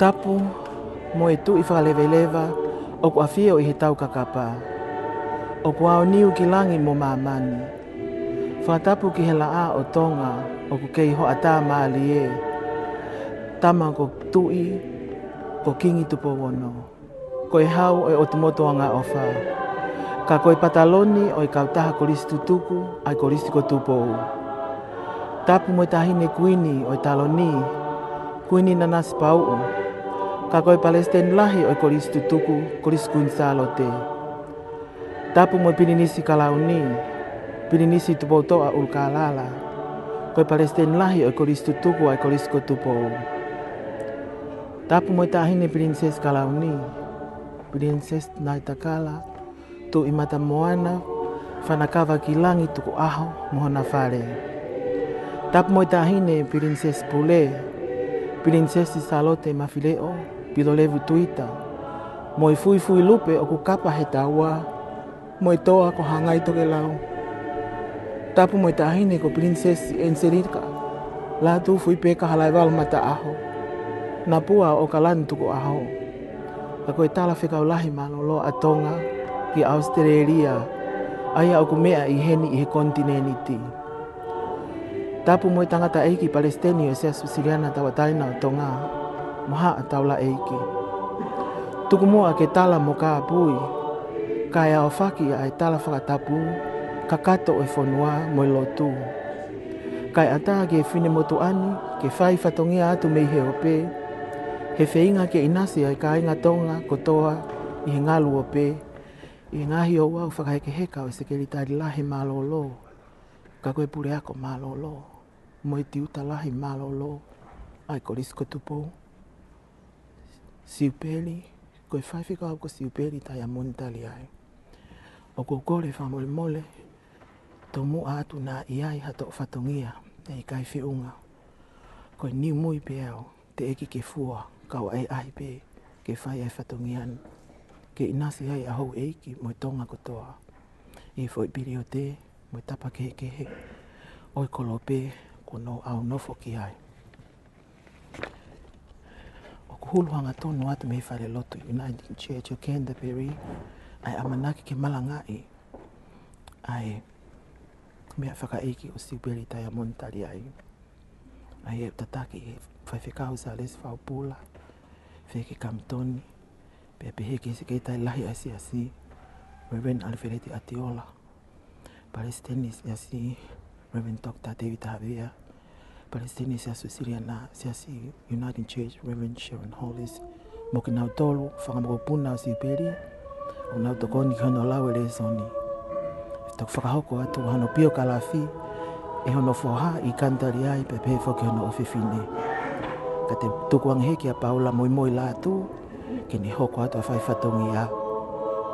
tapu mo e tu i whakalewelewa o ku awhia o i he tau kakapa. O ku ao niu ki langi mo mamani. Whakatapu ki he laa o Tonga o ku kei ho ata maali e. Tama ko tui, ko kingi tupo wono. Ko e hau o e otumoto anga ofa. Ka koe pataloni o i kautaha kolisi tutuku ai kolisi ko tupo. Tapu mo tahine kuini o i taloni, kuini Nanasipau'u. Ka koe Palestine lahi o i kolisi tutuku, kolisi kunsalo te. Tapu mo pininisi kalauni, pininisi tupo toa ulkalala. Koe Palestine lahi o i kolisi tutuku ai kolisi ko tupo. Tapu mo tahine princess kalauni, princess naitakala, tu imata moana, whanakawa ki langi Tuku'aho mohona whare. Tapu mo tahine princess pule, princess salote mawhileo, pilolevu tuita. Mo i fui lupe o ku kapa he taua, mo i toa ko hangai toke lau. Tapu mo tahine ko princess enserika, Latu fui peka halai walu mata aho. Napua o kalani Tuku'aho. Ka koe tala whekaulahi malolo a Tonga ki Australia. Aia o ku mea i heni i he kontineniti. Tapu mo tangata eiki Palestinio se Siciliana tawataina o Tonga. Maha a taula eiki. Tuku mua ke tala mo ka pui. Kaya o whaki a e tala whakatapu. Kakato e whanua mo i lotu. Kai ata ke whine motu ani. Ke whai whatongia atu mei he ope. He wheinga ke inasi ai ka inga Tonga kotoa i he ngalu ope. I ngahi o Ouau whakaheke heka o se keri tari lahi malolo. Ka koe pure ako malolo. Mo i tiuta lahi malolo. Ai kolisi ko tupo. Siupeli. Koe whaiwhika au ko Siupeli Taiamoni Taliai. O ko kore whamole mole. Tō mua atu nā iai hato o whatongia. Nei kai whiunga. Koe niu mui pe au. Te eki ke fua. Kau ai ai pe. Ke whai ai whatongian. Ke inasi ai ahou eiki mo i Tonga kotoa. I fo i piri o te. Mo i tapa kehe. Oi kolope. Ko no au nofo ki ai. O ku huluhanga tonu atu me whare lotu United Church o Canterbury. Ai amanaki ke Malanga ai mea whakaeiki o Siupeli Taiamoni Taliai. Ai e tataki whaiwhekau sa lesi whau Paula. Wheke kamtoni. Pea peheke se kei tai lahi asi asi. Reverend Alfereti Atiola. Palestinis asi Reverend Dr. David Havia. Palestinis asu Siriana asi United Church Reverend Sharon Hollis. Moki nau tolu whakamokopuna o Siupeli. O nau tokoni hono lau ele soni. Tok whakahoko atu hano pio kalafi. E hono foha i Taliai pe pe foki hono ofifine. Ka te tukuang heki a Paula Moimoi Latu. Ke ni hoko atu a whaifatongi a.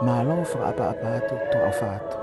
Malo whakaapa atu to a whātu.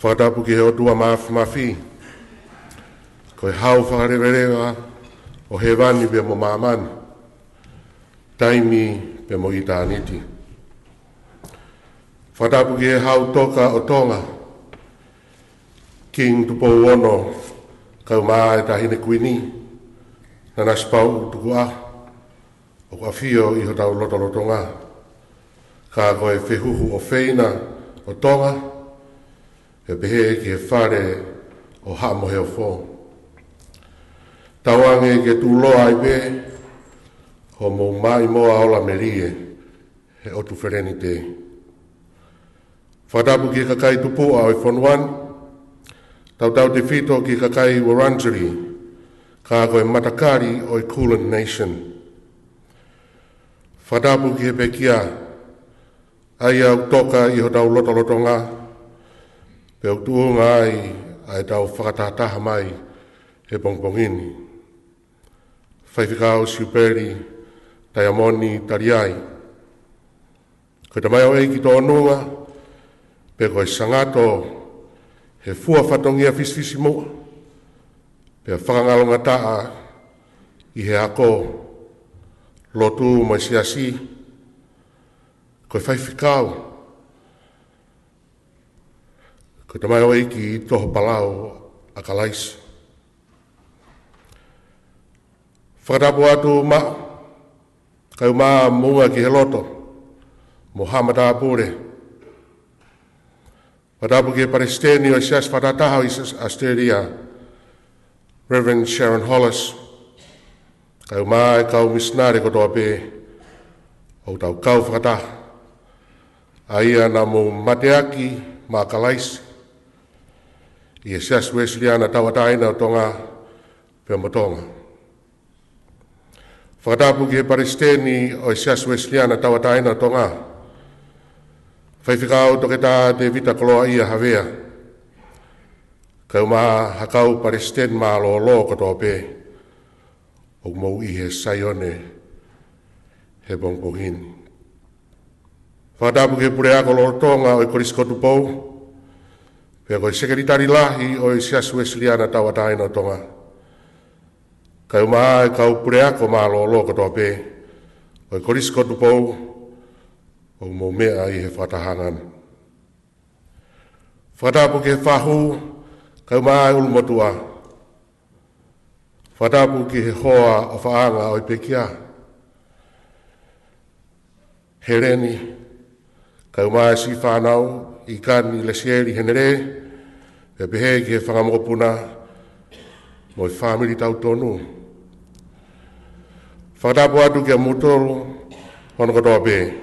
Whakatapu ki he o tua mafi. Ko he hau whakarerewa o he wani pe mo mamani. Taimi pe mo itāniti. Whakatapu ki he hau toka o Tonga. King Tuku'aho ono kau maa e tahine kuini. Nanasipau'u Tuku'aho. O kua whio I ho tau lotolotonga. Ka koe whehuhu o wheina o Tonga. E pehe ki he whare o hamo he o whō. Tawange ke tūloa I pe. Ho mo mai moa ola merie. He otu whereni te. Whatapu ki kakai tupua o I whonuan. Tau te whito ki kakai Wurundjeri. Ka koe matakari o I Kulin Nation. Whatapu ki he pekia, ai au toka I ho tau lotolotonga, pe au tuunga ai tau whakatataha mai he pongpongini. Whaiwhikao Siupeli, Taiamoni, Taliai. Ko te mai o eiki tō nunga, pe koe sangato he fua whatongia fisfisi mua, pe a whakangalonga taa I he ako, Latu mai siasi, koe whaiwhikao. Koe te mai o eiki I toho palau a kalaisi. Whakatapu atu ma, kau maa munga ki he loto, mo hamata apure. Whakatapu ki he paristeni o sias whatataha I Australia, Reverend Sharon Hollis, kau maa e kau missionary kotoa pē, o tau kau whakataha. Aia na mo mateaki ma kalaisi. I e sias Wesleyan tawataina o Tonga pe mo Tonga. Whakatapu ki he paristeni o sias Wesleyan tawataina o Tonga. Whaiwhikao toke tā te vita koloa ia hawea. Kau maa hakau paristen maa lo kotoa pē. O mou I he saione he bongpohini. Whakatapu ki he pureako lo Tonga o I koriskotu pou. Pea koe sekeritari lahi o I sias Wesleyan tawataina o Tonga. Kau maa e kau pureako maa lo kotoa pē. O I koriskotu pou. O mou mea I he whatahangan. Whakatapu ki he whahu. Kau maa e ulumotua. Whatapu ki he hoa o whaanga o I pekia. He reni, kau mai si whanau I kani lesieri henere, e pehe ki he whangamopuna mo I whamiri tau tonu. Whatapu atu ki a mutolu, hono katoa pe.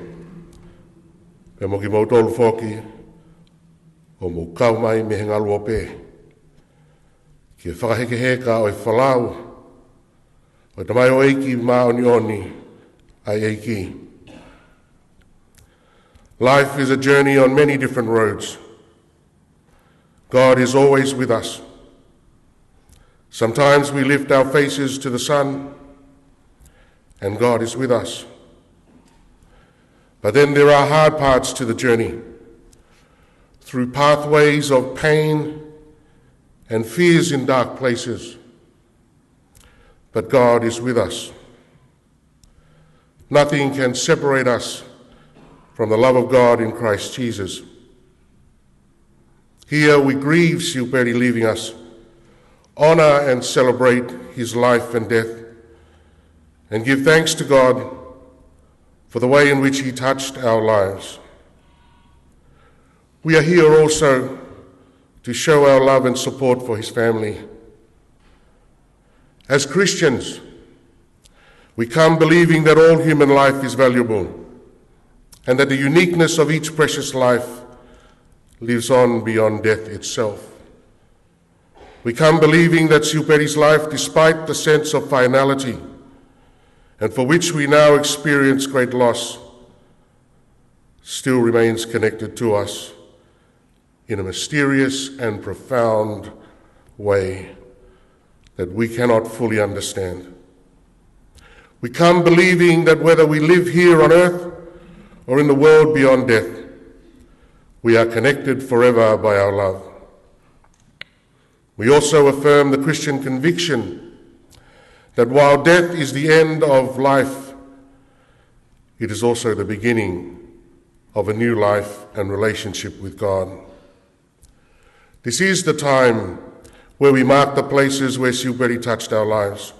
Pe mo ki mautolu whoki, o mo kau mai me he ngalu o pe. Ki e whakahekeheka o I whalau, o te mai o eiki maa oni ai eiki. Life is a journey on many different roads. God is always with us. Sometimes we lift our faces to the sun, and God is with us. But then there are hard parts to the journey, through pathways of pain and fears in dark places. But God is with us. Nothing can separate us from the love of God in Christ Jesus. Here we grieve Siupeli leaving us, honor and celebrate his life and death, and give thanks to God for the way in which he touched our lives. We are here also to show our love and support for his family. As Christians, we come believing that all human life is valuable and that the uniqueness of each precious life lives on beyond death itself. We come believing that Siupeli's life, despite the sense of finality, and for which we now experience great loss, still remains connected to us in a mysterious and profound way that we cannot fully understand. We come believing that whether we live here on earth or in the world beyond death, we are connected forever by our love. We also affirm the Christian conviction that while death is the end of life, it is also the beginning of a new life and relationship with God. This is the time where we mark the places where Siupeli touched our lives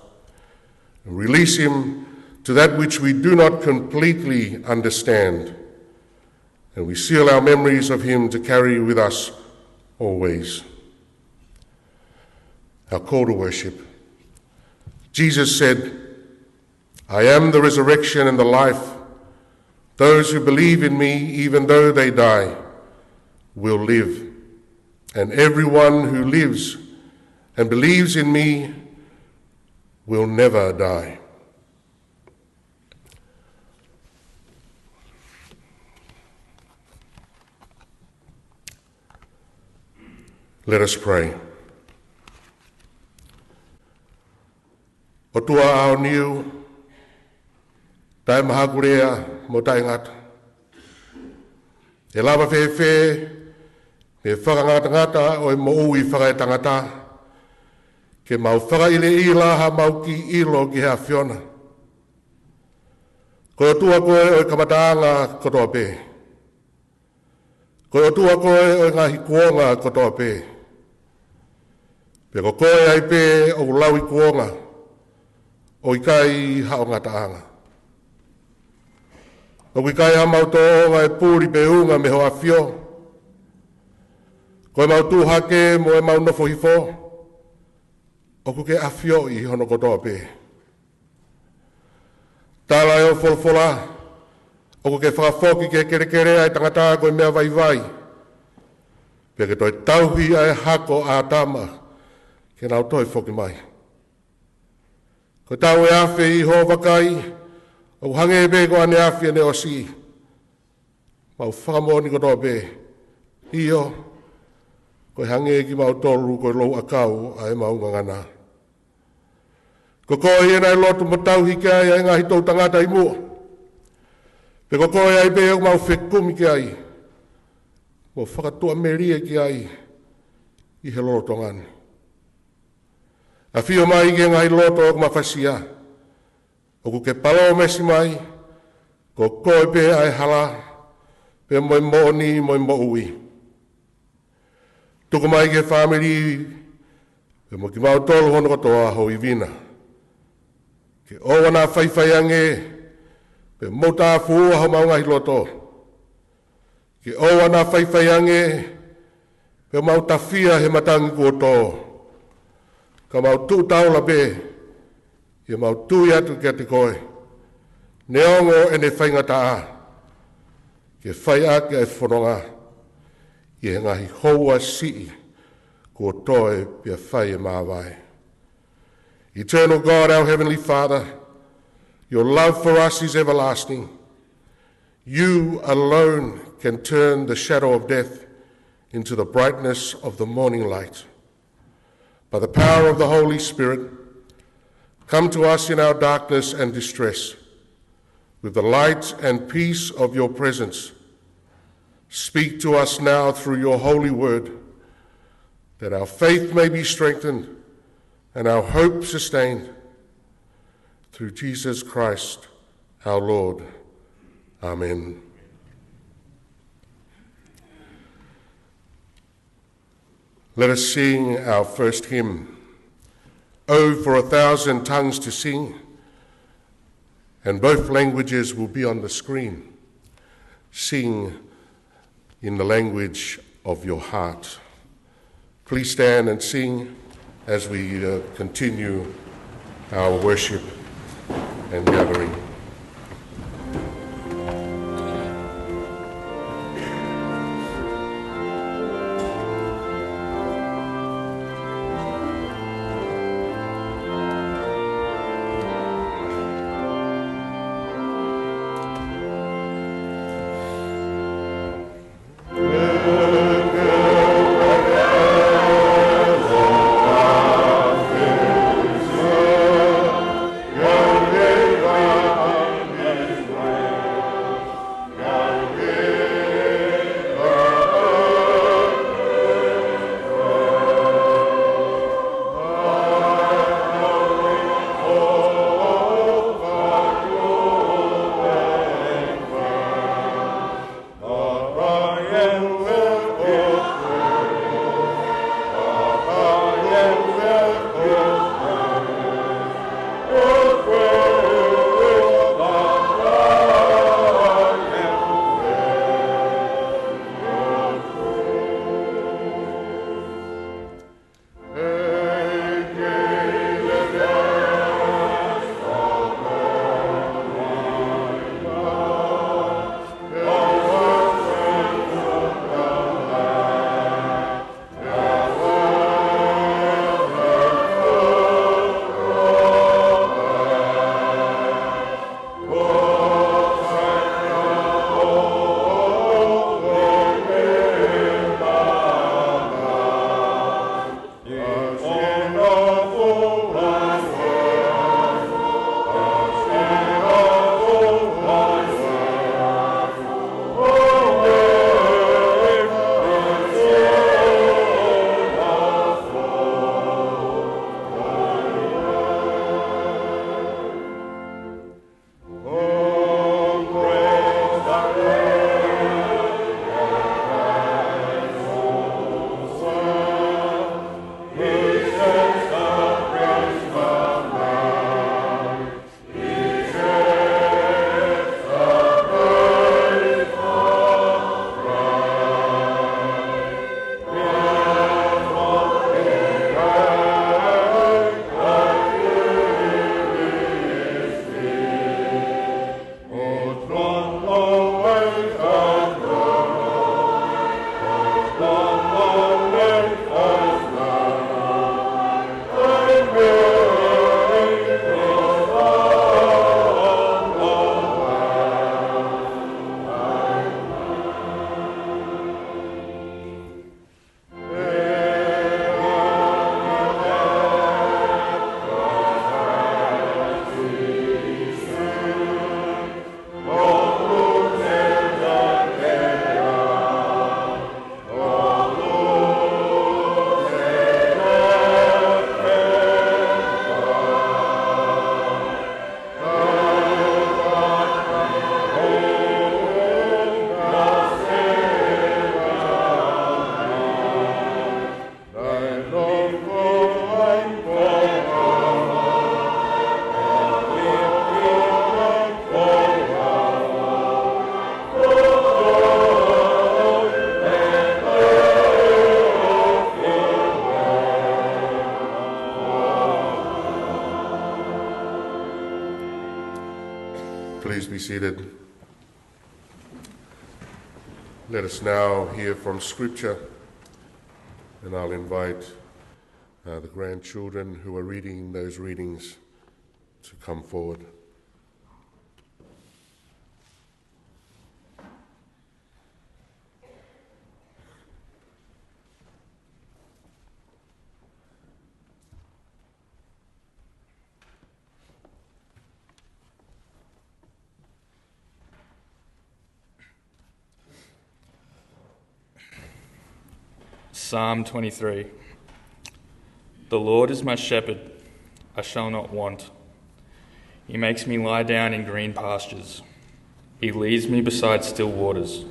and release him to that which we do not completely understand, and we seal our memories of him to carry with us always. Our call to worship. Jesus said, "I am the resurrection and the life. Those who believe in me, even though they die, will live. And everyone who lives and believes in me will never die." Let us pray. O Tuku'aho niu, tai mahakurea mo tai ngata. E lava whewhe, me whakangata o e mo ui whakai tangata, ke mau whakaile i laha mau ki ilo ki hea whiona. Ko o tua koe o e kamataanga kotoa pē. Ko o tua koe o e ngahi kuonga kotoa pē. Pe ko koe ai pē o lau i kuonga, o i kai hao ngataanga. O i kai hamau toonga e pūri pe unga me hoa whio. Ko e mau tūhake mo e mau nofo hifo, o ku ke awhio i hono kotoa pē. Tāla e o wholwhola, o ku ke whakawhoki ke kere ai tangata koe mea vai vai. Pe ke toi tauhi ai hako a tama, ke nau toi whoki mai. Ko tau e awhi i ho wakai, o hange e bego ane awhi ane o si. Mau whakamoni kotoa pē. Io, ko hange ki mau toru ko lou akau a e mau ngangana. Ko koe e nai lotu mo tauhi ki ai e ngahi tau tangata i mua. Pe ko koe ai pe o mau whekumi ki ai. Mo whakatua meria ki ai i he lolo Tongan. A whio mai ki ngahi loto o mawhasia. O ku ke palo mesi mai, ko koe pe ai hala, pe moi mooni, moi moui. Tuku mai ke whamiri, pe mo ki mau tolu hono kotoa ho i vina. Ke o wana whaiwhaiange, pe mo tā fua ho mau ngahi loto. Ke o wana whaiwhaiange, pe mau tawhia he matangi kua tō. Ka mau tū taula pē, ia mau tū atu kia te koe. Neongo e ne whaingata a, ke whai a kia e whanonga, ia ngahi houa sii, kua toe pia whai e Mavae. Eternal God, our Heavenly Father, your love for us is everlasting. You alone can turn the shadow of death into the brightness of the morning light. By the power of the Holy Spirit, come to us in our darkness and distress. With the light and peace of your presence, speak to us now through your holy word, that our faith may be strengthened and our hope sustained. Through Jesus Christ, our Lord. Amen. Let us sing our first hymn, "Oh, for 1,000 tongues to sing," and both languages will be on the screen. Sing in the language of your heart. Please stand and sing as we continue our worship and gathering. Alleluia. please be seated. Let us now hear from Scripture, and I'll invite the grandchildren who are reading those readings to come forward. Psalm 23. The Lord is my shepherd, I shall not want. He makes me lie down in green pastures. He leads me beside still waters.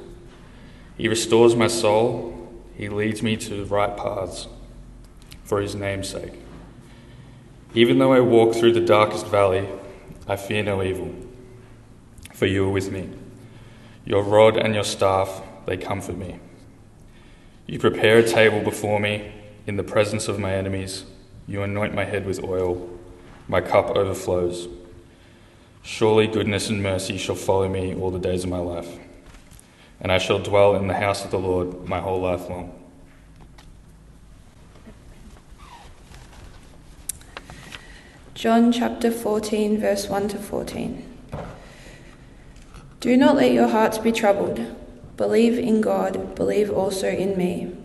He restores my soul. He leads me to the right paths for his name's sake. Even though I walk through the darkest valley, I fear no evil, for you are with me. Your rod and your staff, they comfort me. You prepare a table before me in the presence of my enemies. You anoint my head with oil. My cup overflows. Surely goodness and mercy shall follow me all the days of my life, and I shall dwell in the house of the Lord my whole life long. John chapter 14, verse 1 to 14. Do not let your hearts be troubled. Believe in God, believe also in me.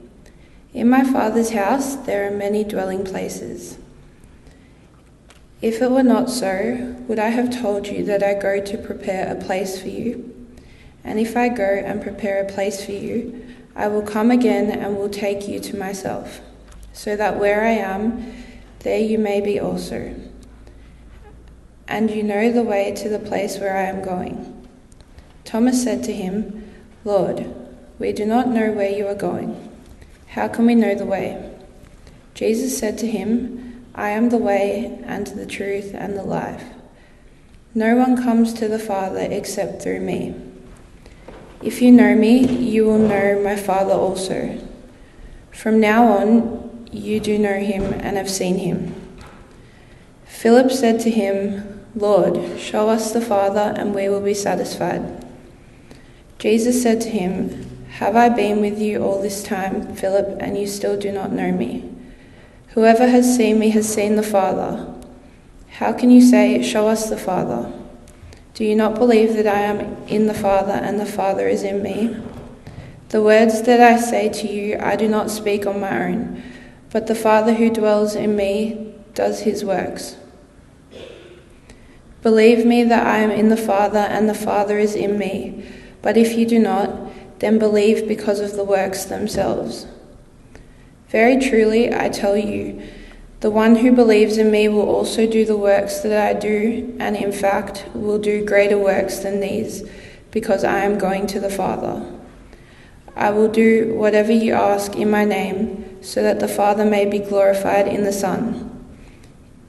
In my Father's house there are many dwelling places. If it were not so, would I have told you that I go to prepare a place for you? And if I go and prepare a place for you, I will come again and will take you to myself, so that where I am, there you may be also. And you know the way to the place where I am going. Thomas said to him, Lord, we do not know where you are going. How can we know the way? Jesus said to him, I am the way and the truth and the life. No one comes to the Father except through me. If you know me, you will know my Father also. From now on, you do know him and have seen him. Philip said to him, Lord, show us the Father and we will be satisfied. Jesus said to him, Have I been with you all this time, Philip, and you still do not know me? Whoever has seen me has seen the Father. How can you say, Show us the Father? Do you not believe that I am in the Father and the Father is in me? The words that I say to you I do not speak on my own, but the Father who dwells in me does his works. Believe me that I am in the Father and the Father is in me. But if you do not, then believe because of the works themselves. Very truly, I tell you, the one who believes in me will also do the works that I do, and in fact will do greater works than these, because I am going to the Father. I will do whatever you ask in my name, so that the Father may be glorified in the Son.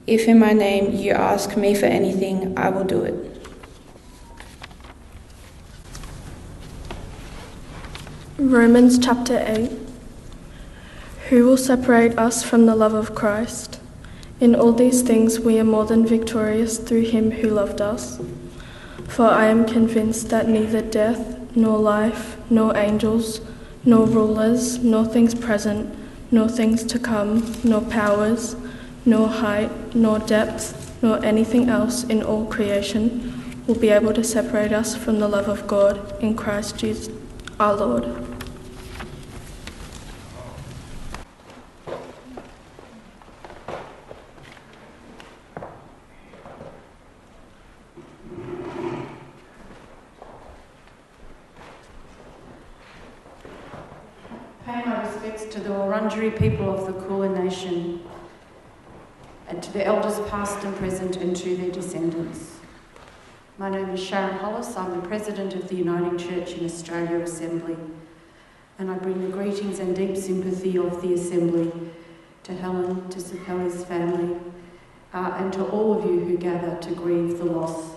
If in my name you ask me for anything, I will do it. Romans chapter 8. Who will separate us from the love of Christ? In all these things we are more than victorious through him who loved us. For I am convinced that neither death, nor life, nor angels, nor rulers, nor things present, nor things to come, nor powers, nor height, nor depth, nor anything else in all creation will be able to separate us from the love of God in Christ Jesus our Lord. Pay my respects to the Wurundjeri people of the Kulin Nation, and to the elders past and present, and to their descendants. My name is Sharon Hollis. I'm the President of the Uniting Church in Australia Assembly, and I bring the greetings and deep sympathy of the Assembly to Helen, to Siupeli's family, and to all of you who gather to grieve the loss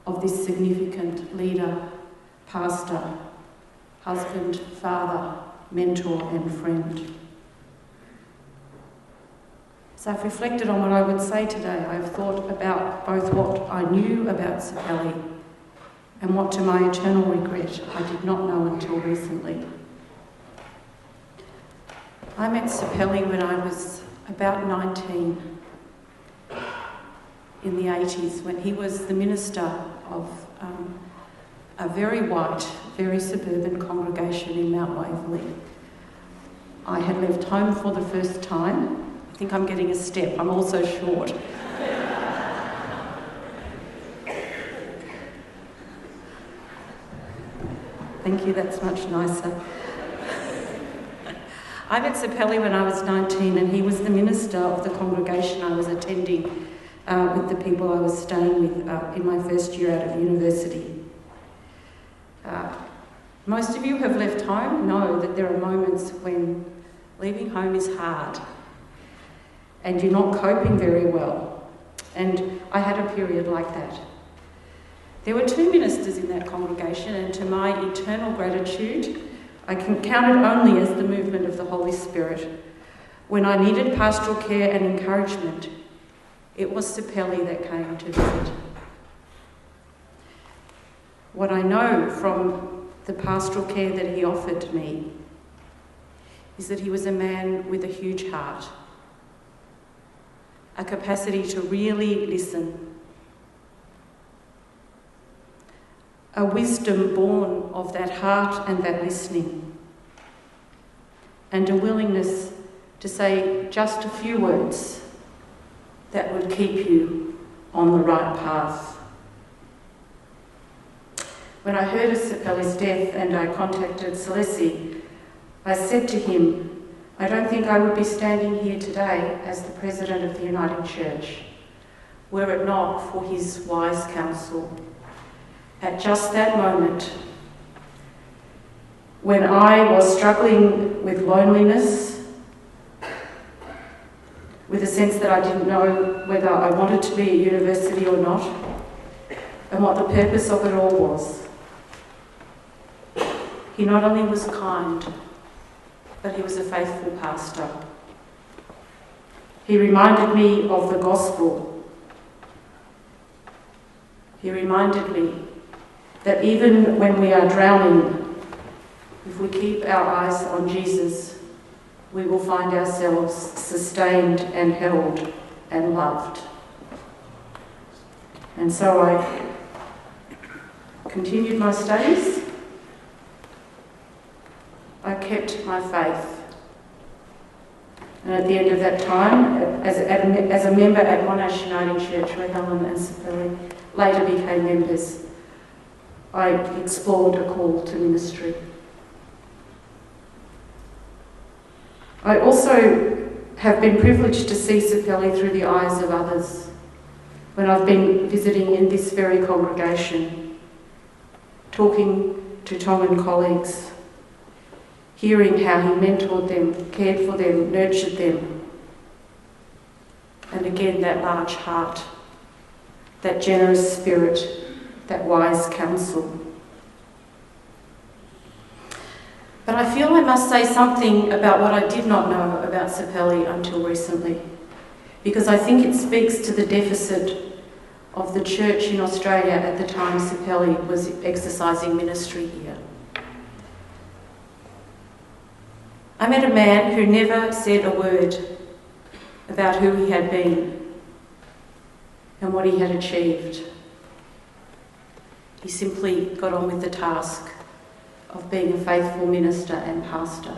of this significant leader, pastor, husband, father, mentor and friend. So I've reflected on what I would say today. I've thought about both what I knew about Siupeli and what to my eternal regret I did not know until recently. I met Siupeli when I was about 19 in the 80s, when he was the minister of a very white, very suburban congregation in Mount Waverley. I had left home for the first time. I think I'm getting a step, I'm also short. Thank you, that's much nicer. I met Siupeli when I was 19, and he was the minister of the congregation I was attending with the people I was staying with in my first year out of university. Most of you who have left home know that there are moments when leaving home is hard and you're not coping very well. And I had a period like that. There were 2 ministers in that congregation, and to my eternal gratitude, I can count it only as the movement of the Holy Spirit. When I needed pastoral care and encouragement, it was Siupeli that came to visit. What I know from the pastoral care that he offered me is that he was a man with a huge heart, a capacity to really listen, a wisdom born of that heart and that listening, and a willingness to say just a few words that would keep you on the right path. When I heard of Siupeli's death and I contacted Celesi, I said to him, I don't think I would be standing here today as the President of the Uniting Church were it not for his wise counsel. At just that moment, when I was struggling with loneliness, with a sense that I didn't know whether I wanted to be at university or not, and what the purpose of it all was, he not only was kind, but he was a faithful pastor. He reminded me of the gospel. He reminded me that even when we are drowning, if we keep our eyes on Jesus, we will find ourselves sustained and held and loved. And so I continued my studies. I kept my faith. And at the end of that time, as a member at Monash Uniting Church, where Helen and Siupeli later became members, I explored a call to ministry. I also have been privileged to see Siupeli through the eyes of others when I've been visiting in this very congregation, talking to Tongan colleagues, hearing how he mentored them, cared for them, nurtured them. And again, that large heart, that generous spirit, that wise counsel. But I feel I must say something about what I did not know about Siupeli until recently, because I think it speaks to the deficit of the church in Australia at the time Siupeli was exercising ministry here. I met a man who never said a word about who he had been and what he had achieved. He simply got on with the task of being a faithful minister and pastor.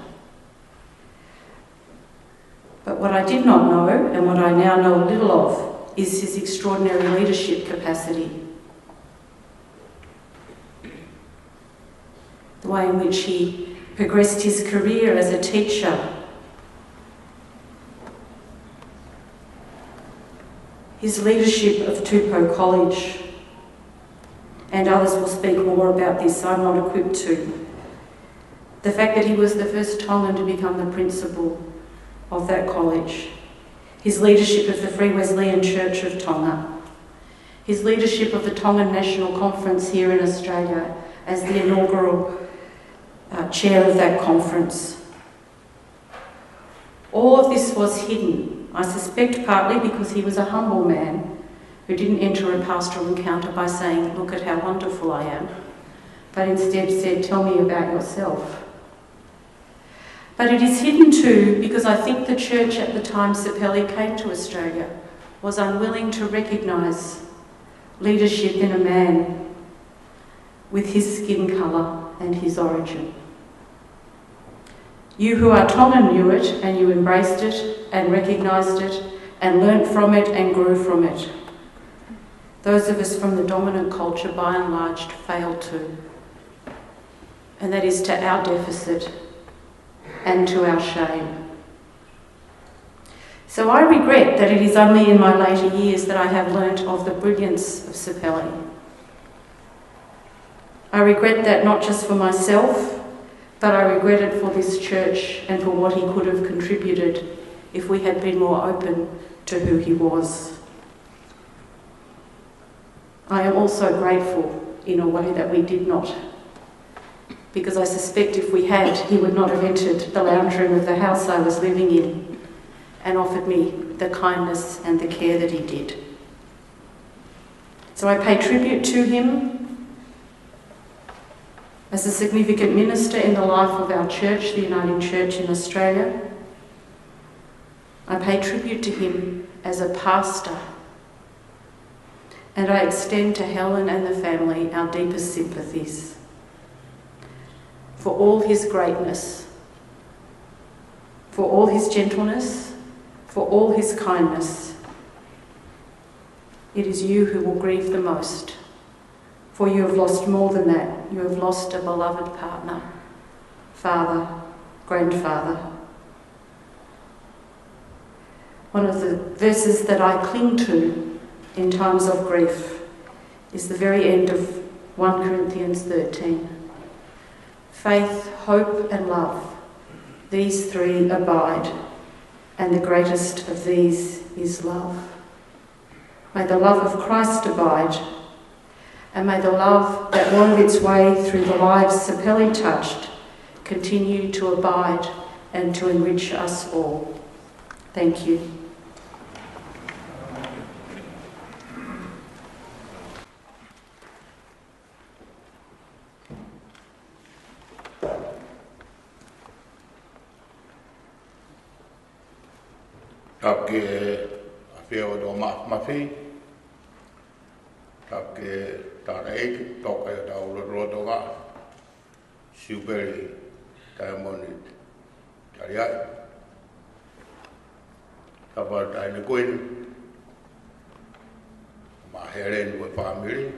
But what I did not know, and what I now know a little of, is his extraordinary leadership capacity. The way in which he progressed his career as a teacher. His leadership of Tupou College, and others will speak more about this, I'm not equipped to. The fact that he was the first Tongan to become the principal of that college. His leadership of the Free Wesleyan Church of Tonga. His leadership of the Tongan National Conference here in Australia as the inaugural chair of that conference. All of this was hidden, I suspect partly because he was a humble man who didn't enter a pastoral encounter by saying, "Look at how wonderful I am," but instead said, "Tell me about yourself." But it is hidden too because I think the church at the time Siupeli came to Australia was unwilling to recognise leadership in a man with his skin colour and his origin. You who are Tongan knew it, and you embraced it and recognised it and learnt from it and grew from it. Those of us from the dominant culture, by and large, failed to. And that is to our deficit and to our shame. So I regret that it is only in my later years that I have learnt of the brilliance of Siupeli. I regret that not just for myself, but I regret it for this church and for what he could have contributed if we had been more open to who he was. I am also grateful in a way that we did not, because I suspect if we had, he would not have entered the lounge room of the house I was living in and offered me the kindness and the care that he did. So I pay tribute to him as a significant minister in the life of our church, the Uniting Church in Australia. I pay tribute to him as a pastor, and I extend to Helen and the family our deepest sympathies for all his greatness, for all his gentleness, for all his kindness. It is you who will grieve the most, for you have lost more than that. You have lost a beloved partner, father, grandfather. One of the verses that I cling to in times of grief is the very end of 1 Corinthians 13. Faith, hope and love, these three abide, and the greatest of these is love. May the love of Christ abide, and may the love that wove its way through the lives Siupeli touched continue to abide and to enrich us all. Thank you. Take awhio do mawhi, take Taliai, toka e tau rotonga, Siupeli, Taiamoni, Taliai. Tapa taine koin, maheren with family.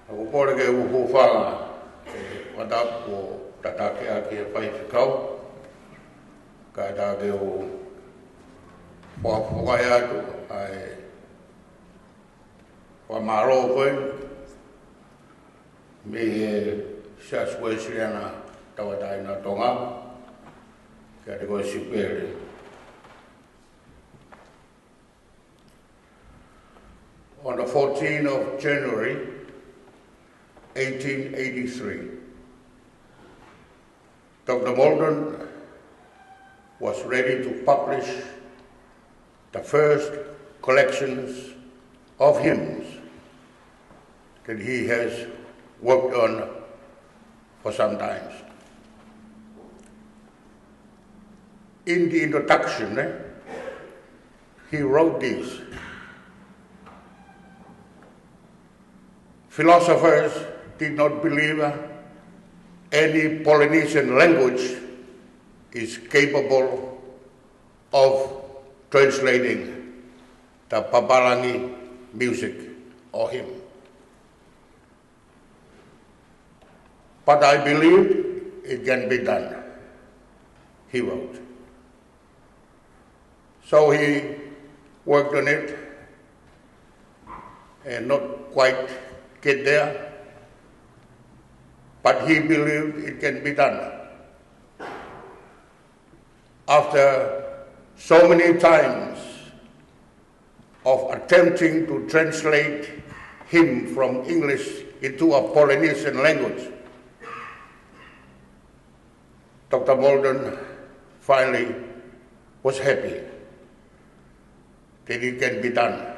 Ako pore ke upo whanga, wadap ko tatake ake e whaifikau, ka take o whakai atu, ai whamaro koin, me e siaswesiriana tawataina tonga, ka te koe Siupeli. On the 14th of January, 1883, Dr. Malden was ready to publish the first collections of hymns that he has worked on for some time. In the introduction, he wrote this: philosophers did not believe any Polynesian language is capable of translating the Papalangi music or hymn. But I believe it can be done, he wrote. So he worked on it and not quite get there, but he believed it can be done. After so many times of attempting to translate him from English into a Polynesian language, Dr. Malden finally was happy that it can be done.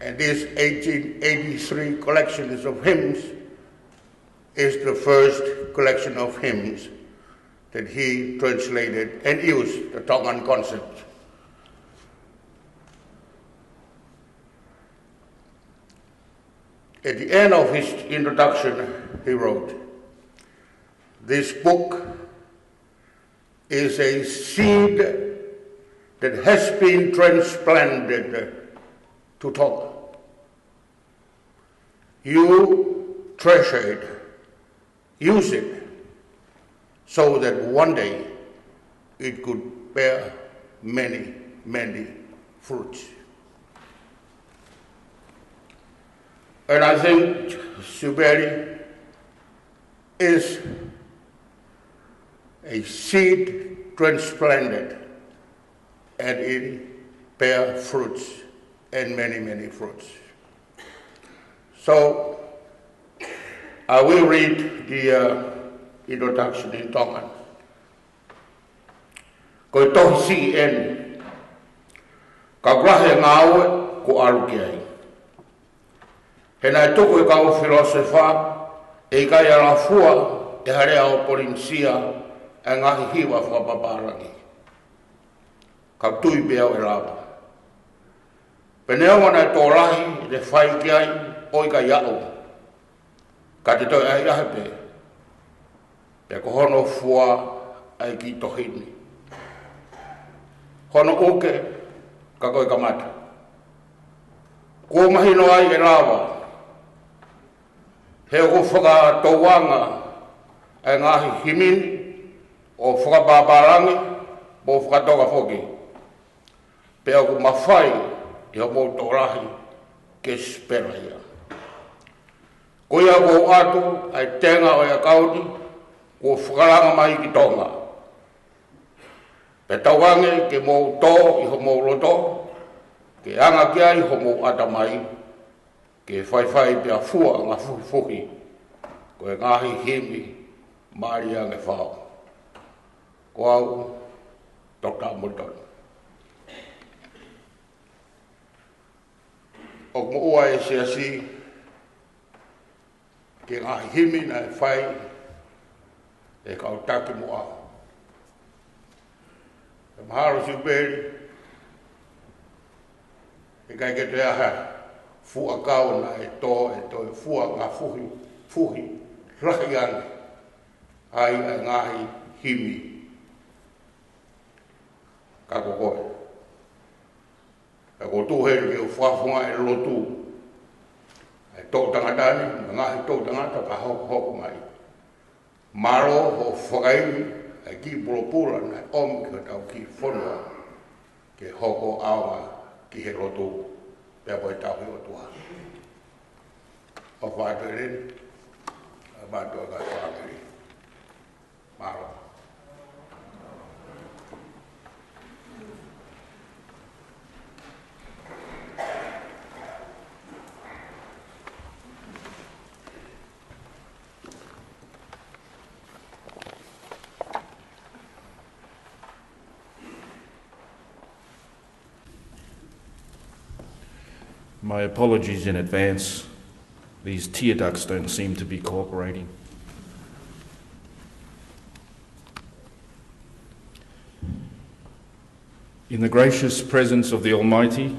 And this 1883 collection of hymns is the first collection of hymns that he translated and used the Tongan concept. At the end of his introduction, he wrote, "This book is a seed that has been transplanted to Tonga. You treasure it, use it, so that one day it could bear many, many fruits." And I think Siupeli is a seed transplanted, and it bear fruits, and many, many fruits. So I will read the introduction in Tongan. Ko tohi si en, ka grahe ngāue ko aruki ai. He nai tuku e kau filosofa, e kai ala fua e harea o polinsia e ngahi hiwa whapaparangi. Ka tui bea e rapa. Penea wana e tō rahi le whai ki ai o i ka iau. Ka te toi ai ahe pe. Pe ko hono fua ai ki tohini. Hono uke ka koe ka mata. Ko mahino ai e rawa. He o whaka tauanga e ngahi himini o whakapaparangi o whakatoka whoki. Pea ku mawhai i ho mō tōrahi ke spera ia. Ko ia ko atu ai tenga o ia kauni ko whakaranga mai ki Tonga. Pe tauange ke mō tō i ho mō roto, ke anga kia i ho mō atamai, ke whaiwhai pia fua ngā fuhi, ko e ngahi himi maari a nge whao. Ko au, Dr. Multon. O mua e siasi, ke ngahi himi na e whai, e kau taki mua. E maharo Siupeli, e kai ke te aha, fua kau na e tō fua ngā fuhi, rahi ane, ai e ngahi himi. Ka kokoe. E ko tūheri ke u whafunga e lotu, e tō tangatani, ngahi tō tangata ka hoku mai. Maro ho whakaimi, e ki puropura na om ki tau ki whonua, ke hoko aonga ki he lotu. Pea koe tau hi o tua. O whātua rin, a mātua kai whāngiri. Maro. My apologies in advance. These tear ducts don't seem to be cooperating. In the gracious presence of the Almighty,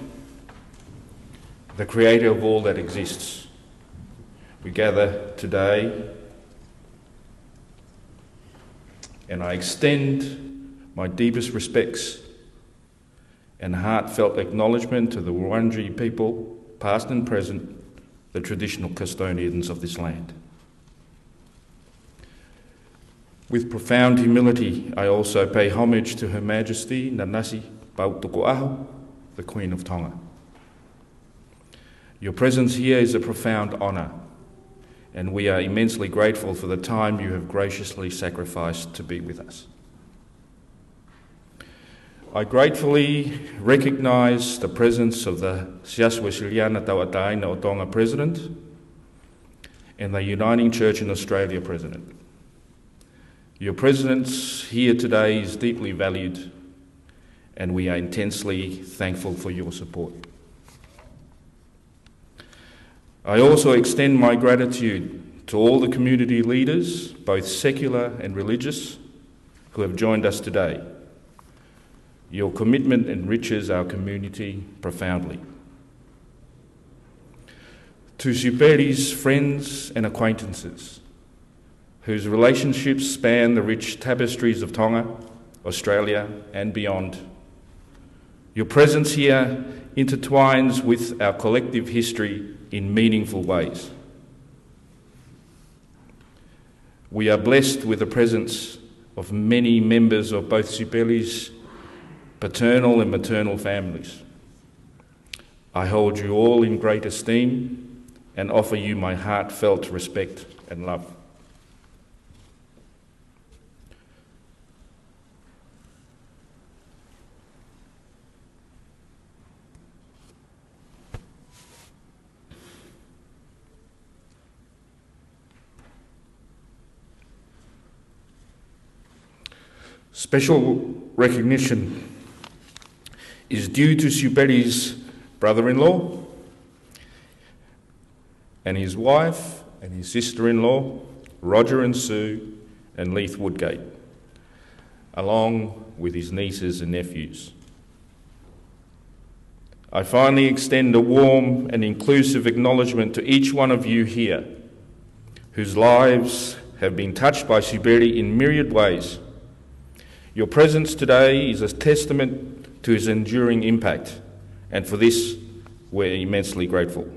the Creator of all that exists, we gather today, and I extend my deepest respects and heartfelt acknowledgement to the Wurundjeri people, past and present, the traditional custodians of this land. With profound humility, I also pay homage to Her Majesty Nanasipau'u, the Queen of Tonga. Your presence here is a profound honour, and we are immensely grateful for the time you have graciously sacrificed to be with us. I gratefully recognise the presence of the Siaswesiliana Tauataina o Tonga President and the Uniting Church in Australia President. Your presence here today is deeply valued, and we are intensely thankful for your support. I also extend my gratitude to all the community leaders, both secular and religious, who have joined us today. Your commitment enriches our community profoundly. To Siupeli's friends and acquaintances, whose relationships span the rich tapestries of Tonga, Australia and beyond, your presence here intertwines with our collective history in meaningful ways. We are blessed with the presence of many members of both Siupeli's paternal and maternal families. I hold you all in great esteem and offer you my heartfelt respect and love. Special recognition is due to Siupeli's brother-in-law and his wife and his sister-in-law, Roger and Sue and Leith Woodgate, along with his nieces and nephews. I finally extend a warm and inclusive acknowledgement to each one of you here, whose lives have been touched by Siupeli in myriad ways. Your presence today is a testament to his enduring impact, and for this, we're immensely grateful.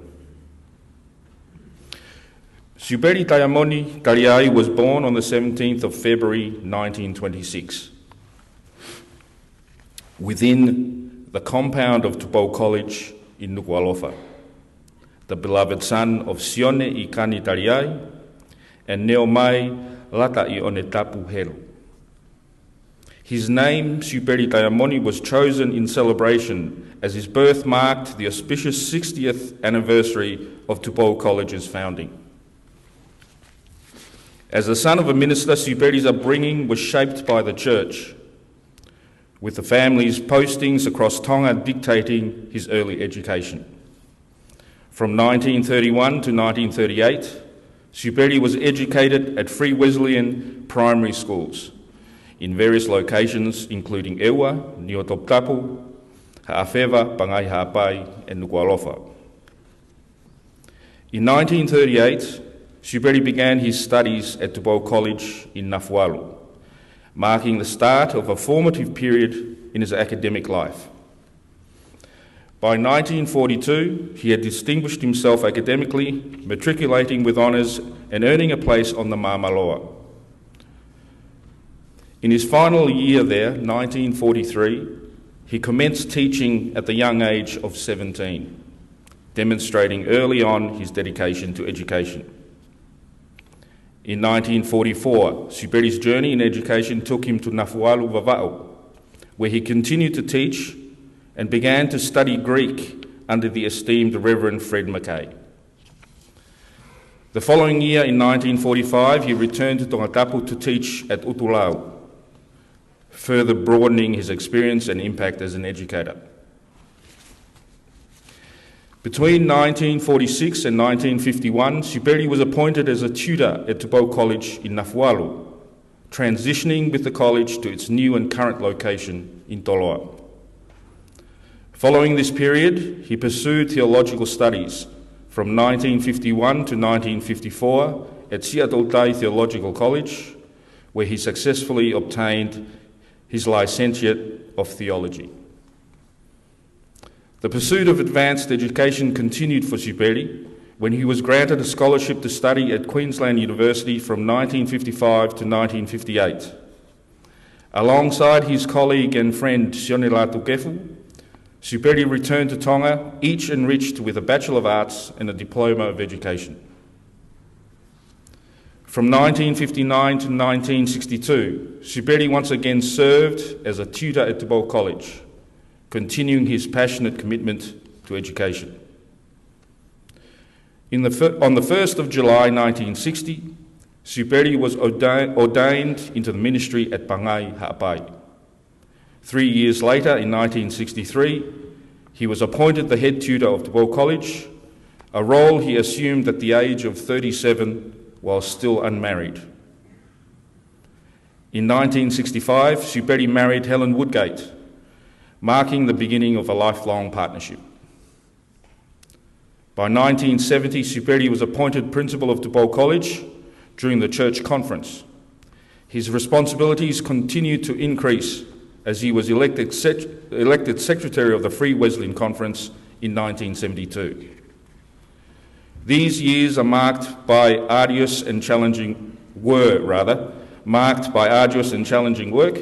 Siupeli Taiamoni Taliai was born on the 17th of February 1926 within the compound of Tuku'aho College in Nuku'alofa, the beloved son of Sione I Kani Taliai and Neo Mai Lata I One Tapu Helu. His name, Siupeli Taiamoni, was chosen in celebration as his birth marked the auspicious 60th anniversary of Tuku'aho College's founding. As the son of a minister, Siupeli's upbringing was shaped by the church, with the family's postings across Tonga dictating his early education. From 1931 to 1938, Siupeli was educated at Free Wesleyan primary schools in various locations including Ouau, Niotoptapu, Ha'awhewa, Pangai Ha'apai and Nuku'alofa. In 1938, Siupeli began his studies at Tuku'aho College in Nafualu, marking the start of a formative period in his academic life. By 1942, he had distinguished himself academically, matriculating with honours and earning a place on the Māmaloa. In his final year there, 1943, he commenced teaching at the young age of 17, demonstrating early on his dedication to education. In 1944, Siupeli's journey in education took him to Nafualu Vava'u, where he continued to teach and began to study Greek under the esteemed Reverend Fred Mackay. The following year, in 1945, he returned to Tongatapu to teach at Utulau, further broadening his experience and impact as an educator. Between 1946 and 1951, Siupeli was appointed as a tutor at Tuku'aho College in Nafualu, transitioning with the college to its new and current location in Toloa. Following this period, he pursued theological studies from 1951 to 1954 at Siatoltai Theological College, where he successfully obtained his licentiate of theology. The pursuit of advanced education continued for Siupeli when he was granted a scholarship to study at Queensland University from 1955 to 1958. Alongside his colleague and friend Sione Latu Kefu, Siupeli returned to Tonga, each enriched with a Bachelor of Arts and a Diploma of Education. From 1959 to 1962, Siupeli once again served as a tutor at Tuku'aho College, continuing his passionate commitment to education. On the 1st of July 1960, Siupeli was ordained into the ministry at Pangai Ha'apai. 3 years later, in 1963, he was appointed the head tutor of Tuku'aho College, a role he assumed at the age of 37 while still unmarried. In 1965, Siupeli married Helen Woodgate, marking the beginning of a lifelong partnership. By 1970, Siupeli was appointed principal of Tupou College during the church conference. His responsibilities continued to increase as he was elected secretary of the Free Wesleyan Conference in 1972. These years were marked by arduous and challenging work,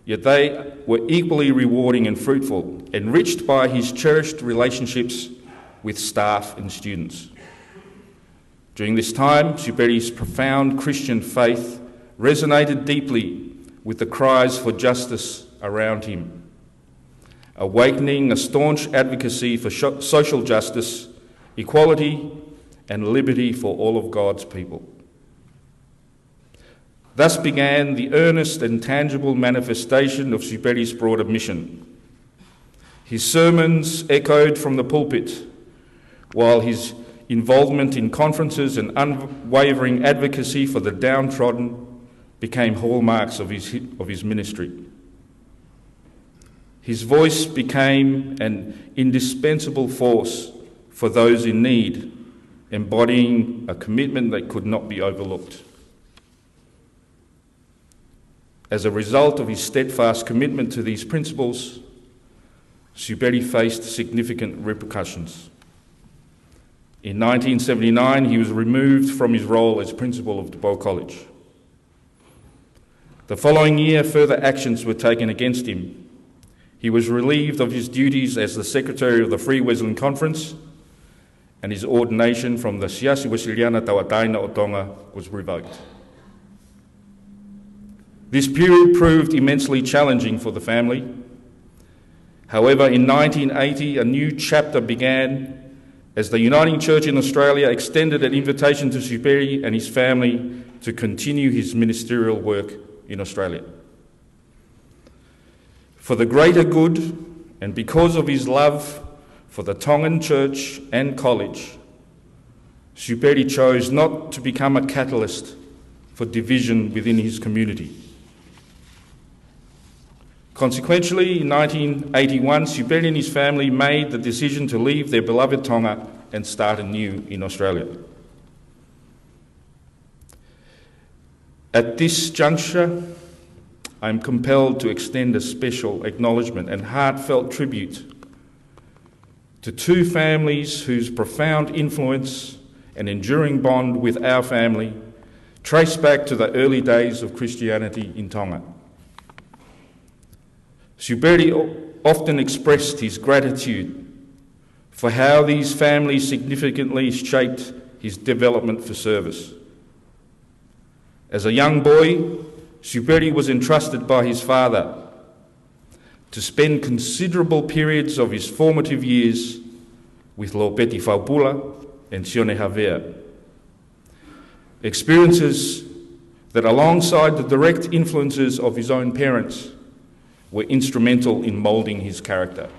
yet they were equally rewarding and fruitful, enriched by his cherished relationships with staff and students. During this time, Siupeli's profound Christian faith resonated deeply with the cries for justice around him, awakening a staunch advocacy for social justice, equality, and liberty for all of God's people. Thus began the earnest and tangible manifestation of Siupeli's broader mission. His sermons echoed from the pulpit, while his involvement in conferences and unwavering advocacy for the downtrodden became hallmarks of his ministry. His voice became an indispensable force for those in need, embodying a commitment that could not be overlooked. As a result of his steadfast commitment to these principles, Siupeli faced significant repercussions. In 1979, he was removed from his role as principal of Tupou College. The following year, further actions were taken against him. He was relieved of his duties as the secretary of the Free Wesleyan Conference, and his ordination from the Siasi Wesiliana Tawataina o Tonga was revoked. This period proved immensely challenging for the family. However, in 1980, a new chapter began as the Uniting Church in Australia extended an invitation to Siupeli and his family to continue his ministerial work in Australia. For the greater good, and because of his love for the Tongan Church and College, Siupeli chose not to become a catalyst for division within his community. Consequently, in 1981, Siupeli and his family made the decision to leave their beloved Tonga and start anew in Australia. At this juncture, I am compelled to extend a special acknowledgement and heartfelt tribute to two families whose profound influence and enduring bond with our family trace back to the early days of Christianity in Tonga. Siupeli often expressed his gratitude for how these families significantly shaped his development for service. As a young boy, Siupeli was entrusted by his father to spend considerable periods of his formative years with Lopeti Faupula and Sione Havea. Experiences that, alongside the direct influences of his own parents, were instrumental in moulding his character.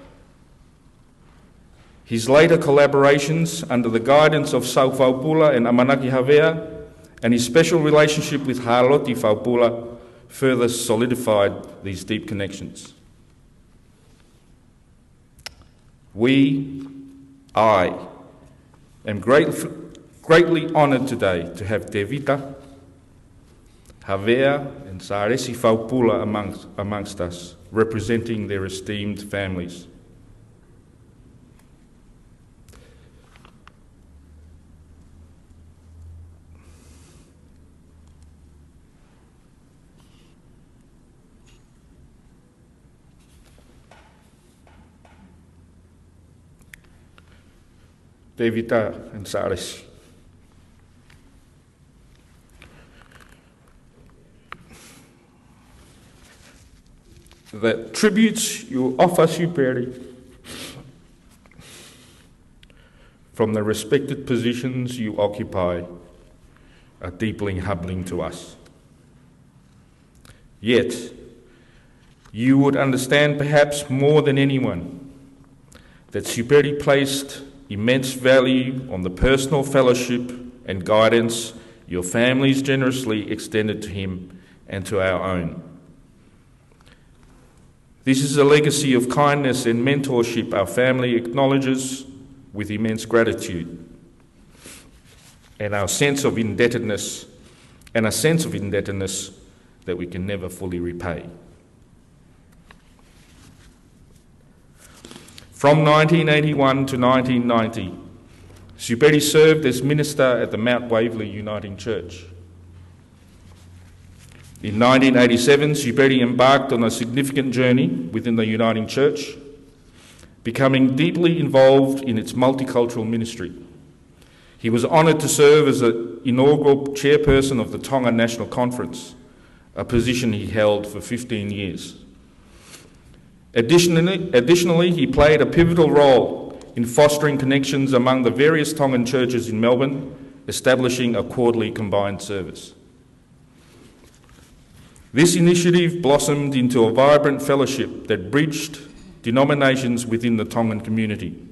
His later collaborations under the guidance of Sau Faupula and Amanaki Havea and his special relationship with Haloti Faupula further solidified these deep connections. I am greatly honoured today to have Devita, Havea and Saresi Faupula amongst us, representing their esteemed families. Devita and Saresi. The tributes you offer Siupeli from the respected positions you occupy are deeply humbling to us. Yet, you would understand perhaps more than anyone that Siupeli placed immense value on the personal fellowship and guidance your families generously extended to him and to our own. This is a legacy of kindness and mentorship our family acknowledges with immense gratitude, and a sense of indebtedness that we can never fully repay. From 1981 to 1990, Siupeli served as minister at the Mount Waverley Uniting Church. In 1987, Siupeli embarked on a significant journey within the Uniting Church, becoming deeply involved in its multicultural ministry. He was honoured to serve as the inaugural chairperson of the Tongan National Conference, a position he held for 15 years. Additionally, he played a pivotal role in fostering connections among the various Tongan churches in Melbourne, establishing a quarterly combined service. This initiative blossomed into a vibrant fellowship that bridged denominations within the Tongan community.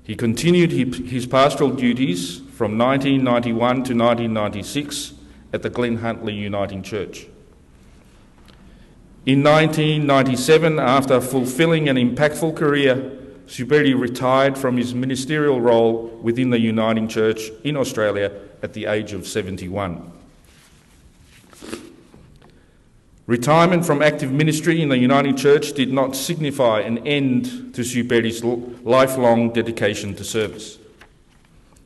He continued his pastoral duties from 1991 to 1996 at the Glen Huntly Uniting Church. In 1997, after fulfilling an impactful career, Siupeli retired from his ministerial role within the Uniting Church in Australia at the age of 71. Retirement from active ministry in the Uniting Church did not signify an end to Siupeli's lifelong dedication to service.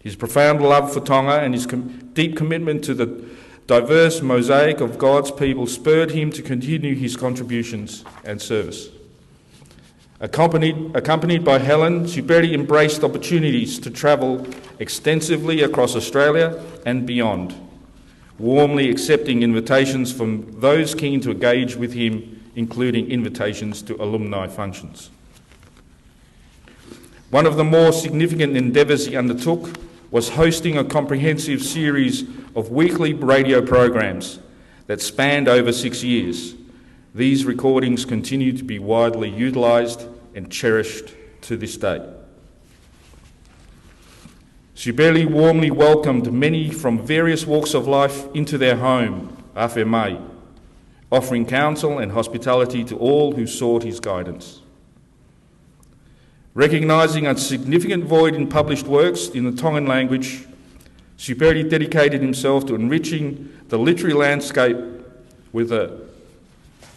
His profound love for Tonga and his deep commitment to the diverse mosaic of God's people spurred him to continue his contributions and service. Accompanied by Helen, Siupeli embraced opportunities to travel extensively across Australia and beyond, warmly accepting invitations from those keen to engage with him, including invitations to alumni functions. One of the more significant endeavours he undertook was hosting a comprehensive series of weekly radio programs that spanned over 6 years. These recordings continue to be widely utilised and cherished to this day. Siupeli warmly welcomed many from various walks of life into their home, Awhi Mai, offering counsel and hospitality to all who sought his guidance. Recognising a significant void in published works in the Tongan language, Siupeli dedicated himself to enriching the literary landscape with a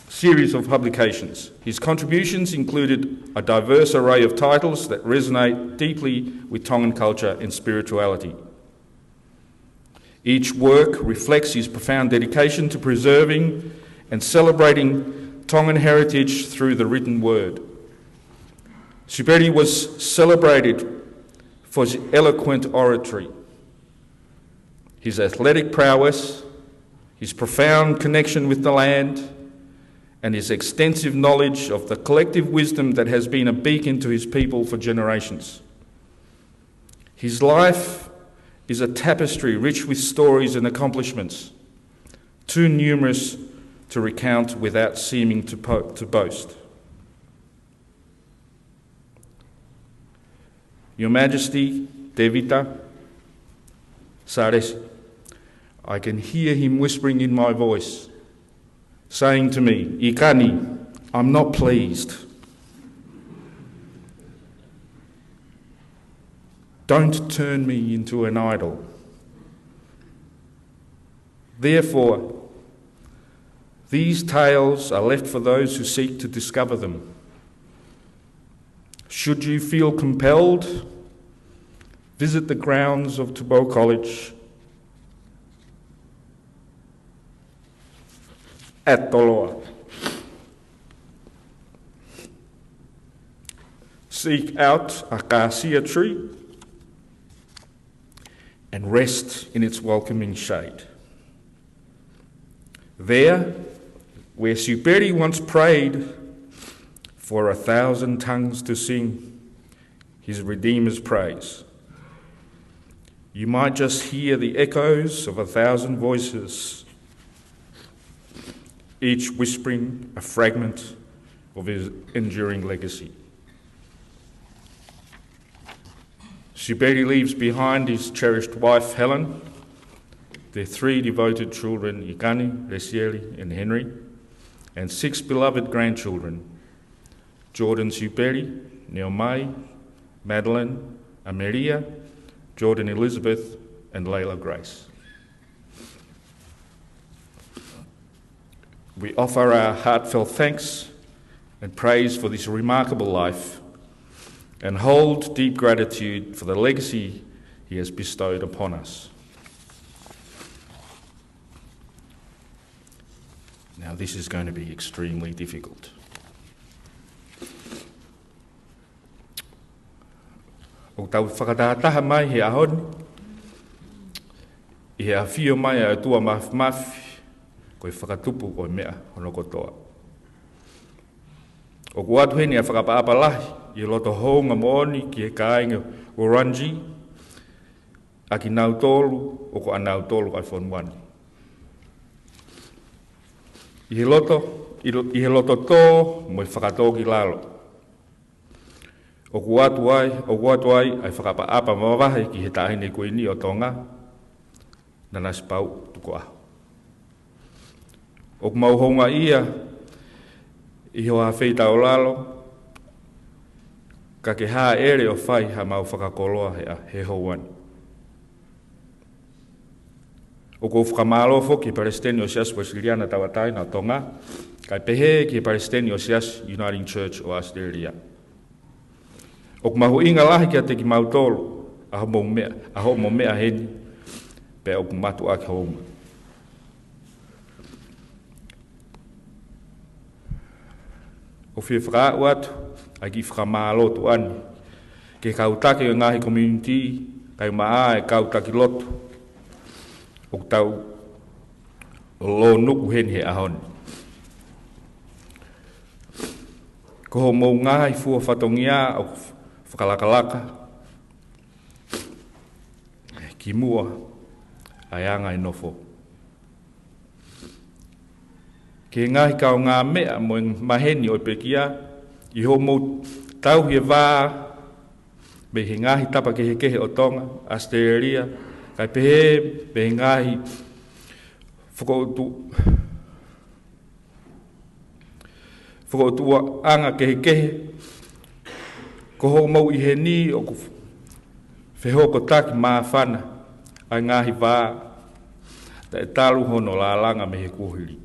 series of publications. His contributions included a diverse array of titles that resonate deeply with Tongan culture and spirituality. Each work reflects his profound dedication to preserving and celebrating Tongan heritage through the written word. Siupeli was celebrated for his eloquent oratory, his athletic prowess, his profound connection with the land, and his extensive knowledge of the collective wisdom that has been a beacon to his people for generations. His life is a tapestry rich with stories and accomplishments, too numerous to recount without seeming to boast. Your Majesty, Devita, Saresi, I can hear him whispering in my voice, saying to me, Ikani, I'm not pleased. Don't turn me into an idol. Therefore, these tales are left for those who seek to discover them. Should you feel compelled, visit the grounds of Tuku'aho College at Toloa. Seek out a cassia tree and rest in its welcoming shade. There, where Siupeli once prayed for 1,000 tongues to sing his Redeemer's praise, you might just hear the echoes of 1,000 voices, each whispering a fragment of his enduring legacy. Siupeli leaves behind his cherished wife, Helen, their 3 devoted children, Ikani, Resieli, and Henry, and 6 beloved grandchildren, Jordan Siupeli, Neomai, Madeline, Ameria, Jordan Elizabeth, and Layla Grace. We offer our heartfelt thanks and praise for this remarkable life and hold deep gratitude for the legacy he has bestowed upon us. Now, this is going to be extremely difficult. O tau whakatahataha mai he ahoni, i he awhio mai a tua mafi, koe whakatupu koe mea hono kotoa. O kuatu heni a whakapaapa lahi, i loto hounga mooni ki he kāinga Ourangi, a ki nau tolu o ko anau tolu ai whanuani. I he loto tō mo i whakatō ki lalo. O kuatu ai ai whakapaapa Mavae ki he tāhine koe ni o Tongan, Nanasipau'u Tuku'aho. O kumauhonga ia, i hoa wheita o lalo, ka ke haa ere o whai ha mau whakakoloa he houani. O ko whakamalo ki Palestini o Sias Wesleyana tawatai na Tonga, kai pehe ki Palestini o Sias Uniting Church o Australia. O kumahu inga lahi kia te ki mautolo, aho mo mea heni, pe o kumatu aki houma. O whie whakaau atu, ai ki whakamalo tu ani, ke kautake o ngahi community, kai maa e kautaki lotu, o tau lo nuku heni he ahoni. Ko ho mou ngahi fua whatongia o whakalakalaka, ki mua ai anga i nofo. Ke ngahi kao ngā mea mo maheni o pekia, i ho mou tau he wā, me he ngahi tapa ke he kehe o Tonga, Australia, kai pehe me he ngahi whakautua anga ke he kehe, ko ho mau i he ni o ku whehoko taki maa whana, ai ngahi wā, ta e talu hono la langa me he kuhiri.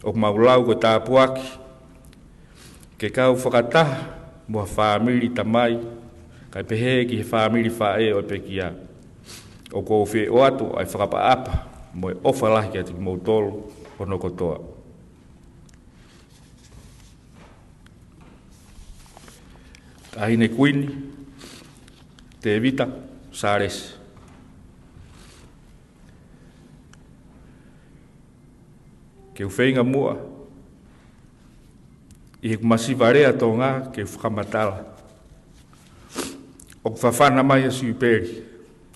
O maulau ko tāpuaki, ke kau whakataha mua whāmiri tamai, kai pehe ki he whāmiri whae o pekia. O ko whi o atu ai whakapaapa, mo e ofa lahi kia tiki mou tolu hono kotoa. Tahine kuini, te evita, sāresi. Ke uwhenga mua, i he kumasiwarea tō ngā ke whakamatala. O kwhawhana mai a Siupeli,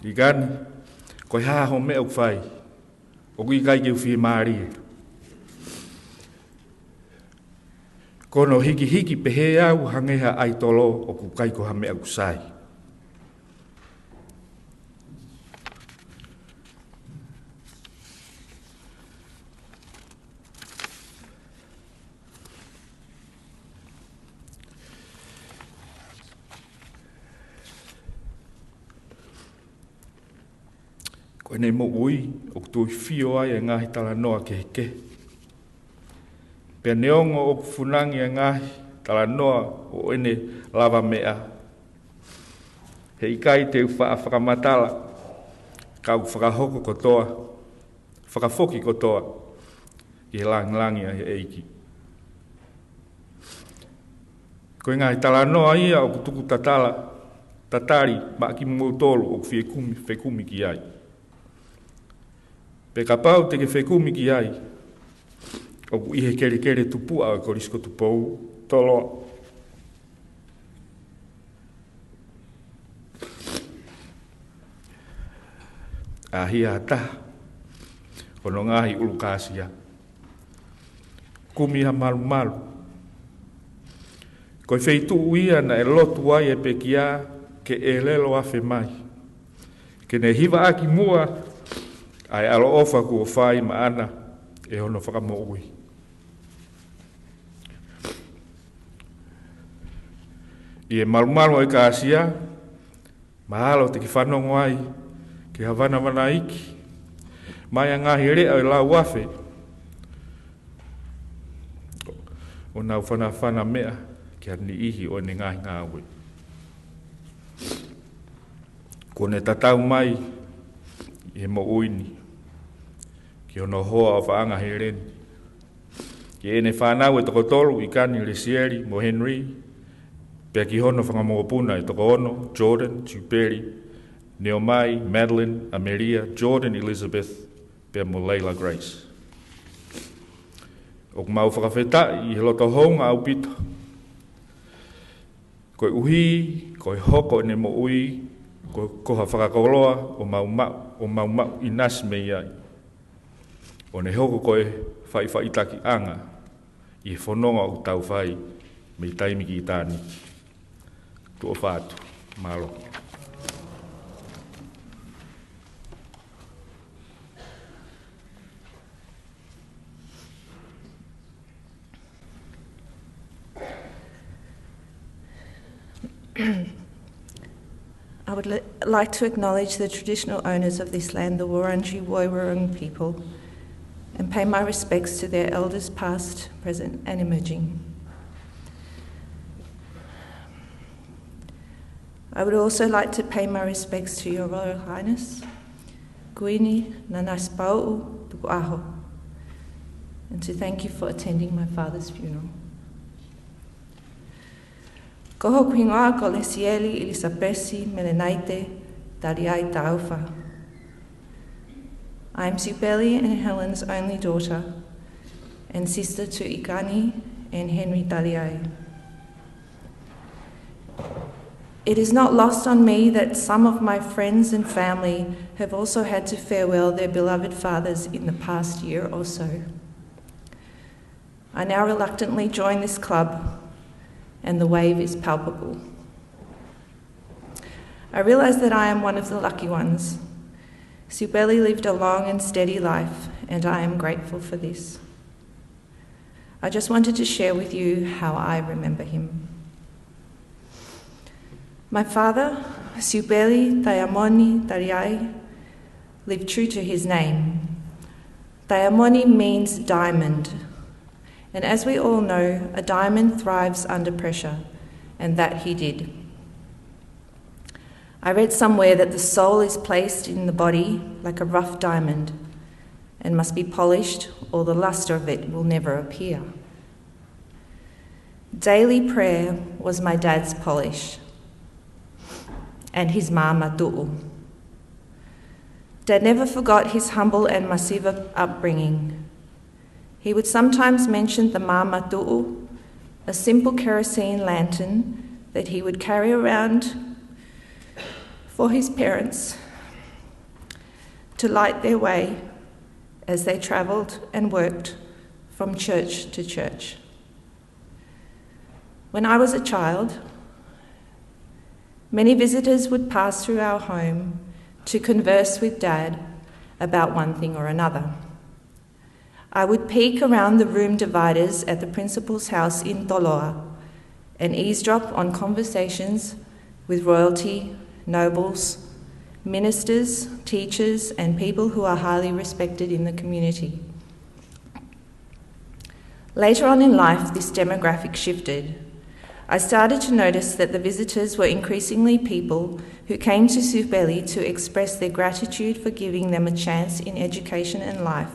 i gani, koe haho mea uwhai, o kui kai ke uwhi maarie. Kono hiki pehe au hangeha ai tolo o ku kai ko hamea kusai. Koe nei mo ui, o kutui whio ai e ngahi tala noa ke heke. Pea neongo o kufunangi e ngahi tala noa o ene lava mea. He ikai te uwha a whakamatala, kau whakahoko kotoa, whakafoki kotoa, ki he langi a he eiki. Koe ngahi tala noa ia o kutuku tatari, ma ki motolo o whekumi ki ai. Pe ka pau te ke whekumi ki ai, o ku ihe kere tupua o korisko tupou toloa. Ahia ata, ono ngahi ulukāsia. Kumi ha malu. Koe wheitu uia na e lotu ai e pekia ke e lelo awhi mai. Ke ne hiva aki mua ai alo ofa ku o whai maana e hono whakamo ui. I e marumaru ai ka asia, mahalo te ki whanongo ai, ki Havana wana iki, mai a ngahi rea o lau wafe, o nau whana mea, ki ni ihi o ne ngahi ngāwe. Ko ne tatau mai, i he mo uini, ki ono hoa o whaanga he reni. Ki ene whanau e toko tolu i kani Lesieri mo Henry, pia ki hono whangamopuna i toko ono, Jordan, Siupeli, Neomai, Madeline, Ameria, Jordan, Elizabeth, pia mo Leila Grace. O mau whakawheta i he loto honga au pita. Koe uhi, koe hoko ne mo ui, koha whakakoloa o mau i nasi mei ai. O ne hoko koe whai taki anga i he whanonga o tau whai mei taimiki i tāni. Tua whātu, malo. I would like to acknowledge the traditional owners of this land, the Wurundjeri Woiwurrung people, and pay my respects to their elders past, present and emerging. I would also like to pay my respects to Your Royal Highness, Kuini Nanasipau'u, Tuku'aho, and to thank you for attending my father's funeral. Koho kuingoa ko Lesieli, Elisabesi, Melenaite, Taliai Taufa. I am Siupeli and Helen's only daughter, and sister to Ikani and Henry Taliai. It is not lost on me that some of my friends and family have also had to farewell their beloved fathers in the past year or so. I now reluctantly join this club, and the wave is palpable. I realise that I am one of the lucky ones. Siupeli lived a long and steady life, and I am grateful for this. I just wanted to share with you how I remember him. My father, Siupeli Taiamoni Taliai, lived true to his name. Taiamoni means diamond, and as we all know, a diamond thrives under pressure, and that he did. I read somewhere that the soul is placed in the body like a rough diamond and must be polished, or the lustre of it will never appear. Daily prayer was my dad's polish, and his ma'amatu'u. Dad never forgot his humble and masiva upbringing. He would sometimes mention the ma'amatu'u, a simple kerosene lantern that he would carry around for his parents to light their way as they travelled and worked from church to church. When I was a child, many visitors would pass through our home to converse with Dad about one thing or another. I would peek around the room dividers at the principal's house in Toloa and eavesdrop on conversations with royalty, nobles, ministers, teachers, and people who are highly respected in the community. Later on in life, this demographic shifted. I started to notice that the visitors were increasingly people who came to Siupeli to express their gratitude for giving them a chance in education and life,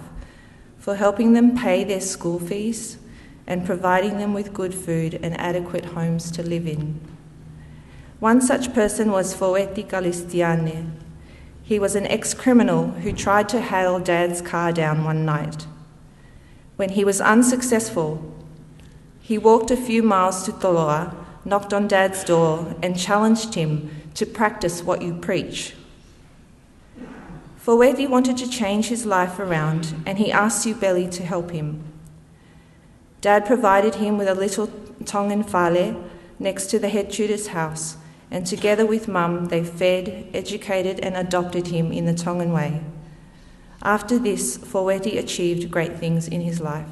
for helping them pay their school fees, and providing them with good food and adequate homes to live in. One such person was Foweti Kalistiane. He was an ex-criminal who tried to hail Dad's car down one night. When he was unsuccessful, he walked a few miles to Toloa, knocked on Dad's door, and challenged him to practice what you preach. Foweti wanted to change his life around, and he asked Siupeli to help him. Dad provided him with a little Tongan fale, next to the head tutor's house, and together with Mum, they fed, educated and adopted him in the Tongan way. After this, Faweti achieved great things in his life.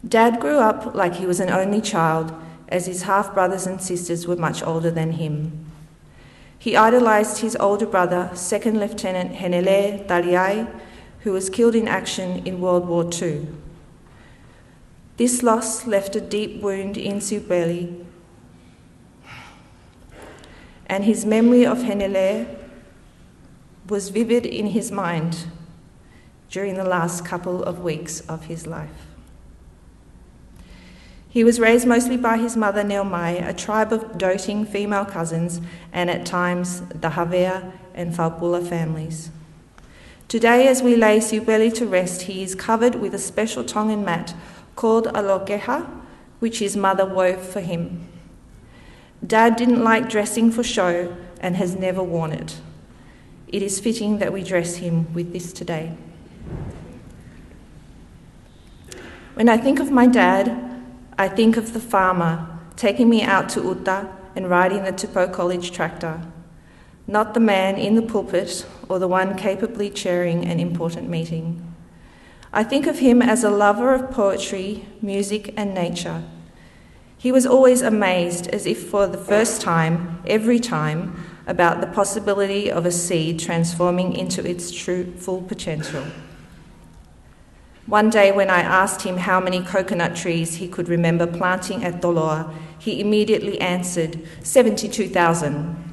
Dad grew up like he was an only child, as his half-brothers and sisters were much older than him. He idolised his older brother, 2nd Lieutenant Henele Taliai, who was killed in action in World War II. This loss left a deep wound in Siupeli, and his memory of Henele was vivid in his mind during the last couple of weeks of his life. He was raised mostly by his mother, Moimoi, a tribe of doting female cousins, and at times the Havea and Paula families. Today, as we lay Siupeli to rest, he is covered with a special Tongan mat called a lokeha, which his mother wove for him. Dad didn't like dressing for show and has never worn it. It is fitting that we dress him with this today. When I think of my dad, I think of the farmer taking me out to Uta and riding the Tupo College tractor, not the man in the pulpit or the one capably chairing an important meeting. I think of him as a lover of poetry, music and nature. He was always amazed, as if for the first time, every time, about the possibility of a seed transforming into its true full potential. One day when I asked him how many coconut trees he could remember planting at Toloa, he immediately answered, 72,000.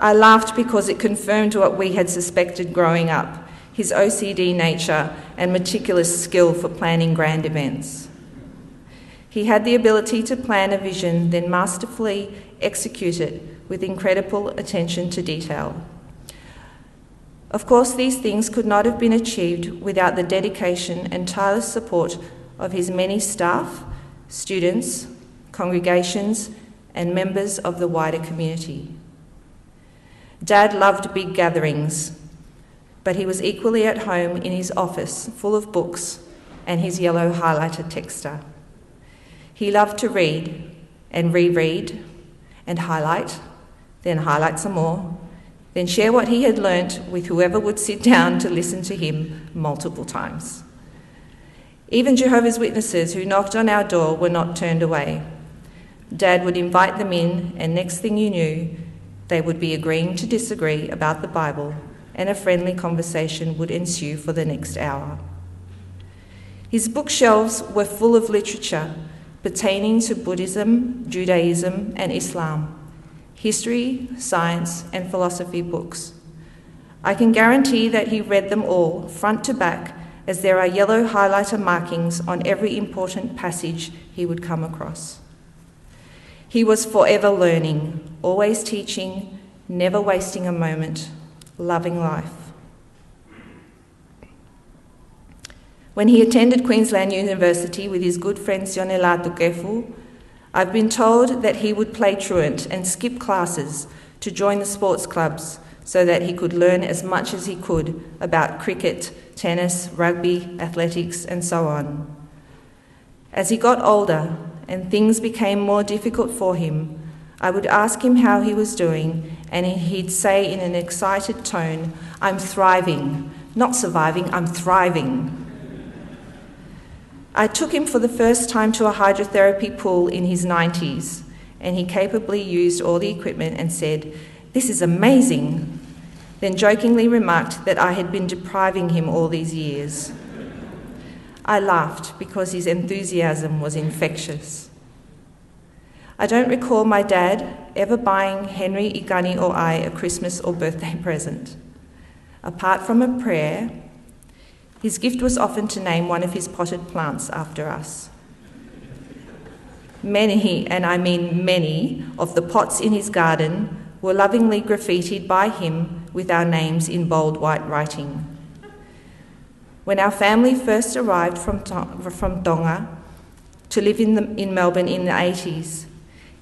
I laughed because it confirmed what we had suspected growing up, his OCD nature and meticulous skill for planning grand events. He had the ability to plan a vision, then masterfully execute it with incredible attention to detail. Of course, these things could not have been achieved without the dedication and tireless support of his many staff, students, congregations, and members of the wider community. Dad loved big gatherings, but he was equally at home in his office, full of books and his yellow highlighter texter. He loved to read and reread and highlight, then highlight some more, then share what he had learnt with whoever would sit down to listen to him multiple times. Even Jehovah's Witnesses who knocked on our door were not turned away. Dad would invite them in, and next thing you knew, they would be agreeing to disagree about the Bible, and a friendly conversation would ensue for the next hour. His bookshelves were full of literature pertaining to Buddhism, Judaism, and Islam, history, science, and philosophy books. I can guarantee that he read them all, front to back, as there are yellow highlighter markings on every important passage he would come across. He was forever learning, always teaching, never wasting a moment, loving life. When he attended Queensland University with his good friend Sione Latu, I've been told that he would play truant and skip classes to join the sports clubs so that he could learn as much as he could about cricket, tennis, rugby, athletics, and so on. As he got older and things became more difficult for him, I would ask him how he was doing, and he'd say in an excited tone, "I'm thriving, not surviving, I'm thriving." I took him for the first time to a hydrotherapy pool in his 90s, and he capably used all the equipment and said, "This is amazing," then jokingly remarked that I had been depriving him all these years. I laughed because his enthusiasm was infectious. I don't recall my dad ever buying Henry, Igani or I a Christmas or birthday present. Apart from a prayer, his gift was often to name one of his potted plants after us. Many, and I mean many, of the pots in his garden were lovingly graffitied by him with our names in bold white writing. When our family first arrived from Tonga to live in Melbourne in the 80s,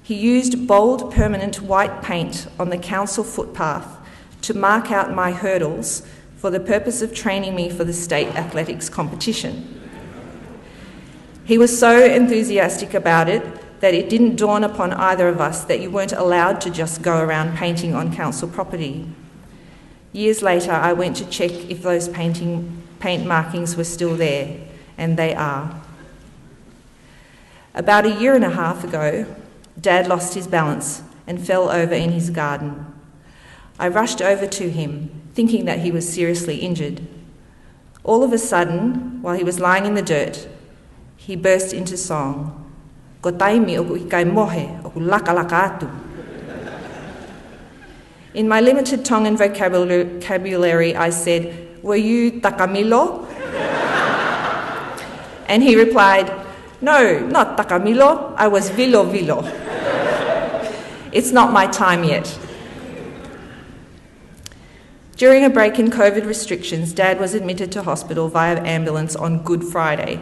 he used bold permanent white paint on the council footpath to mark out my hurdles for the purpose of training me for the state athletics competition. He was so enthusiastic about it that it didn't dawn upon either of us that you weren't allowed to just go around painting on council property. Years later, I went to check if those paint markings were still there, and they are. About a year and a half ago, Dad lost his balance and fell over in his garden. I rushed over to him, thinking that he was seriously injured. All of a sudden, while he was lying in the dirt, he burst into song. Ko taimi o ku ikai mohe, o ku laka laka atu. In my limited Tongan vocabulary, I said, "Were you takamilo?" And he replied, "No, not takamilo, I was vilo vilo." It's not my time yet. During a break in COVID restrictions, Dad was admitted to hospital via ambulance on Good Friday.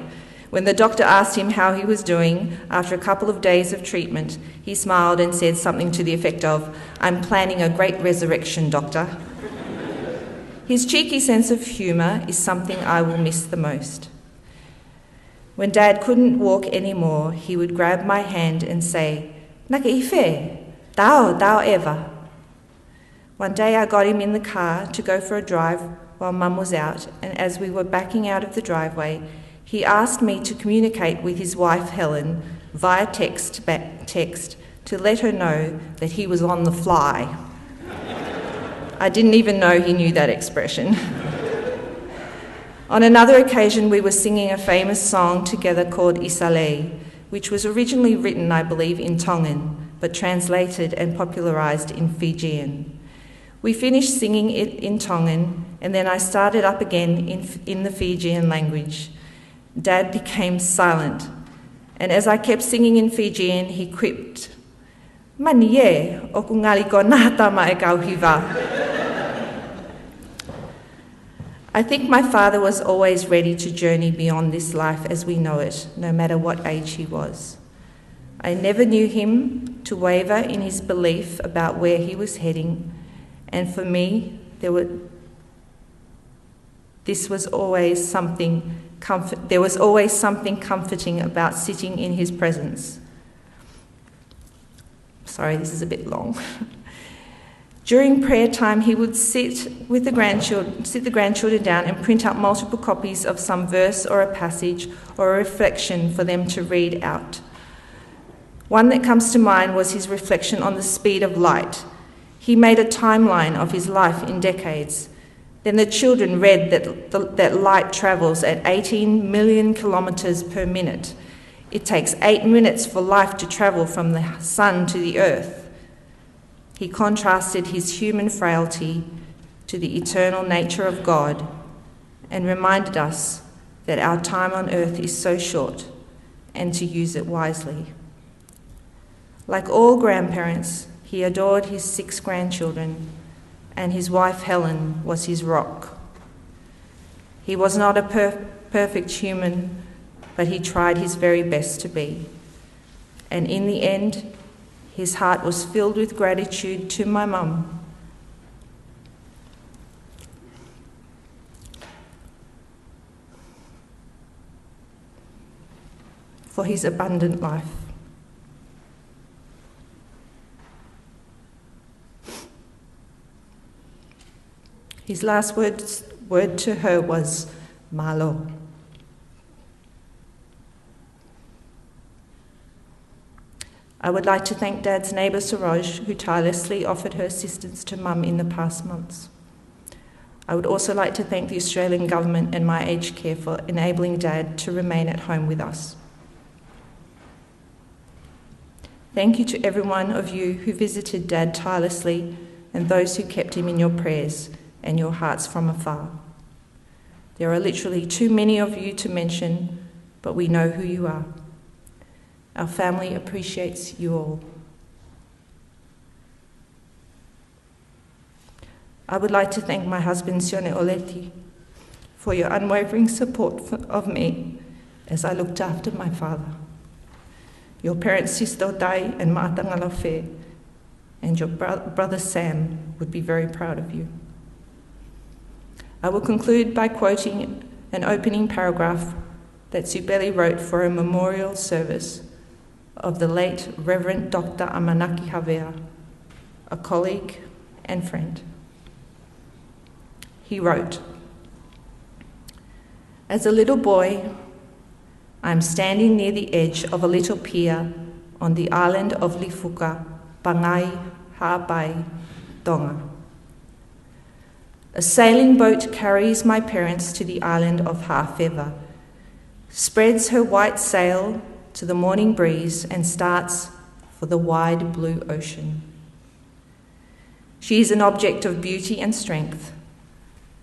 When the doctor asked him how he was doing after a couple of days of treatment, he smiled and said something to the effect of, "I'm planning a great resurrection, doctor." His cheeky sense of humour is something I will miss the most. When Dad couldn't walk anymore, he would grab my hand and say, "Naka ife, tao eva." One day I got him in the car to go for a drive while Mum was out, and as we were backing out of the driveway, he asked me to communicate with his wife Helen via text to let her know that he was on the fly. I didn't even know he knew that expression. On another occasion, we were singing a famous song together called Isalei, which was originally written, I believe, in Tongan, but translated and popularised in Fijian. We finished singing it in Tongan, and then I started up again in the Fijian language. Dad became silent, and as I kept singing in Fijian, he quipped, "Mani e, o ku ngali ko nata ma e kau hiva." I think my father was always ready to journey beyond this life as we know it, no matter what age he was. I never knew him to waver in his belief about where he was heading, and for me, there was always something comforting about sitting in his presence. Sorry, this is a bit long. During prayer time, he would sit the grandchildren down and print out multiple copies of some verse or a passage or a reflection for them to read out. One that comes to mind was his reflection on the speed of light. He made a timeline of his life in decades. Then the children read that light travels at 18 million kilometres per minute. It takes 8 minutes for life to travel from the sun to the earth. He contrasted his human frailty to the eternal nature of God and reminded us that our time on earth is so short and to use it wisely. Like all grandparents, he adored his 6 grandchildren, and his wife Helen was his rock. He was not a perfect human, but he tried his very best to be. And in the end, his heart was filled with gratitude to my mum. For his abundant life. His last word to her was malo. I would like to thank Dad's neighbour Saroj, who tirelessly offered her assistance to Mum in the past months. I would also like to thank the Australian Government and My Aged Care for enabling Dad to remain at home with us. Thank you to every one of you who visited Dad tirelessly and those who kept him in your prayers and your hearts from afar. There are literally too many of you to mention, but we know who you are. Our family appreciates you all. I would like to thank my husband, Sione Oleti, for your unwavering support of me as I looked after my father. Your parents, Sister Dai and Maatanga Lafe, and your brother Sam would be very proud of you. I will conclude by quoting an opening paragraph that Siupeli wrote for a memorial service of the late Reverend Dr. Amanaki Havea, a colleague and friend. He wrote, "As a little boy, I'm standing near the edge of a little pier on the island of Lifuka, Pangai, Ha'apai, Tonga. A sailing boat carries my parents to the island of Ha'awhewa, spreads her white sail to the morning breeze and starts for the wide blue ocean. She is an object of beauty and strength,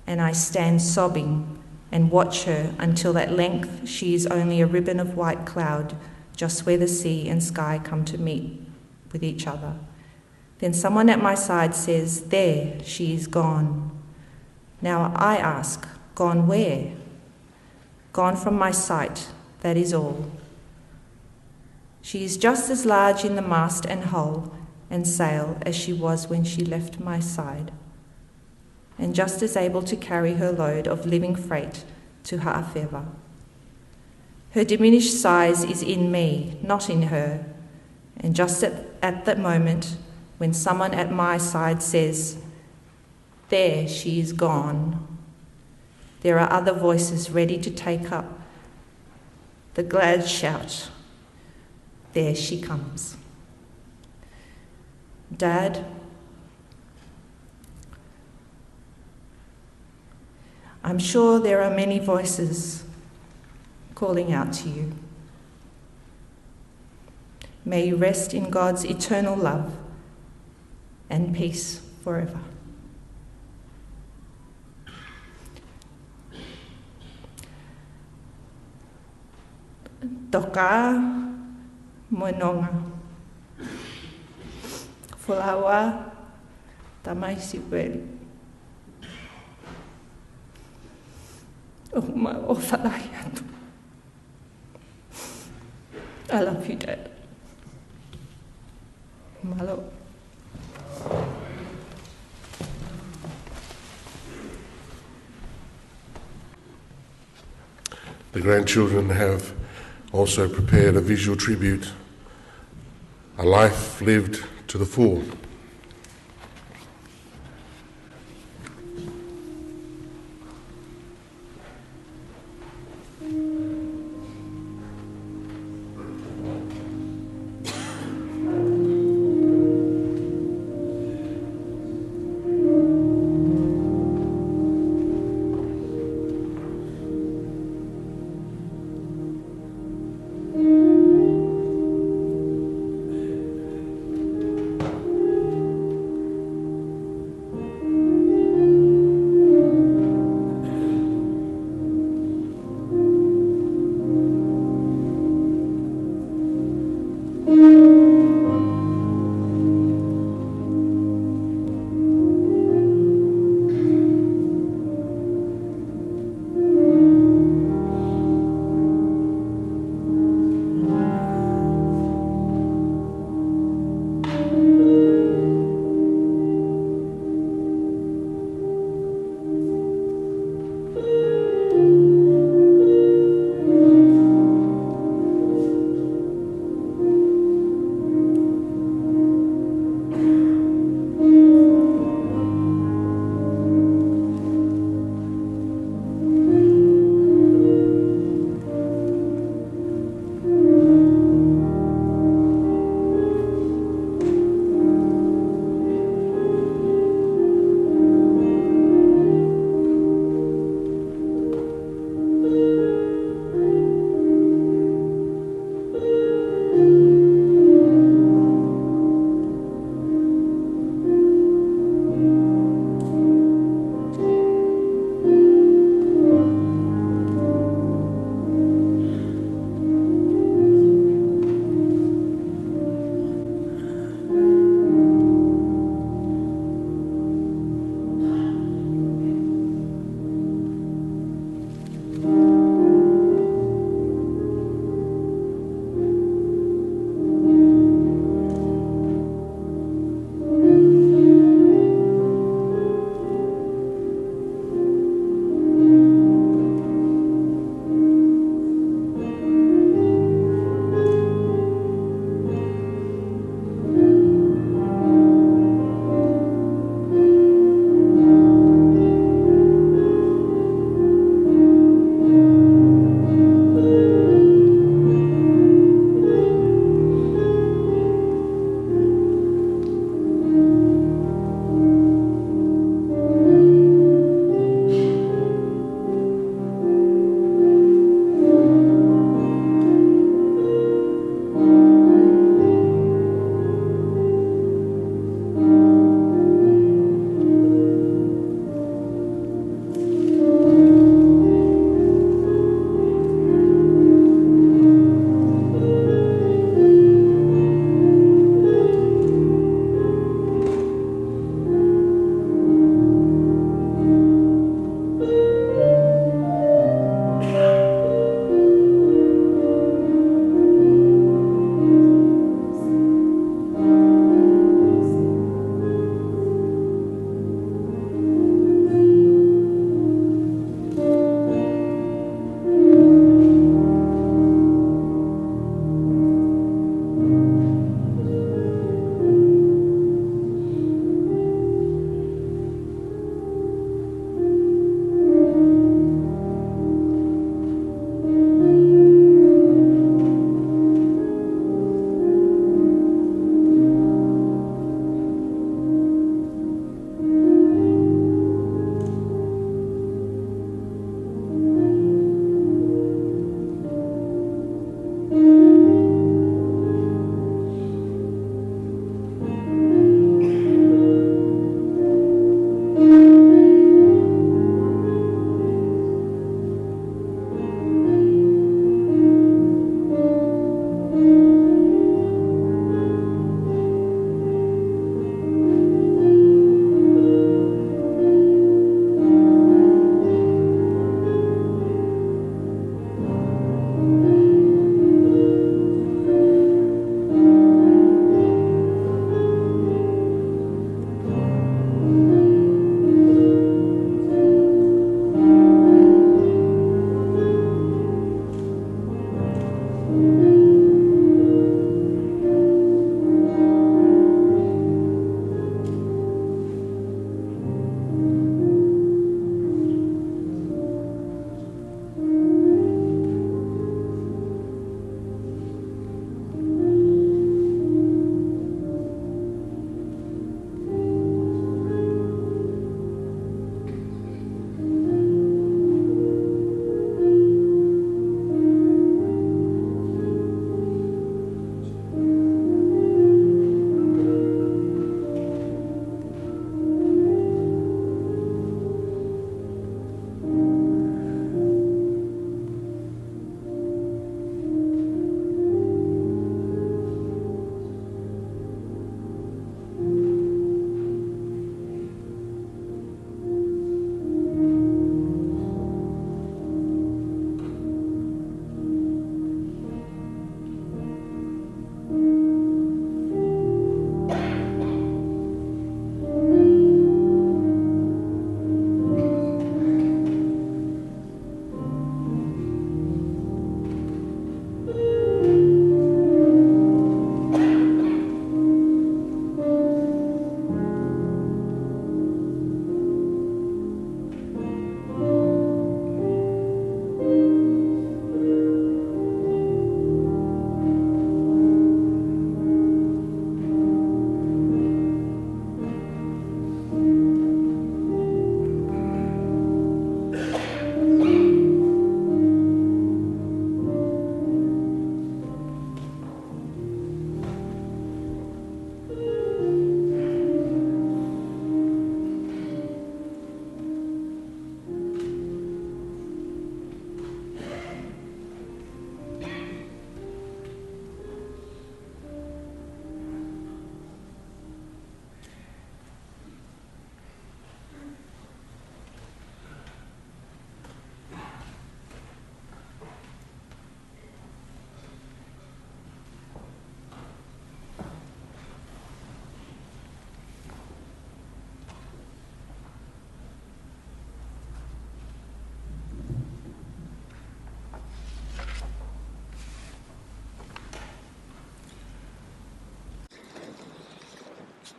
and I stand sobbing and watch her until at length she is only a ribbon of white cloud just where the sea and sky come to meet with each other. Then someone at my side says, 'There, she is gone.' Now I ask, gone where? Gone from my sight, that is all. She is just as large in the mast and hull and sail as she was when she left my side, and just as able to carry her load of living freight to Ha'awhewa. Her diminished size is in me, not in her, and just at that moment when someone at my side says, 'There, she is gone,' there are other voices ready to take up the glad shout, 'There she comes.' Dad, I'm sure there are many voices calling out to you. May you rest in God's eternal love and peace forever." Toka Moinonga. Fulawa Tamai Siupeli. O whalai atu. I love you, Dad. Malo. The grandchildren have also prepared a visual tribute, a life lived to the full.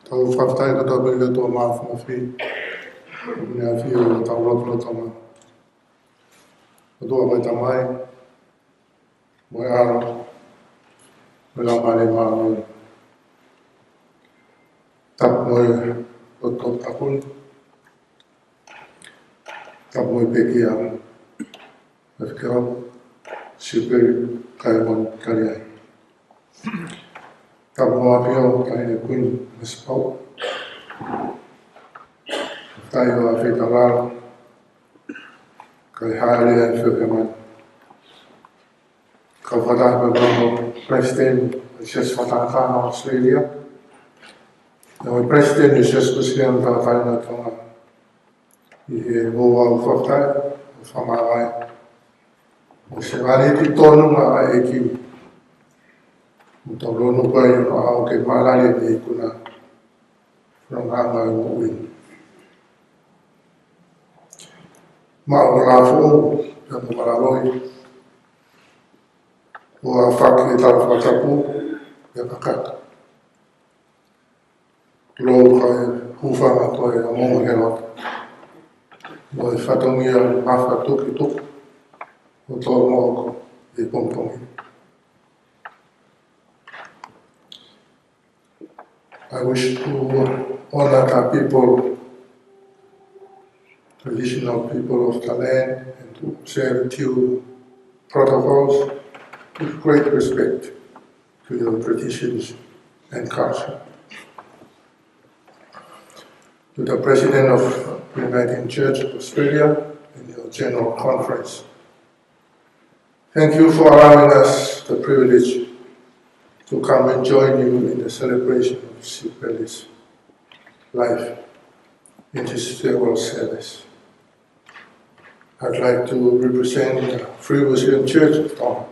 Tau whaktai ka tau pere tō māwhunga whi. Nea whio ka tau rotolo tama. O tō mai tamai. Moe aro. Me la mare māui. Tap moe o tō takun. Tap moe peki a. Whikirau. Siupeli. Taiamoni. Taliai. Tap moa pio. Taine kuin. Nanasipau'u. Tai o a whekalaro. Kai haere e whakaman. Ka whataha ka President Mrs. Whatahana Australia. Now President Mrs. Muslim Tawhaina Tongan. I he Ouau whaktai, Mavae. O se wareti tonu ma a eki. Muta rono pai o au ke malare ni kuna. From hanga i mui. Ma o la fo, ya mo mararoi. O a whaki tau whatapu, ya kakata. Lo kai hufanga koe a mongo herot. Mo e whatongia mawha tuki tuku. O tō mōko e pongpongi. I wish to honor the people, traditional people of the land, and to share with you protocols with great respect to your traditions and culture. To the President of the United Church of Australia and your General Conference, thank you for allowing us the privilege to come and join you in the celebration of Siupeli's life in this farewell service. I'd like to represent the Free Muslim Church of Tongan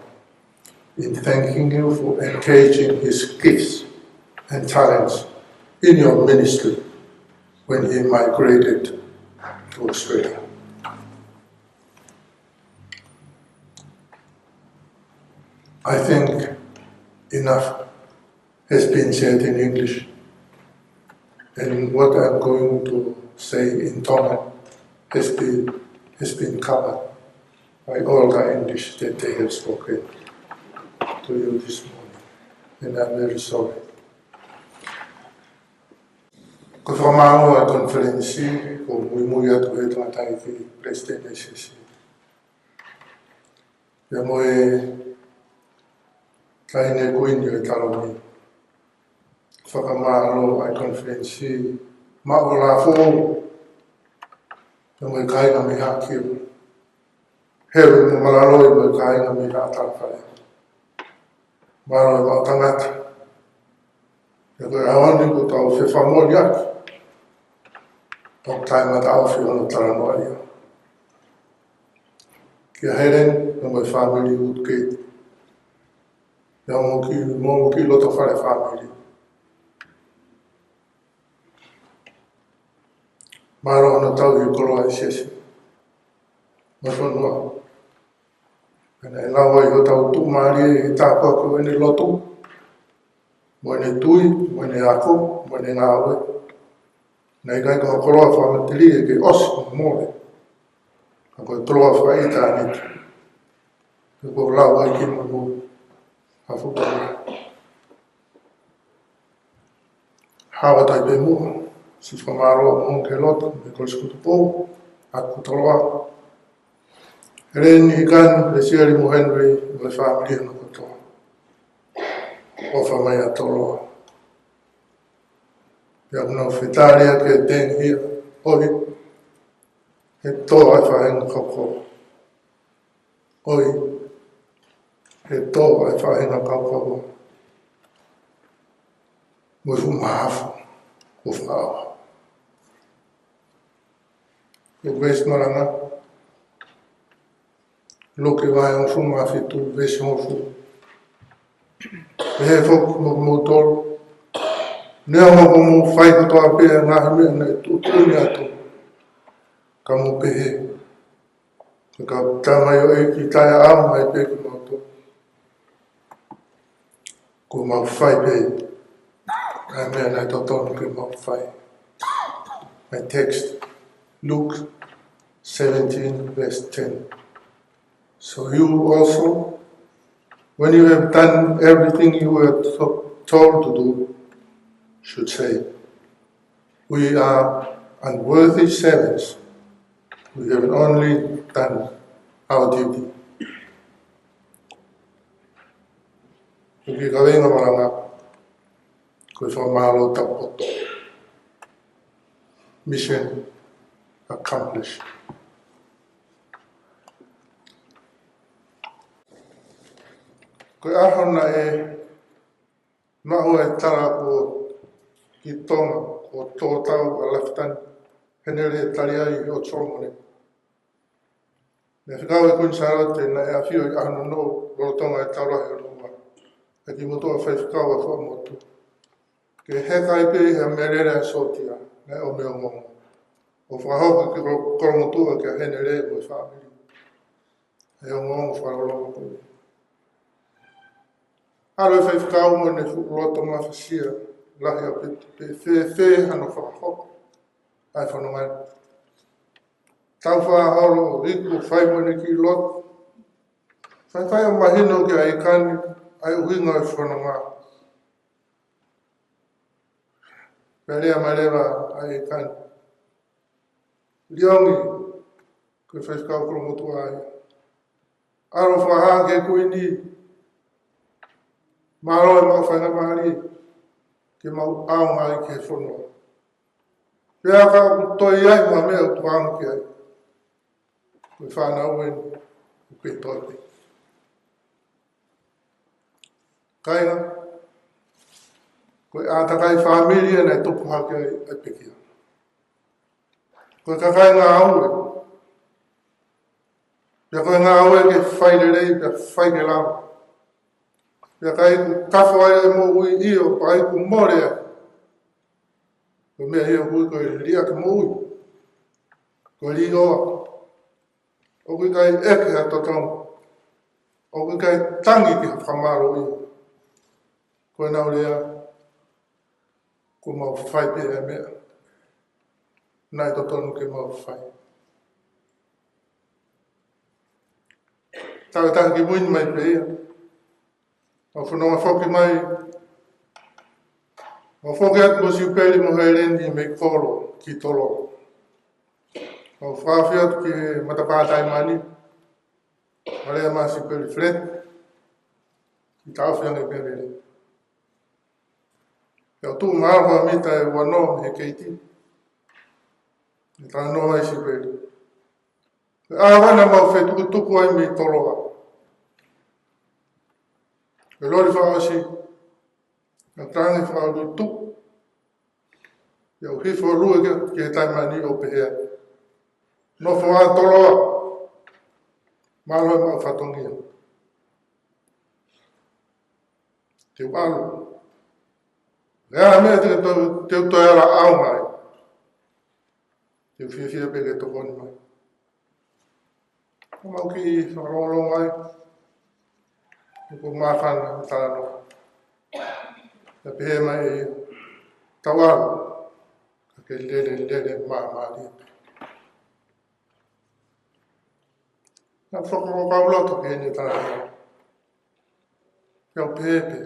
in thanking you for engaging his gifts and talents in your ministry when he migrated to Australia. I think enough has been said in English, and what I'm going to say in Tongan has been covered by all the English that they have spoken to you this morning, and I'm very sorry. Ko whamao a konferensi ko Moimoi atu e tātai ki President SSC. Ia moe kaine kuini o Taloni. Whakamalo a konferensi ma o la fōu. Ia moe kaina me hakiu. Heru mo malaloi moe kaina me ha talwhare. Maro e mau tangata. Ia koe aoni ko tau whewhamori aki. Tau taima tau whiono taranoa ia. Kia heren, no my family would get. Ia mo ki loto whare family. Maro ana tau i koroa i sesi. Mawhanua. Pena e lawa i o tau tu maari e tāpua ko ene loto. Mo ene tui, mo ene ako, mo ene ngāwe. Nei kai ka koroa whamatili e ke osi mōre. Ka koe koroa whaita anita. Ka koe lawa i ki mo a whukara. Hawa tai pe mua. Si whamaroa mō ke loto, me koe skutu pō, aku taloa. Reni i kanu, le siari mo Henry, le whamiri ana kotoa. O whamai a taloa. Ia una whetarea ke ten hia, oi, he tō ai whahenga kaukau. Oi, he tō ai whahenga kaukau. Mui fu mahafu, o whaawa. Ko Grace Malanga, loke vai on fu mawhitu, vesi hofu. He whoku mo tolu. Nea moko mo whai katoa pēr ngahi mea nei tūtuni atu. Ka mo pehe. Ka tamai o eki taia au mai pēki mato. Ko mau whai pē. Amen. I don't want to modify my text, Luke 17, verse 10. So you also, when you have done everything you were told to do, should say, we are unworthy servants. We have only done our duty. Iki kawenga Malanga, koe whamalo tapoto. Mission accomplished. Koe ahona mahu tara ko ki Tongan, ko tōtau a laftan, henere Taliai o Tongan. Ne whikawe kun sarate na e awhio I ahona no rotonga e tarahe o noa. E ki motoa whai whikawe wha motu. Ke hekai pe hea merere a sotia, ne o meo mongo. O whahoka ki koromotua ki a henere mo I whamiri. E o ngongo wharolonga koe. Aro e whai whikawe mo ne roto mawhasia, lahi a pe hano whakahoka. Ai whanongai. Tau whahoro, riku, whai mo ne ki lot. Whai o mahino ki a ikani, ai uhinga e whanongai. Perea marewa ai ikani. Liongi, koe whai whikawe koromotua ai. Aro whaha ke kuini, maro e mau whainga mahari, ke mau aunga I ke whanua. Pea ka toi ai mua mea o tuanga ki ai. Koe whanau en, koe toi. Kainga, koe ātakai whamiria nei tupu hake ai pekia. Koe kakai ngā aue. Pea koe ngā aue ke whairerei, pea whai ke lama. Pea kai ku kawha ai e mo ui io, pa ai ku more ai. Koe mea hia hui koe ria ke mo ui. Koe ri oa. O kui kai eke ha totonga. O kui kai tangi ki whamaro io. Koe nau rea, ko mau whai pe e mea. Nai totonu ke mau whai. Tāwe tāke ki muini mai pe ia. O whanonga whoki mai. O whoki atu mo Siupeli mo hei rendi me koro ki tolo. O whawhi atu ki matapā Taiamoni. Marea mā Siupeli fret. Ki tāwhianga I pēmere. Pea tū māhua mita e wano me he keiti. E tā noa I Siupeli. Āwana mau whetuku tuku ai me toloa. E lori whaosi, a tāngi whaoru tuku. Iau hifo rua ki he Taiamoni o pehea. No whaa toloa. Māloi mau whatongia. Te wālu. Rea mea te utoi ara au mai. Te whiawhia peke tokoni mai. Mau ki wharolong ai. Ko mawhana tāno. Te pehe mai e tawaru. Ka ke lele māmāri. Nā whakaro loto ke hene tāno. Pea pepe.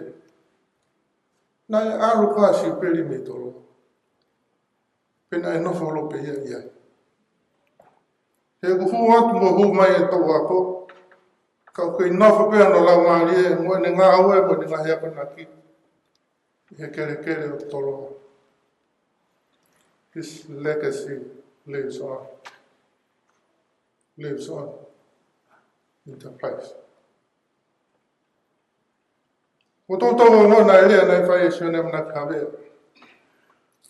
Nā e aru pā Siupeli me tolo. Pena e nofo lope ia iai. He kuhu atu mo hu mai e tau ako. Kau koe nofo pea no lau maari e mo ne ngā aue mo ne ngā hea panaki. He kere o tolo. His legacy lives on. Lives on. Into place. Ko tō ngona e rea nei whai e sione mana kawea.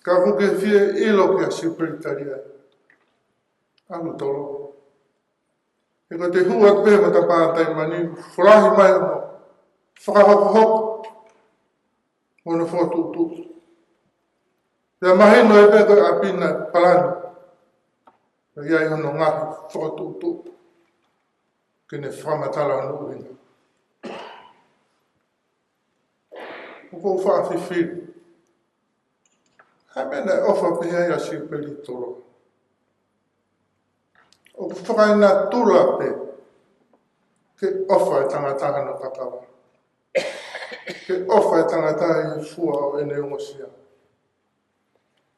Ka huke whie ilo ki a Siupeli Taliai. Alu tolo. E ko te huat pēr ma ta pā Taiamoni, whurahi mai mo. Whakahoko. Ono whotutu. Pea mahino e pēr koe apina palani. Pea iai hono ngahi whotutu. Kene whamatala anu uina. Ko whawhiwhiri. Hai mena ofa pia ya Siupeli tolo. O whakaina tula pe. Ke ofa e tangata no kakawa. Ke ofa e tangata I fua o ene ongosia.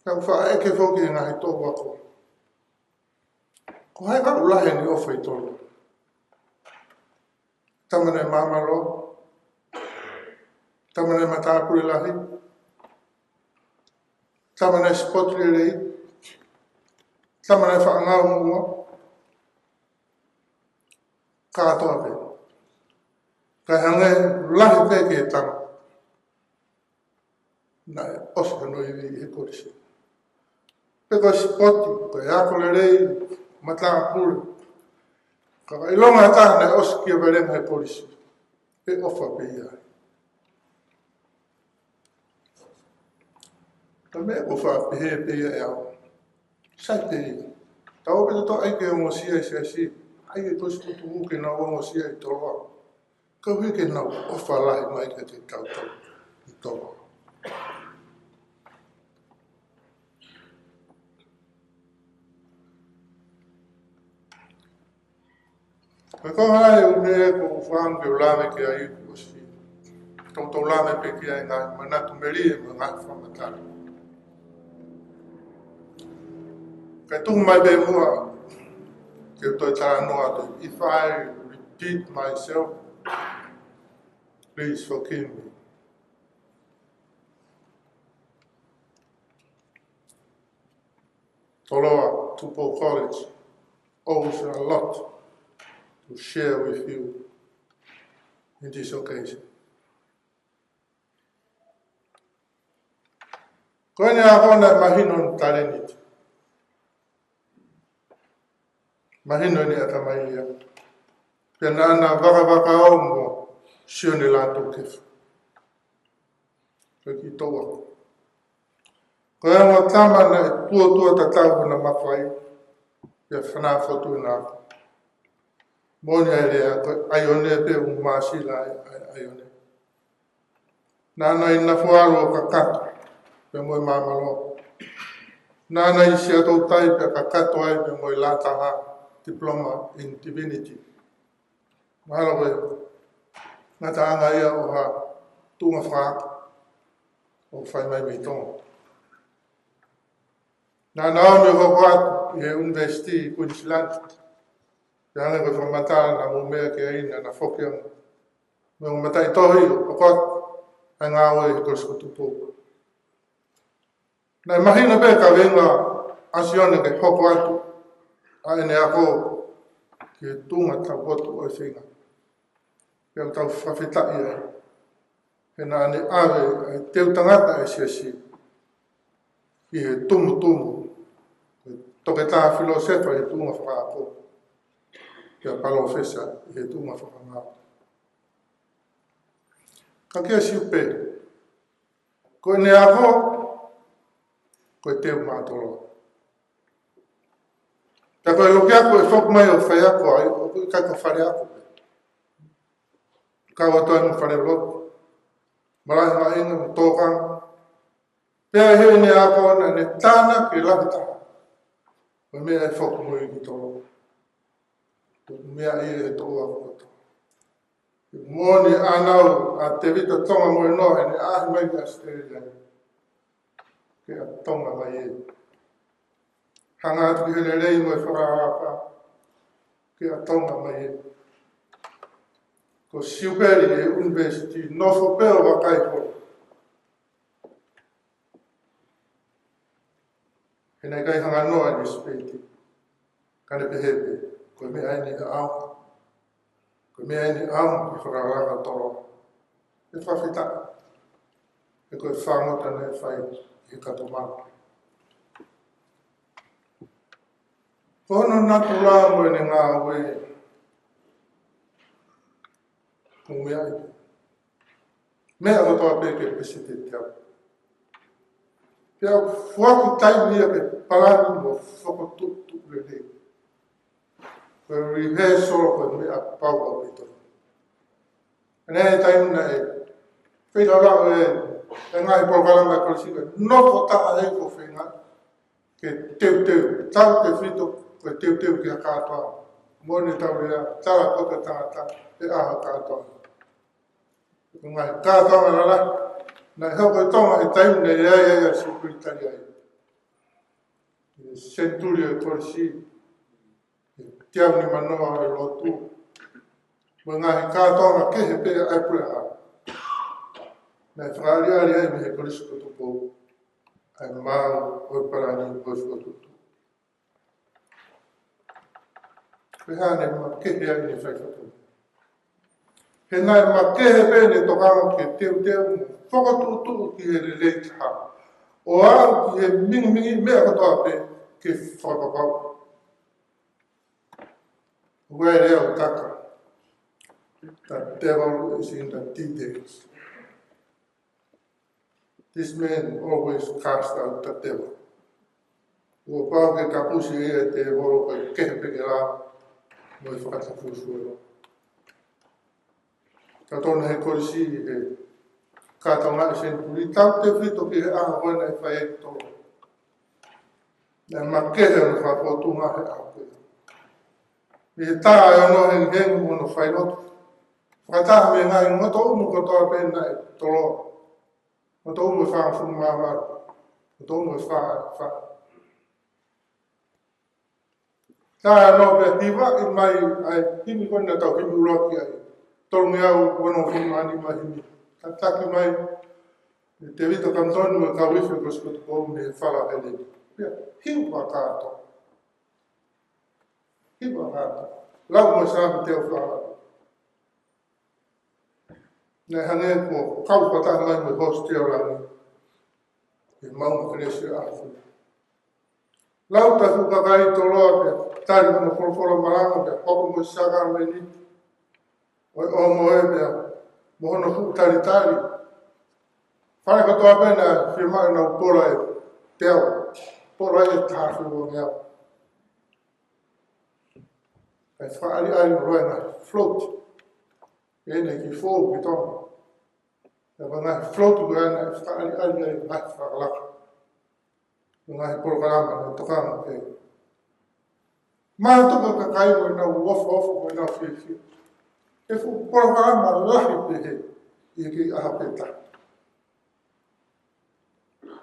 Ka wha eke whoki e ngahi tō wako. Ko hai ka ulahe ni ofa I tolo. Tamane mamalo. Tamane matāpuri lahi. Tamane spotri rei. Tamane whaangau mua. Kātoa pe. Kai hange lahi peke e tanga. Na e osa no I e korisi. Peko spoti, ko e akole rei, mataa pule. Ka ilonga taha na osa kia verenga e korisi. E ofa pe ia. Ka me ofa pe he pe ia e au. Sai pe ia. Tau pe to ai ke ongosia I siasi. Ai e tosi putu uke na ongosia I toloa. Ka wike na ofa lahi mai ke te tautau I toloa. Ka kohai une ko whaam ke ulame ke ai kuasi. Tau lame pe ke ai ngai manatu meri e ngai whamatari. Ka tungu mai be mua ke toi tara noa te. If I repeat myself, please forgive me. Toloa, Tupo College, owes a lot to share with you in this occasion. Koe ni ahona mahino tareniti. Mahino ni atamaia. Pena ana waka au mo sione Latu kefu. Koe ki toa. Koe anga tama na e tua tatau na Mavae. Ia whanā fotu na ako. Moni ai rea, aione pe umasila aione. Nana I nafuaro ka kato. Pe moi mamalo. Nana I sia tau tai pe ka kato ai pe moi lataha. Diploma in Divinity. Mahalo koe. Ngata anga ia o ha tunga whaaka. O whai mai mei tonga. Nā naome hoko atu I University I Queensland. Te hanga koe whamatara na mumea ke aina na whokianga. Me o matai tohi o kot. Hai ngā oe he koe skotupo. Nai mahina pe ka venga asione ke hoko atu. A ene ako ke tunga tau potu o whinga. Pea tau whawhitai ai. He nā ne awe teu tangata e siasi. I he tumu. Toke tā filosefa I tunga whakaako. Pea palofesa I he tunga whakangao. Ka kia Siupeli. Koe ne ako, koe teu mātoro. Pea koe loki ako e whok mai o whai ako ai, o koe kai ko whare ako. Ka watoa mu whare lotu. Malai ma inga mu tōkanga. Pea he ne ako na ne tāna ke lakita. Koe mea e whok mui ki tolo. Mea e tō ako koto. Mōni anau a te vita tonga moe noa ne ahi mai ki Australia. Ke a tonga mai e. Hanga atu ki hele rei moe whakaaka. Ke a tonga mai e. Ko Siupeli e University nofo peo wakai ho. He nei kai hanga noa ni Siupeli. Kane pehepe. Koe mea ni au. Koe mea ni au I whakaranga toro. E whawhita. E koe whangota ne whai I kato mana. Kono natu rā moe ne ngā ue. Mea I. Mea kotoa peke pese te te au. Pea fuaku taimia ke palani mo whakotutu le rei. Koe rehearsal koe mea Paula pito. E nei taimu na e. Whita rao e e ngai programa ko sika no fota ai ko fenga ke teu tau te fito ko teu ki katoa mo ni tau rea tala ko te tangata e aha katoa ngai katoa ngala na hoko tonga e taimu ne ia Siupeli Taliai Centuria Korsi tiau ni manoa e Latu mo ngai katoa ke he pe ai prea na whakaari ai me he polisi ko tupo ai mau o parani ko tupo. Pe hane ma ke he ai ni whaikatu. He nai ma ke he pene tokanga ke teu whakatutu ki he relate ha. O au ki he mingi mea katoa pe ke whakapau. Ue reo taka. The devil is in the details. This man always cast out the devil. O pau ke kapusi e te voro ke kehepeke la, mo i whakatafusuero. Ka tona he korisi e kātonga e Century, tau te whito ki he aha hoena e whae e tō. Nā makehe o whakotunga he aha koe. I he tā e ono he hengu ono whainotu. Whakataha me ngai ngoto umu kotoa pēna e toloa. Ngoto umu e whaafunu māwaru. Ngoto umu e whaa. Tā e no pe hiwa i mai ai himi kona tau himi uroki ai. Tolungi au wano himi mani mai himi. Ka taki mai te vito kantoni me ka wifi ko skotu ko me whala hele. Pia, hiwa kāto. Hiwa kāto. Lau mo sāpi te o whala. Nei hange ko kau pataha mai me hosti o rangi. E maunga kresi afu. Lau ta fuka kai to loa pe tari mo folofolo Malanga pe hopo mo saka me ni. O mo e pe mo hono fu tari. Whare katoa pena whima na upola e teo. Pola e tāwhi o ngea. Kai whaari ai roe na float. Ene ki fōu ki tonga. E wanga float ko ana e whaari ai ngai whakalaka. Ngai programa na tokanga ke. Maa toka ka kai mo na wof mo na whiwhi. E fu programa lahi pe he. I ki aha peta.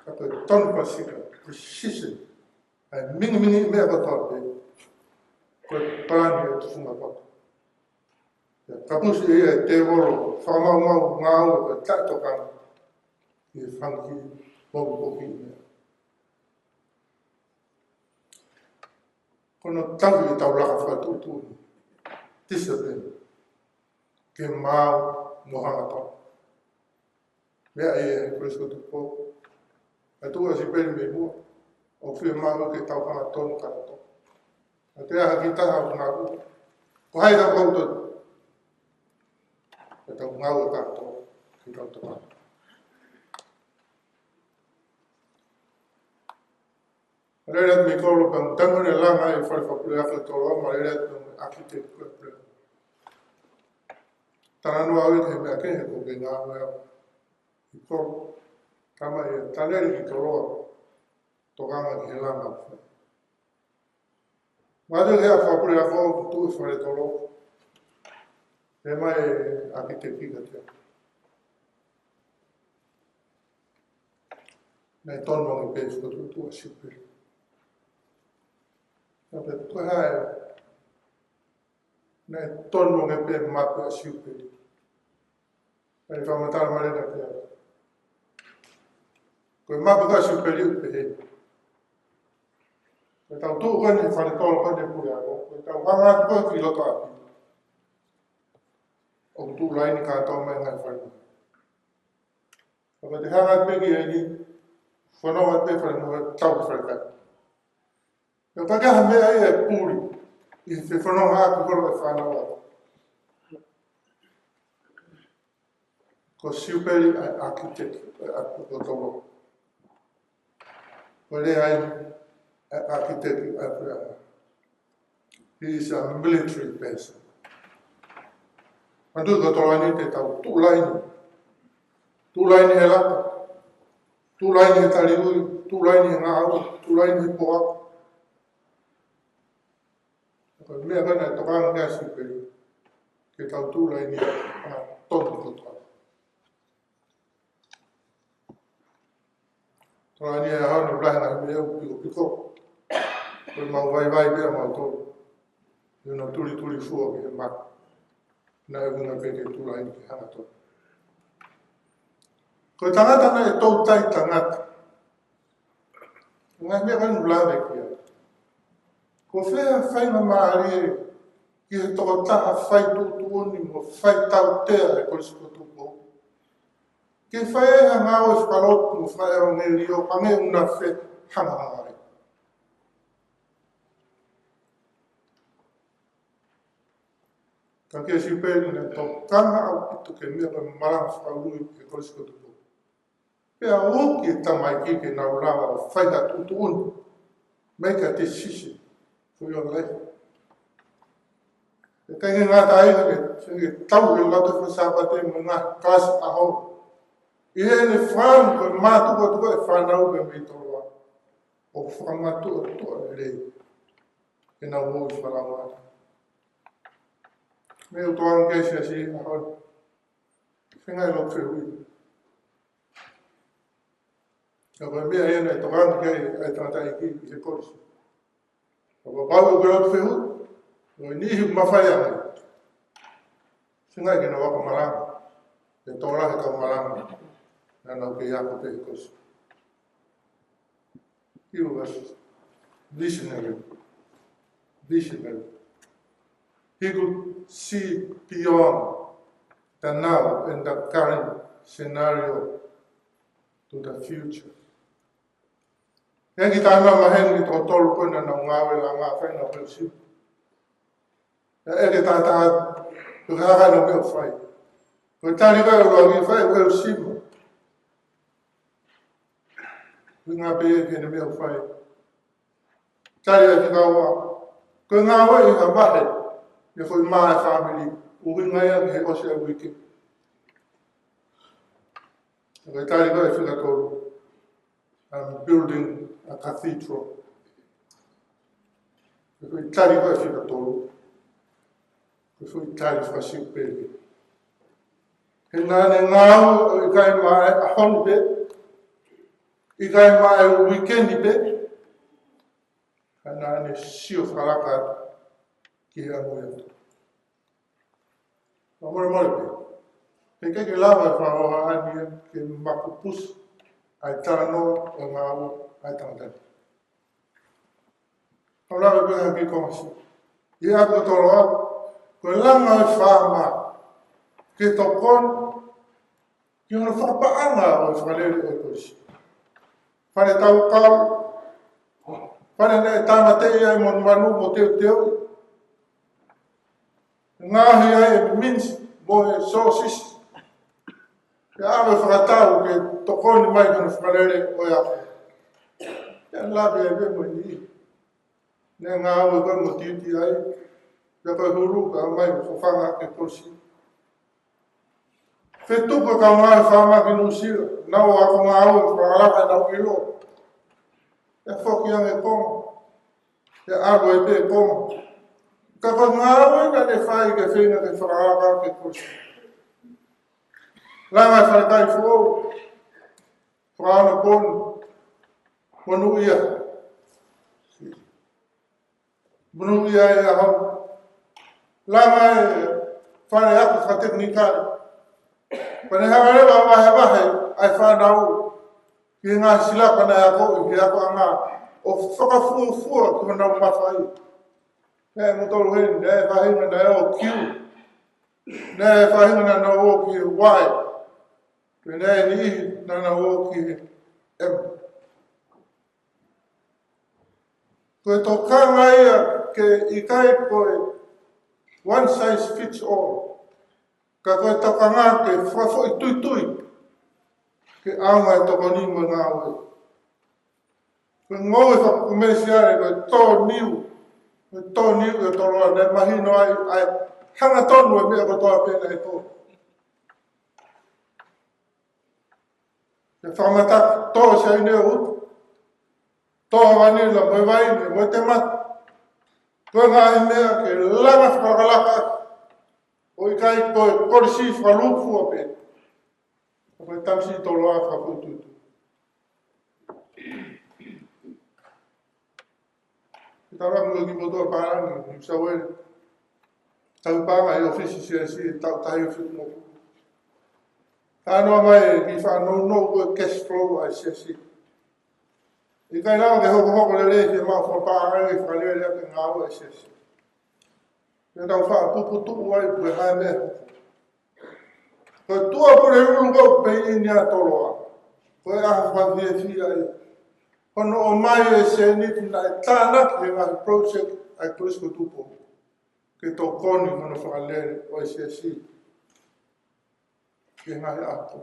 Kato tonu pasika, precision. Ai mingi mea katoa pe. Koe parani e tufunga pato. Kapusi e te woro, whamau ngāu e koe taitokanga. I whanki poki mea. Kono tawi e tau laka whaitutuni. Discipline. Ke mau mohanga tau. Mea e koe tupo. A tua Siupeli me mua. O whia mau ke tau hanga tonu karato. A te aha ki taha o ngā ua. Ko hai tau koutou. E tau ngau e karato ki tau tau. Reira me kolo ka tango ne langa e whare whapure ake tolo ma reira me architect koe prea. Tananu au e te mea kehe ko ke ngā mea. I kolo. Kama e taleri ki toloa. Tokanga ki he langa. Madu hea whapure ako tu e whare tolo. E mai architect ki ka tea. Nei tono ngi pēs ko tu a Siupeli. Pe koe hae, nei tono nge pe mape a Siupeli. Nei whamatara marena te ara. Koe mape ka Siupeli u pe hei. Koe tau tū koe ni whare tolo koe ne pure ako. Koe tau hangatu koe ki loto api. O tū laini kātou mai ngai whare. Koe te hangatu peki e ni, whanonga te whare noe tau whare kai. Yo pakaha mea e puri, I te whanonga aku koro e whanau atu. Ko Siupeli ai architect aku tolo. Ko le ai architect aku anga. He is a military person. Mandu ko tolo ni te tau tūlaini. Tūlaini he lata. tūlai ni taliui, tūlai ni ngāu, tūlai ni poa. Ko mea kana tokanga ngā Siupeli, ke tau tūlai ni tonu kotoa. Tōna ni e hana ulahinga me eu piko piko. Koe mau vai bea mau tōru. Yuna tuli fua ki he maka. Nā e wunga peke tūlai ni ki hana tōru. Koe tangata na e tau tai tangata. Ngā mea kanu ulawe kia. Ko whea whainga maari e ki he toko taha whai tūtuoni mo whai tau tea e kore siko tūpo. Ke whai e ha ngāo e whakalotu mo whai eo nge rio pange una whe hanga hanga e. Ka kia Siupeli na tau kanga au pito ke mea ka marang whakarui e kore siko tūpo. Pea oki e tamai ki ke nau rawa o whaika tūtuoni. Make a decision for your life. E kai ngā tainga ke tau e latu whasapate mo ngā kasi aho. I he ne whānu koe mātuka tuka e whānau me me toroa. O whangatu o toa e rei. E nau mōi wharamata. Me o toanga keisia si aho. Whengai lo whehui. Ka koe mea ena e tokanga kei e tātai ki i he korisi. Ka koe pau o kero whehui. Koe nihi mawhai ane. Singai ke na waka Malanga. E tōrahe kau Malanga. Nā nau ke iako te he korisi. He was visionary. Visionary. He could see beyond the now and the current scenario to the future. Yang kita nak mahen ni totol pun na ngawe la nga fa na pesi. E ke tata ku ha no me fai. Ko tani ka lo ngi fai ko sim. Nga pe ke ne me fai. Tari ke ka wa. Ko ngawe i ka ba he. Ye foi ma family. U nga ya he o se wiki. Ko tari ka e fika tolu. I'm building a cathedral. E fui tari ko e fika tolu. E fui tari fa Siupeli. E nane ngau i kai mai a honu pe. I kai mai o weekendi pe. E nane sio wharaka ki hea moia. Ma more pe. Pe keke lawa e wharoha ania ke makupus. Ai tarano e ngāo ai tangata. Au lawe pēha ki kongasi. I ako toroa, koe langa e whāma ke tokon ki ona whapaanga o e whalere o e korisi. Whare tau kau, whare ne tāna te ia e mon manu mo teo teo. Ngāhi ai e mince mo e sausis. Ke awe whakatau ke tokoni mai kana whakarere o ia. Ke lawe e we mo ni. Ne ngā awe koe mo titi ai. Ke koe huru ka mai o whanga ke korisi. Whetuka ka ngā whama ki nusira. Nau ako ngā awe whakaraka e nau ilo. Ke whoki ange konga. Ke awe e pe konga. Ka koe ngā awe ka ne whai ke whenga ke whakaraka ke korisi. Langa e wharekai whuo, whaana pōnu, manu ia. Manu ia e ahau. Langa e whare aku whateknikare. Pane hawarewa wahe ai whanau ki ngā silapa na ako i ki ako anga o whakafua ki manau mawhai. Ne motoro heni, ne whahinga na o kiu. Ne whahinga na o ki wai. Pena e ni nana o ki em. Koe tō kanga ia ke i kai koe one size fits all. Ka koe tō kanga ke whafo i tui. Ke aunga e toko ni mo ngā oe. Koe ngau e whakukumesiare koe tō niu. Koe tō niu e toroa ne mahino ai hanga tonu e mea kotoa pena e tō. Te whamata tō sa ine ut. Tō wani la Mavae, mo te mat. Koe ngā i mea ke langa whakalaka. O i kai koe korisi whaluku a pe. Koe tamsi tolo a whakututu. Tarangu ki motoa pāranga, ni sawe. Tau pānga i ofisi si tau tahi o whitu moku. Tānoa mai ki whanau koe cash flow ai si. I kai rao ke hoko le rei ke mau whapānga i whalea rea ke ngāu ai si. Ke tau wha pupu tuku ai koe hae mea. Koe tua pure uru kau pei ni a toloa. Koe aha whanhia fia ai. Kono o mai e se niti na e tāna ki ngahi project ai tuisko tupo. Ke tō koni mono whakalere o e se si. Ki ngahi ato.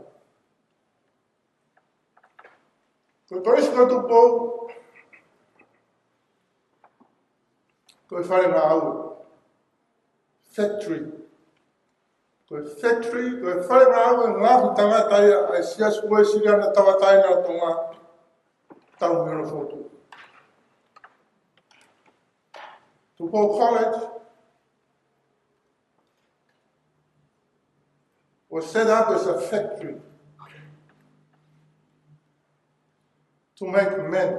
Ko tuisko tupo. Ko e whare ngā au. Factory. Ko e factory, ko e whare ngā au e ngāhu tangatai ai sias ue siriana tawatai nā tonga. Tau mero foto. Tupo College was set up as a factory to make men.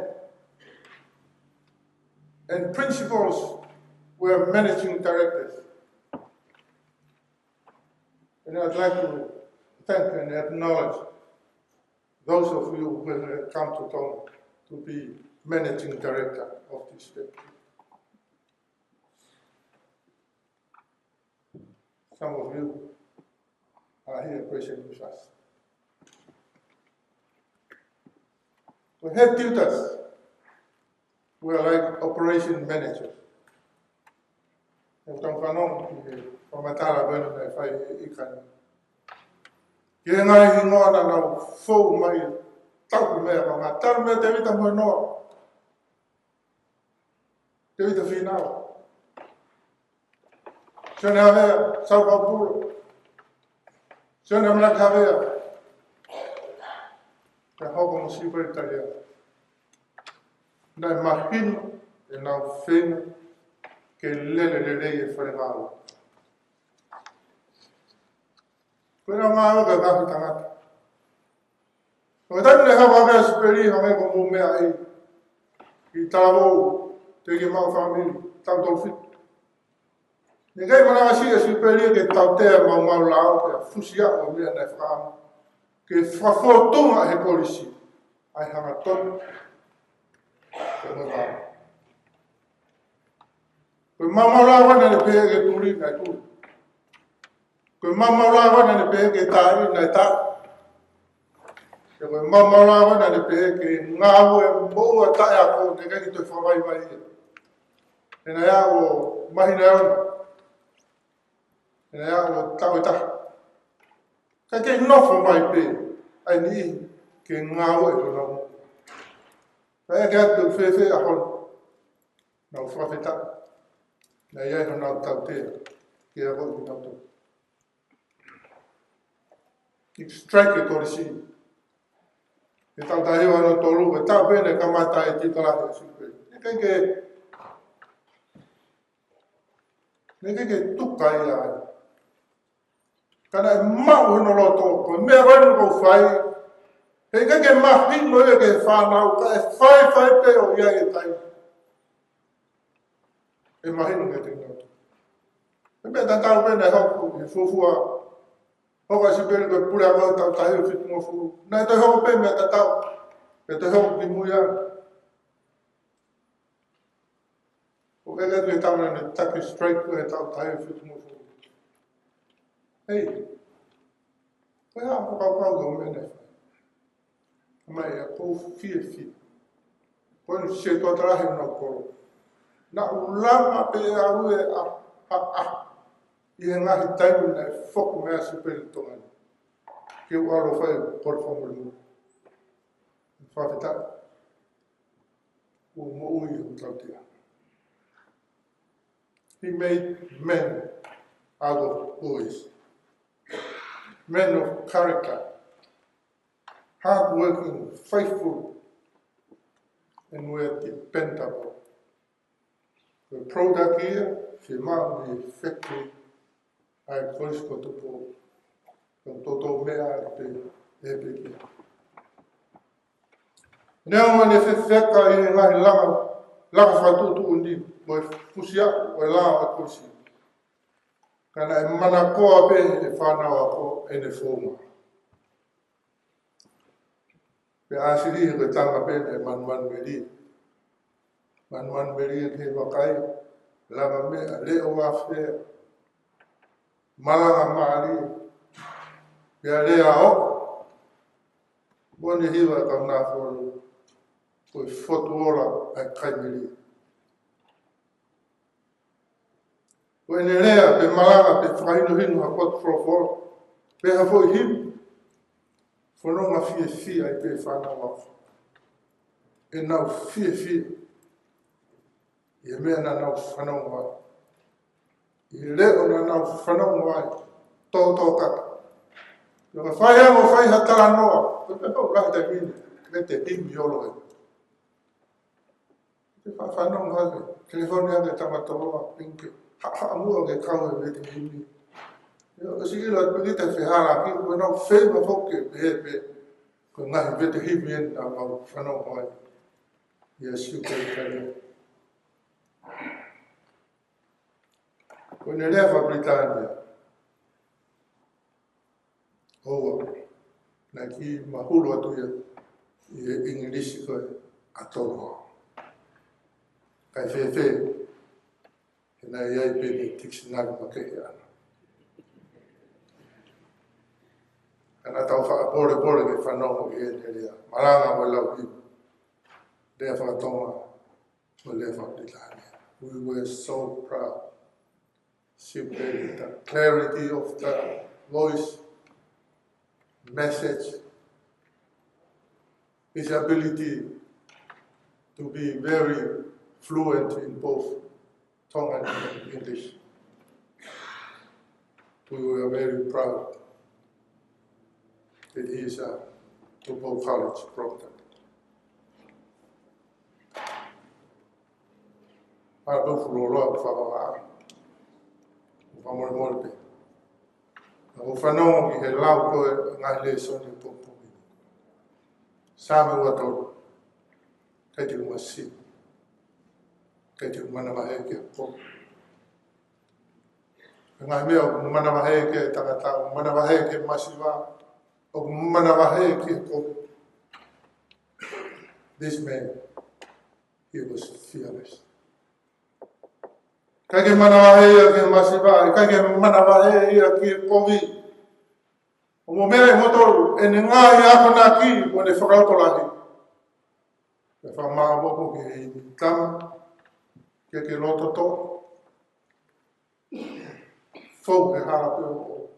And principals were managing directors. And I'd like to thank and acknowledge those of you who have come to Tongan to be managing director of this factory. Some of you are here present with us. We have tutors who are like operation managers. And don't know from a Taliban if I can. Kia ngai hingoa na nau fōu mai tau mea ka ngā taru mea te wita moe noa. Te wita whinau. Sione hawea, sau kapura. Sione mlaki hawea. Te hoko mo Siupeli Taliai. Nai mahino e nau whena ke lele le rei e wharengaua. Koe rā ngā oka kāwhi tangata. Koe tani le hawa mea Siupeli ha mea ko mō mea ei. I tāwou te ke mau whamiri, tau tau whitu. Ne kei mana si a Siupeli ke tau tea mau lao ke a fusia o mea nei whakaama. Ke whawhotonga he polisi. Ai hanga tonu. Koe mō tāma. Koe mau lao wana ne pēhe ke tūri kai tūri. Koe mamara wana ne pehe ke tāri nai tā. Koe mamara wana ne pehe ke ngāu e mōua tae ako ne kei toi whawai mai e. E nai a o mahina eona. E nai a o tau e taha. Kai kei nofo mai pe, ai ni ke ngāu e kona mō. Kai e ke atu whewhe a hono. Nau whawheta. Nai ai hona tau tea. Ke a hoi nau tau. Ki strike e tori si. E tau tahi wano tolu, e tau pene ka mata e titalahi e Siupeli. Ne kei ke tuka i ai. Kana e mau hino loto, ko mea wainu kou whai. He kei ke mahino e ke whanau, ka e whai pe o ia e tai. E mahino ke te ngautu. E mea ta tau pene hoku, e fufua. Hoko Siupeli koe pure a mau tau tahi o whitu mo furu. Nai toi hoko pe mea ta tau. E toi hoko ki muia. O kei tu e tauna ne taki straight koe e tau tahi o whitu mo furu. Hei. Koe a kau kau mea nei. Mai a kou fie. Koe nu se toa tarahi una koro. Na ulama pe a ue a. I he ngahi taimu nei whoku mea Siupeli Tongan. Ke uaro whai kore whamurimu. Whawhita. O mo ui o tautia. He made men out of boys. Men of character. hardworking, faithful, and we're dependable. The product here, the factory, I voice got to go. The total mea now, when if it's that guy in my lava fatu undi, boy, Fusia, or La Cosi. Can I manacoa pay if I know any form? The Asiri, the Tanga man beri, and Hivakai, Lava me, a little affair. Malanga Mari, Yadea, one hiva come now for. With footballer at Canterbury. When they are the Malanga, the final him have got for they have for him. For no fear, I pay for now. And now fear. You may not know for no one. You let on now for no one. Talk. You fire or fire Talanoa, but I don't like the meaning. Let the him your if I find no California, the Tamatoa, Pink, Hamu, the cow, letting him. You see, like we get a Fihara, we're not famous folk, baby. Could not invite him in about Fano. Yes, you can tell you. When you left Britannia, like he Mahulu to you, English at all. I say, and I pay the dictionary. And I thought for a border if I know here, Malanga will love you. Therefore, Tongan will live up the land. We were so proud. Siupeli, the clarity of the voice, message, his ability to be very fluent in both Tongan and English. We were very proud that he is a Tuku'aho College proctor. I don't follow for Moimoi. O whanau I he lau koe ngai le soni popo. Sāme wato, kei te umasi, kei te umanawahe ke popo. Ngai mea o umanawahe ke tangata, umanawahe ke masiwa, o umanawahe ke popo. This man, he was fearless. Kage manawahe ke masiva, kage manawahe ke kovi. O mo mea motor e ngai ako na ki mo ne whakautolahi. E whamāwoko ke hei tama, ke loto to. Fou ke harape o.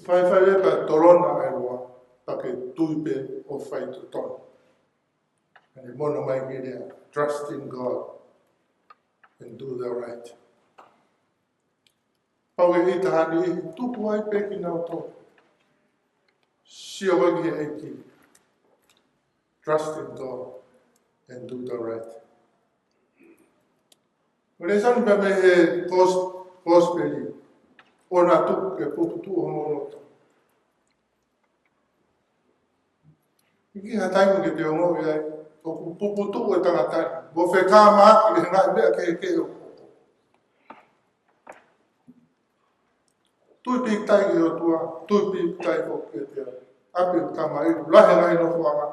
Whai e pa torona e roa, pa ke tuipe o whai to tona. And e mono mai ki rea, trust in God. And do the right. Pau e tahani, tupu ai peki nau tō. Sia wagi e ki. Trust in God and do the right. When e sanu pe me he gospeli, o na tupu ke puputu o mono tō. Iki hataimu ke te ongovi ai, o puputu e tangatari. Wo wheka maa ki ngai mea ke o. Tui pik tai ki o tua, tui pik tai ko ke te api o tamai, lahe ngai no whanga.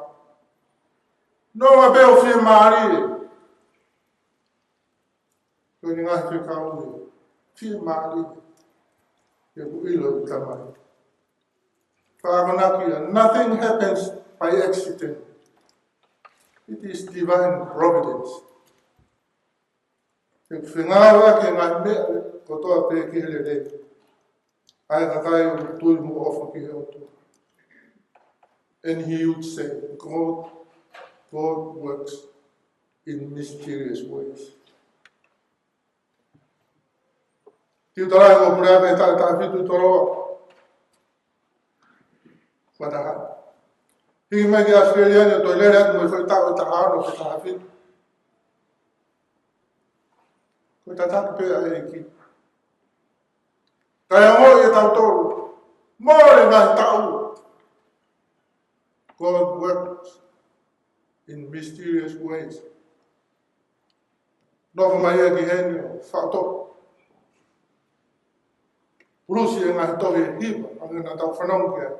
No a beo whia maari e. Koe ni ngai whika ui, whia maari e ku ilo o tamai. Whaamanaki, nothing happens by accident. It is divine providence. Ke whingawa ke ngai mea kotoa pe ki hele rei. Ai kakai o tui mo ofa ki he o tu. And he would say, God works in mysterious ways. Tiu tarai mo purea me tai whitu toroa. Wataha. Hingi mai ki Australia ni to lere atu mo foi tau ta hano pe ta fi. Ko ta ta pe ai ki. Taiamoni e tau tolu. More ngai tau. God works in mysterious ways. Nova mai e ki heni o whaato. Rusi e ngai tohi e hiwa, anga nga tau whanau ki ai.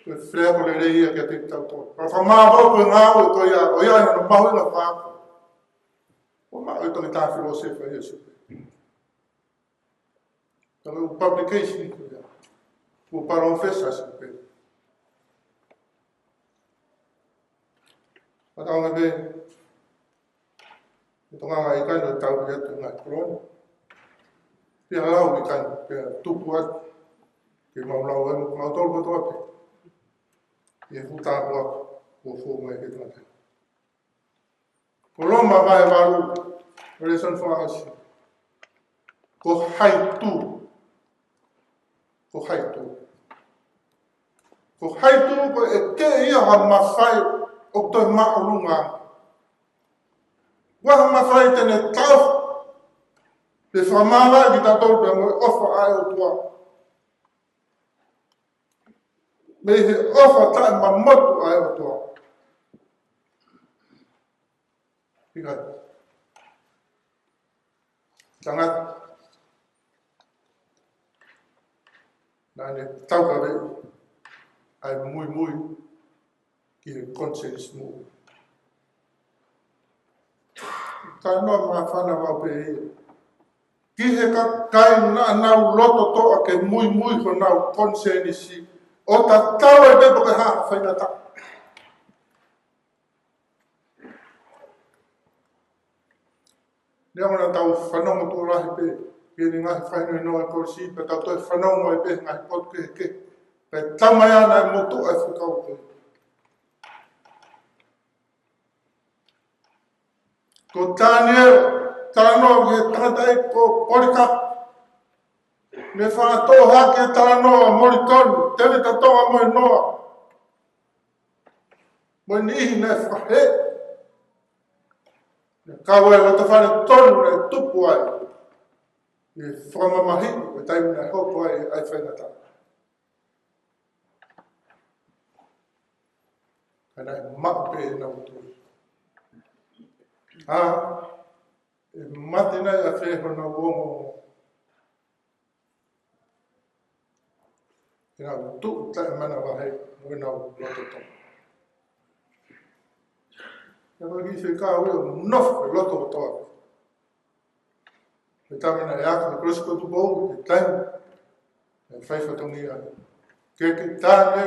Koe whrea ko le rei ia ki a te tau tolu. Ka whamāpau koe ngāo e koe ia, o ia ina no mahu ina whaako. O mao e toki tā filosofa e Siupeli. Tau e publication koe ia. O paronfesa Siupeli. Matau nga be, ito nga nga ikan o tau ki atu nga korona. Pia lau ikan, pia tuku'aho. Ke maulau anu, mautolu koto ape. Ia futāko ako, o fō mai ke tangata. Ko lo Mavae waru, relation whaasi. Ko haitu. Ko haitu. Ko haitu ko e ke ia ha mawhai o toi ma'olunga. Waha mawhai tene tau. Pe whamala ki tātou pe mo ofa ai o tua. Me he ofa tae mamotu ai o tua. Hikai. Tangata. Nāne tauka rei. Ai mui ki he conscience mui. Ka noa maa whana wau pe hei. Ki he ka kai na nau loto toa ke mui ko nau conscience o ta tau e bebo ke haa whaina ta. Nea mana tau whanonga tō rahi pe. Ki ni ngahi whaino noa e korisi. Pe tau toi whanonga e pe ngahi pot ke ke. Pe tamai ana e motu e whukau koe. Ko tānia, tānoa ke tātai ko porika. Me whātoha ke tānoa morikonu, tene tatoa moe noa. Moe ni ihi ne whahe. Kawe o te whare tonu e tupu ai. E whamamahi, e taimina hoko ai whainata. Kana e mape e nau tui. E matina e a wheho na uongo. E nau tu tae mana wahe, mui nau loto tonga. E waki se ka ue o nofu e loto o toa. E tamina e aka e krosko tu bou, e taimi. E whaifatongi a. Ke tāne,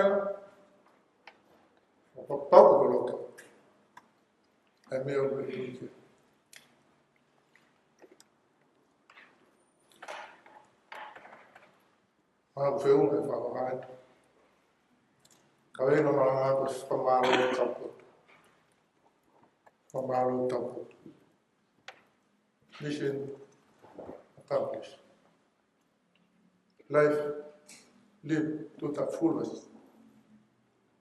o papau o loto. E mea o tuike. Mau whiunga e whakahai. Ka reina Malanga ko whamaro o taupoto. Whamaro o taupoto. Mission accomplished. Life lived to the fullest.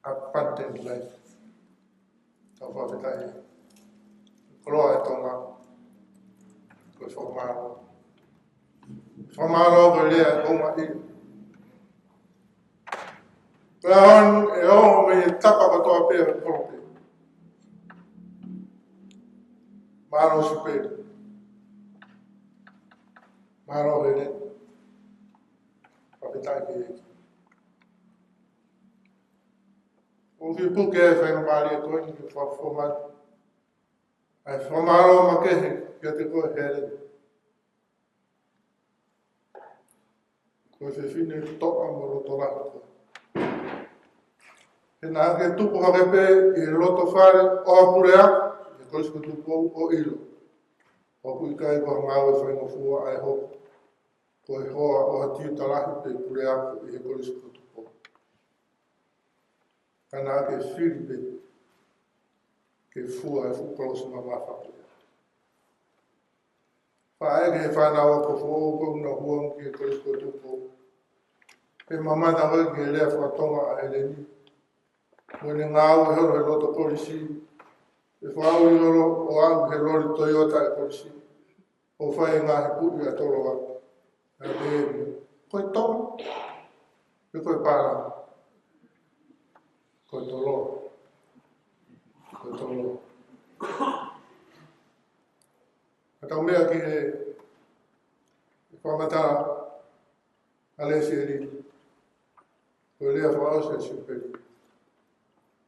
Abundant life. Tau whawhetai. Koloa e tonga. Ko whamaro. Whamaro ko lea honga i. Pēhon e o me e tapa katoa pēr e korope. Maro Siupeli. Maro rene. Papetai ke eki. O ki puke e whainga maari e koe ni ki whawhomai. Ai whamaro ma kehe kia te koe here. Koe whiwhine toa mo roto raha koe. E nā ke tupu hake pē i roto whare o apurea, e koisko tupu o ilo. O kui kai kua ngāwe whainga fua ai ho. Ko e hoa o hatiu talahi pē purea ko i he koisko tupu. Ka nā ke whiri pē ke fua e whukolosi ma mawhapurea. Whae ke he whanau ko fua o na huang ki e koisko tupu. e mamata koe ke lea whatonga a eleni. Mwene ngā au he loto polisi, e whaau i oro o au he lori Toyota e polisi, o whae ngā he puri a tolo au. Koe tonga, e koe pāra, koe tolo, koe tolo. Atau mea ki he whamata alesi e ri, koe lea whaau se Siupeli.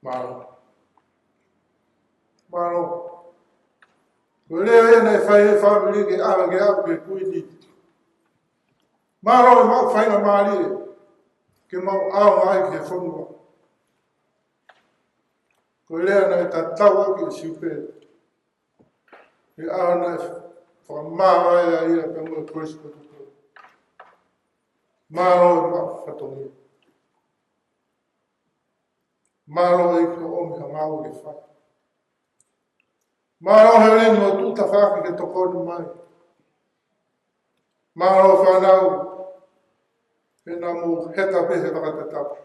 Maro. Koe lea e nei whai e whamiri ke awa ke au ke kui ni. Maro e mau whainga maari e, ke mau au ngai ke whanua. Koe lea nei ta tau ke Siupeli. Ke awa nei whamara e ia pe mua Kristo tuku. Maro e mau whatongi. Maro e ke omi ha mau ke whai. Maro he ringi o tuta whaki ke tokoni mai. Maro whanau e nā mu heta pehe whakatatapu.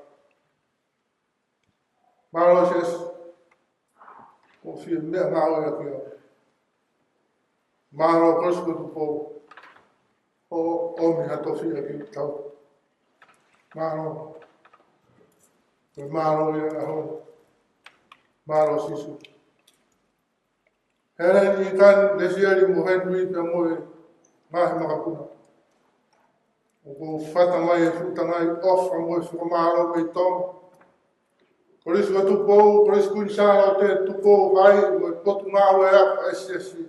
Maro ses o whia mea ngāo e aki au. Maro Kristo tupo o omi ha tofi aki tau. Maro. Maro e aho. Maro sisu. Here ni kan lesiari mo henui pe moe ngahe makapuna. O ko fata mai e futa ngai off a moe whakamaro me tong. Korisi wa tupo, korisi kunsara te tupo vai, moe potu ngā ue ap SSC.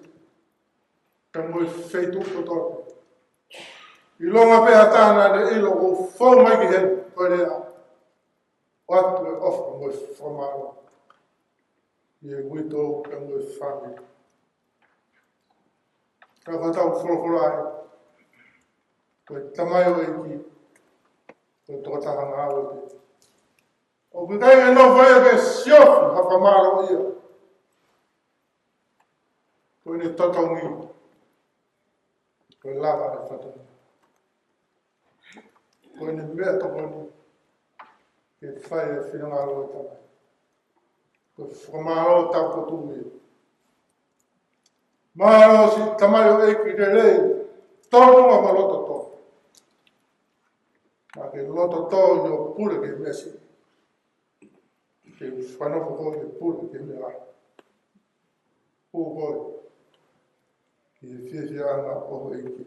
Pe moe feitu kotoke. I longa pe hatana de ilo o fau mai ki hen, koe rea. Watu e off a moe whakamaro. I e wito pe moe whamiri. Ka whatau whorokorai, koe tamai o eki, koe tokataka ngā o eki. O kukai e no whaia ke siofu hapa maro ia. Koe ne tataungi, koe lava e whatongi. Koe ne mea tokoni, ke whaia whinangaro e tamai. Koe whakamaro tau kotungi. Maro si tamai o eki re rei, tōnunga ma loto tō. Ma ke loto tō i o pure ke mesi. Ke whanoko koe ke pure ke mea. Pū koe. Ki e whiawhia anga oho eki.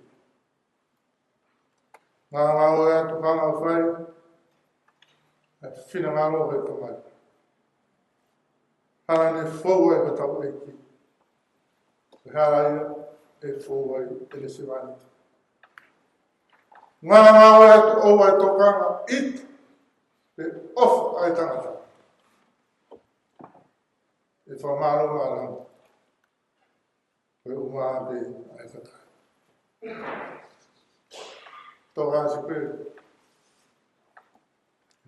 Ngā ngā oe atu kanga o whai, e whina ngā rohe tamai. Hana ne whau e hatau eki. Haraia e fōwai e le sewani. Ngā ngāwe atu au ai tokanga it e off ai tangata. E whamaro Malanga. E umābe ai kata. Tō Siupeli.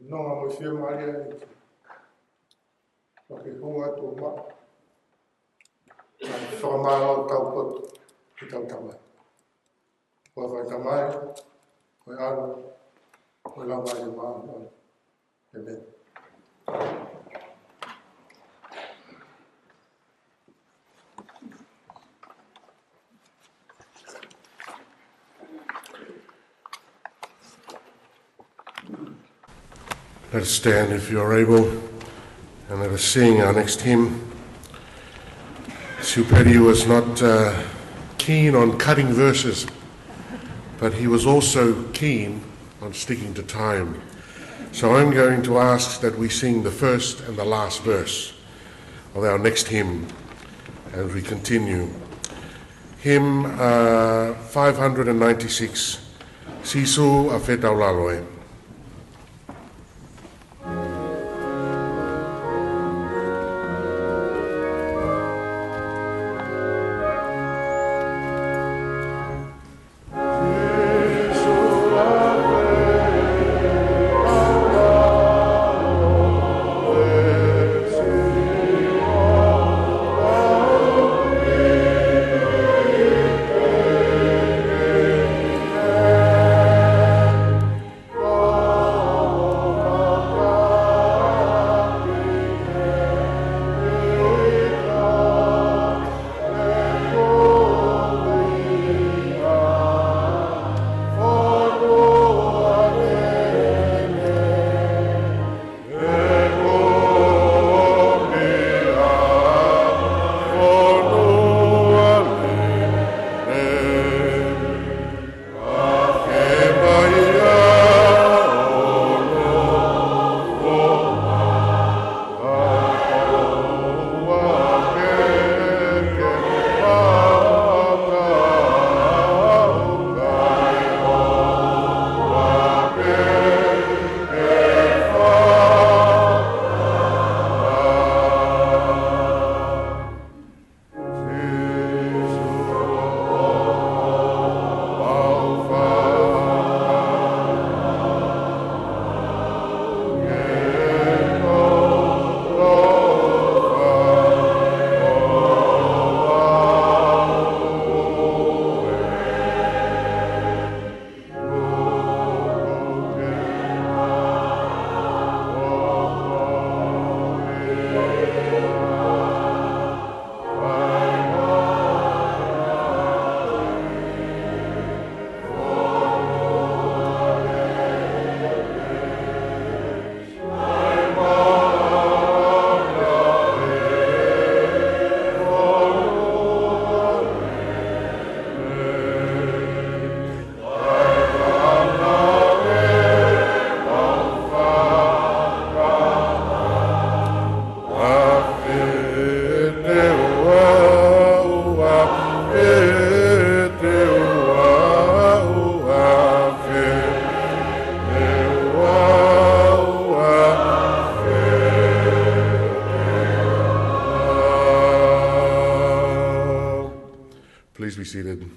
Nonga mo whia maria e ki. Wake hunga tō maa. Whakamaro tau koto ki tau tamai. Koe whai tamai, koe aru, koe lamai e maa. Amen. Let us stand if you are able, and let us sing our next hymn. Siupeli was not keen on cutting verses, but he was also keen on sticking to time. So I'm going to ask that we sing the first and the last verse of our next hymn as we continue. Hymn 596, Sisu a Whetaulaloi. seated.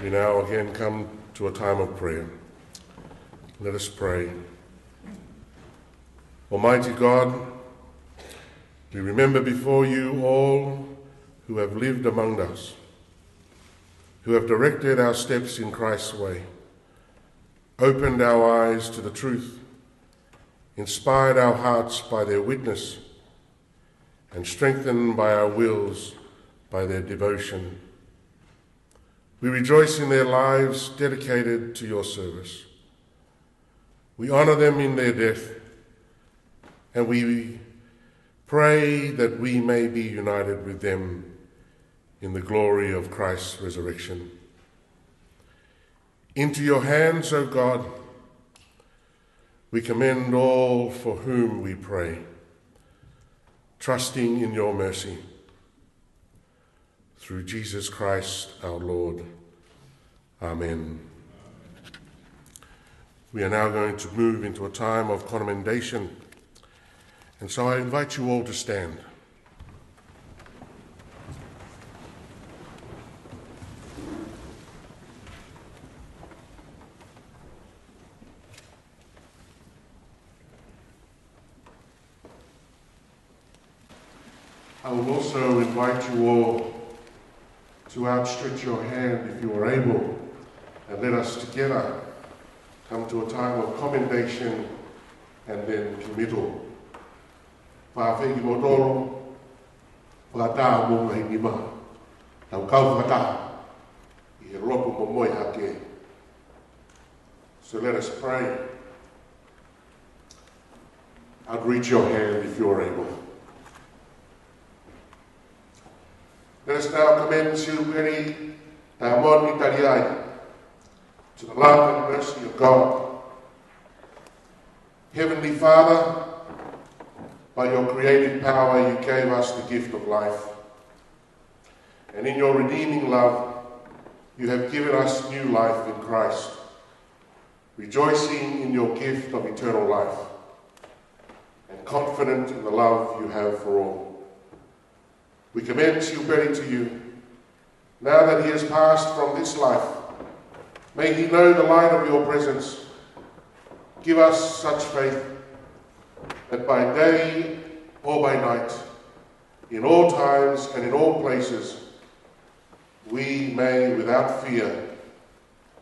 We now again come to a time of prayer. Let us pray. Almighty God, we remember before you all who have lived among us, who have directed our steps in Christ's way, opened our eyes to the truth, inspired our hearts by their witness, and strengthened by our wills by their devotion. We rejoice in their lives dedicated to your service. We honor them in their death, and we pray that we may be united with them in the glory of Christ's resurrection. Into your hands, O God, we commend all for whom we pray, trusting in your mercy. Through Jesus Christ our Lord. Amen. We are now going to move into a time of commendation, and so I invite you all to stand. I will also invite you all to outstretch your hand if you are able, and let us together come to a time of commendation and then committal. Whawhegi motoro, whata monga hinima, tau kau whata, I ropu Moimoi hake. So let us pray. Outreach your hand if you are able. Let us now commend Siupeli, Taiamoni, Taliai, to the love and mercy of God. Heavenly Father, by your creative power you gave us the gift of life, and in your redeeming love you have given us new life in Christ, rejoicing in your gift of eternal life, and confident in the love you have for all. We commend Siupeli to you. Now that he has passed from this life, may he know the light of your presence. Give us such faith that by day or by night, in all times and in all places, we may, without fear,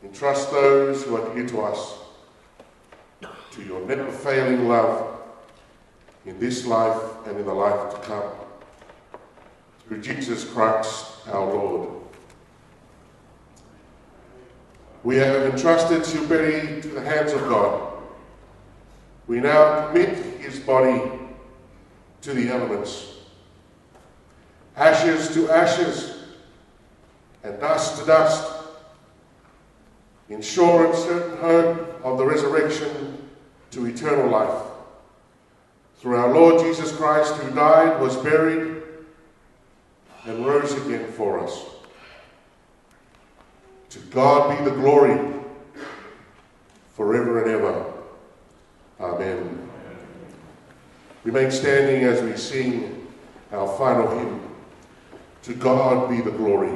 entrust those who are dear to us to your never-failing love in this life and in the life to come. Through Jesus Christ our Lord. We have entrusted Siupeli to the hands of God. We now commit his body to the elements. Ashes to ashes, and dust to dust, in sure and certain hope of the resurrection to eternal life. Through our Lord Jesus Christ, who died, was buried, and rose again for us. To God be the glory forever and ever. Amen. Remain standing as we sing our final hymn. To God be the glory.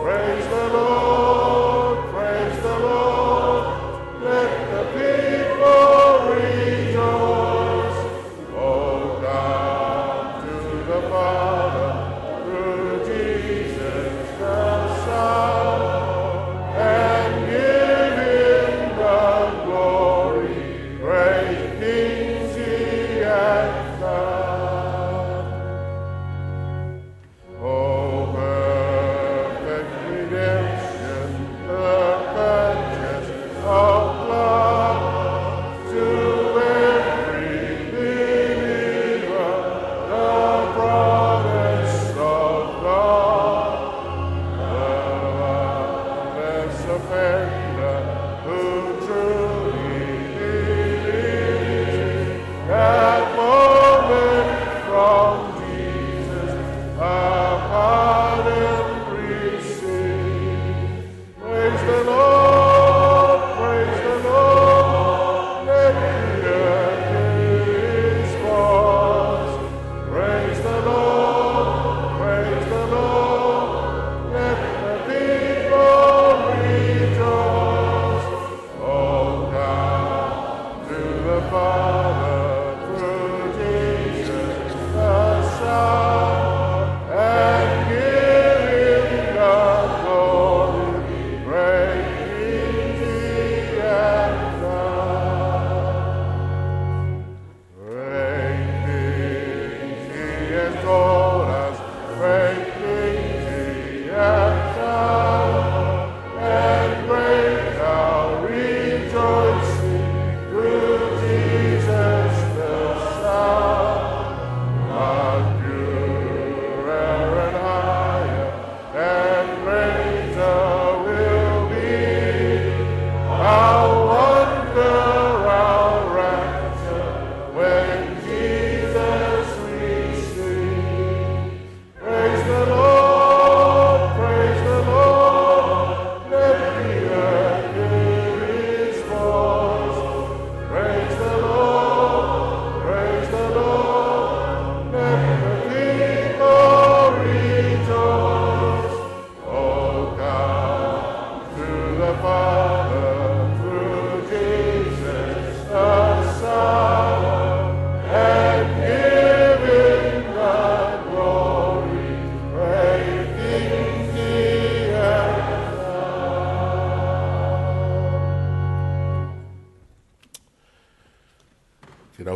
Praise the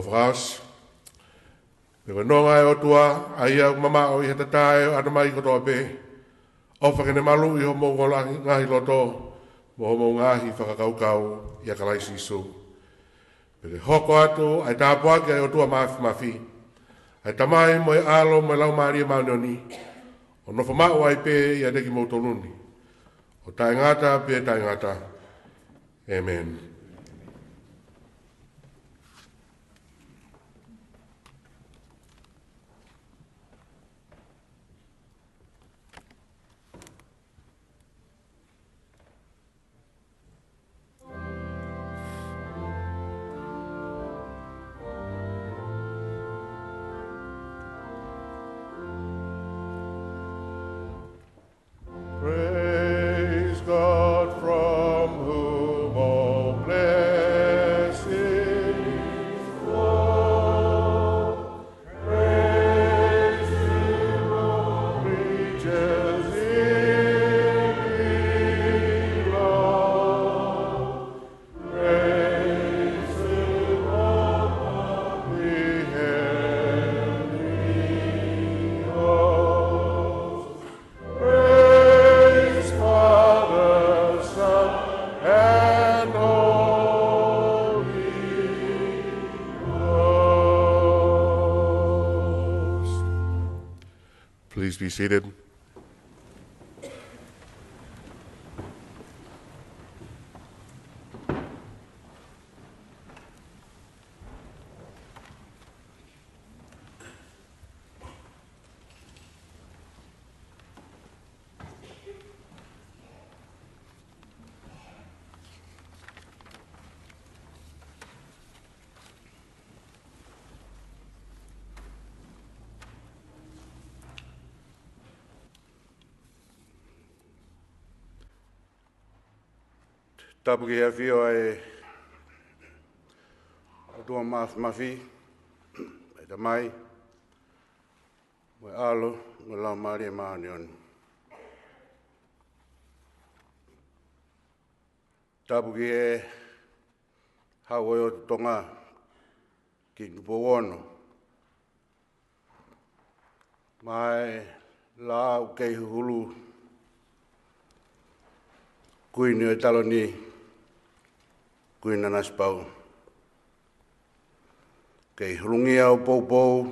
whakas. Peko nonga e o tua, aia mama o i hatatai o anamai kotoa pe. O whakene malu i homo ngahi loto, mo homo ngahi whakakaukau i akalaisi isu. Peke hoko atu, ai tāpuake ai o tua mafi. Ai tamai mo e alo mo e lau maari e maunioni. O nofo mau ai pe i adeki moutonuni. O tae ngata pe tae ngata. Amen. Praise God from whom all blessings flow. Praise Him who reaches in below. Praise Him above the heavenly hosts. Praise Father, Son, and Holy Ghost. Please be seated. Tapu ki hea whio e atua mafi, e ta mai, mo e alo, mo lau maari e maanioni. Tapu ki e hau e o tonga ki nupowono. Mai lau kei hulu kuini o taloni kui Nanasipau'u. Kei hulungia o poupou,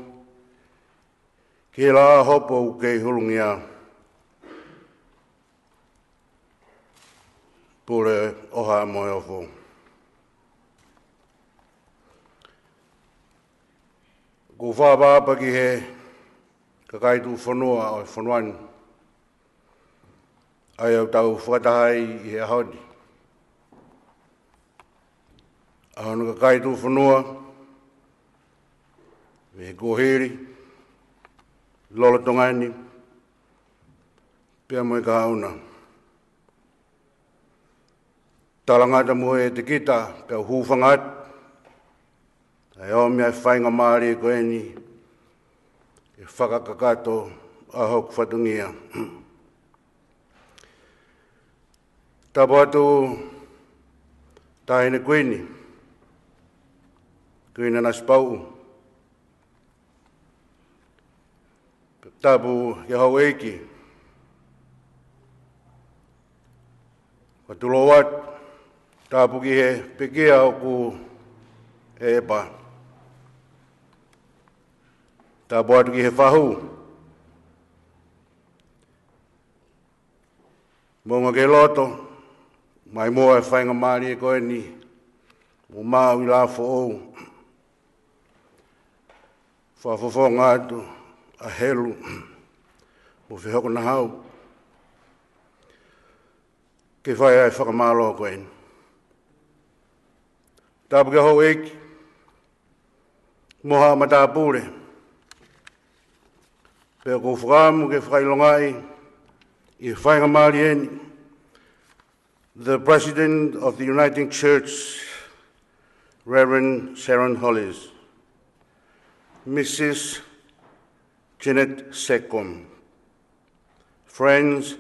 ki la hopo kei hulungia. Pule oha mo e ofo. Ku whaapapa ki he kakaitu whanua o whanuani. Ai au tau whakatahai i he ahoni. Ahonu kakaitu whanua, me kohiri, lola tongani, pia mo e ka hauna. Talangata mo e te kita, pia huwhangat, ai o mea whainga maari e koeni, e whakakakato ahok whatungia. Tapu atu tahine kuini, kui Nanasipau'u. Tapu ki hau eiki. Watulo wat, tapu ki he pekia o ku e epa. Tapu atu ki he whahu. Monga ke loto, mai moa e whainga maari e koe ni, o mau i la fo'ou. Whawhawhonga atu, a helu, o whihoko na hau. Ke whai ai whakamalo koe ni. Tapu ke hou eiki, moha matapure. Pea ko whakamu ke whakailongai, i whainga maari eni. The President of the Uniting Church, Reverend Sharon Hollis, Mrs. Janet Secom, friends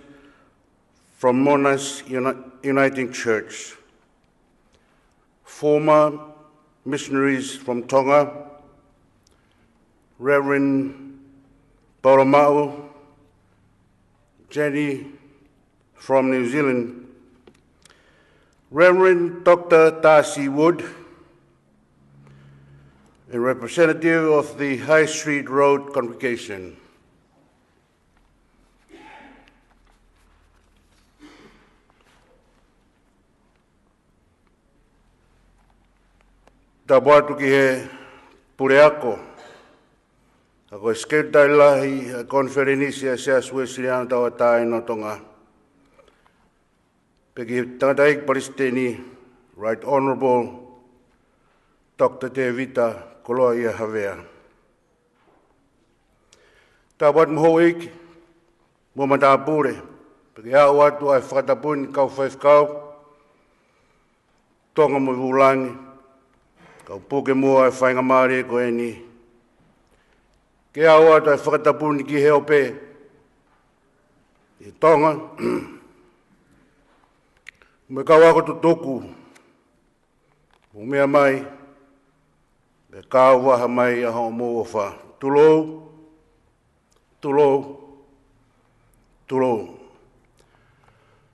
from Monash Uniting Church, former missionaries from Tonga, Reverend Paula, Jenny from New Zealand, Reverend Dr. Darcy Wood, a representative of the High Street Road congregation. Ta watu ki he pureako, ako eskelta ilahi a konferenisia se asuesiana tawa tae no Tonga. Peki tangatai Palestini, Right Honourable Dr. Devita Koloa ia Havea. Ta wat mhoik, mo matapure, peki hao watu ai whakatapuni kau whaifkau, Tonga mo vulangi, kau puke mua e whainga maare ko e ni. Ke awa tai whakatapuni ki heo pē. I Tonga, me kau ako tutoku, o mea mai, me kau waha mai a hao mo o wha. Tulou, tulou, tulou.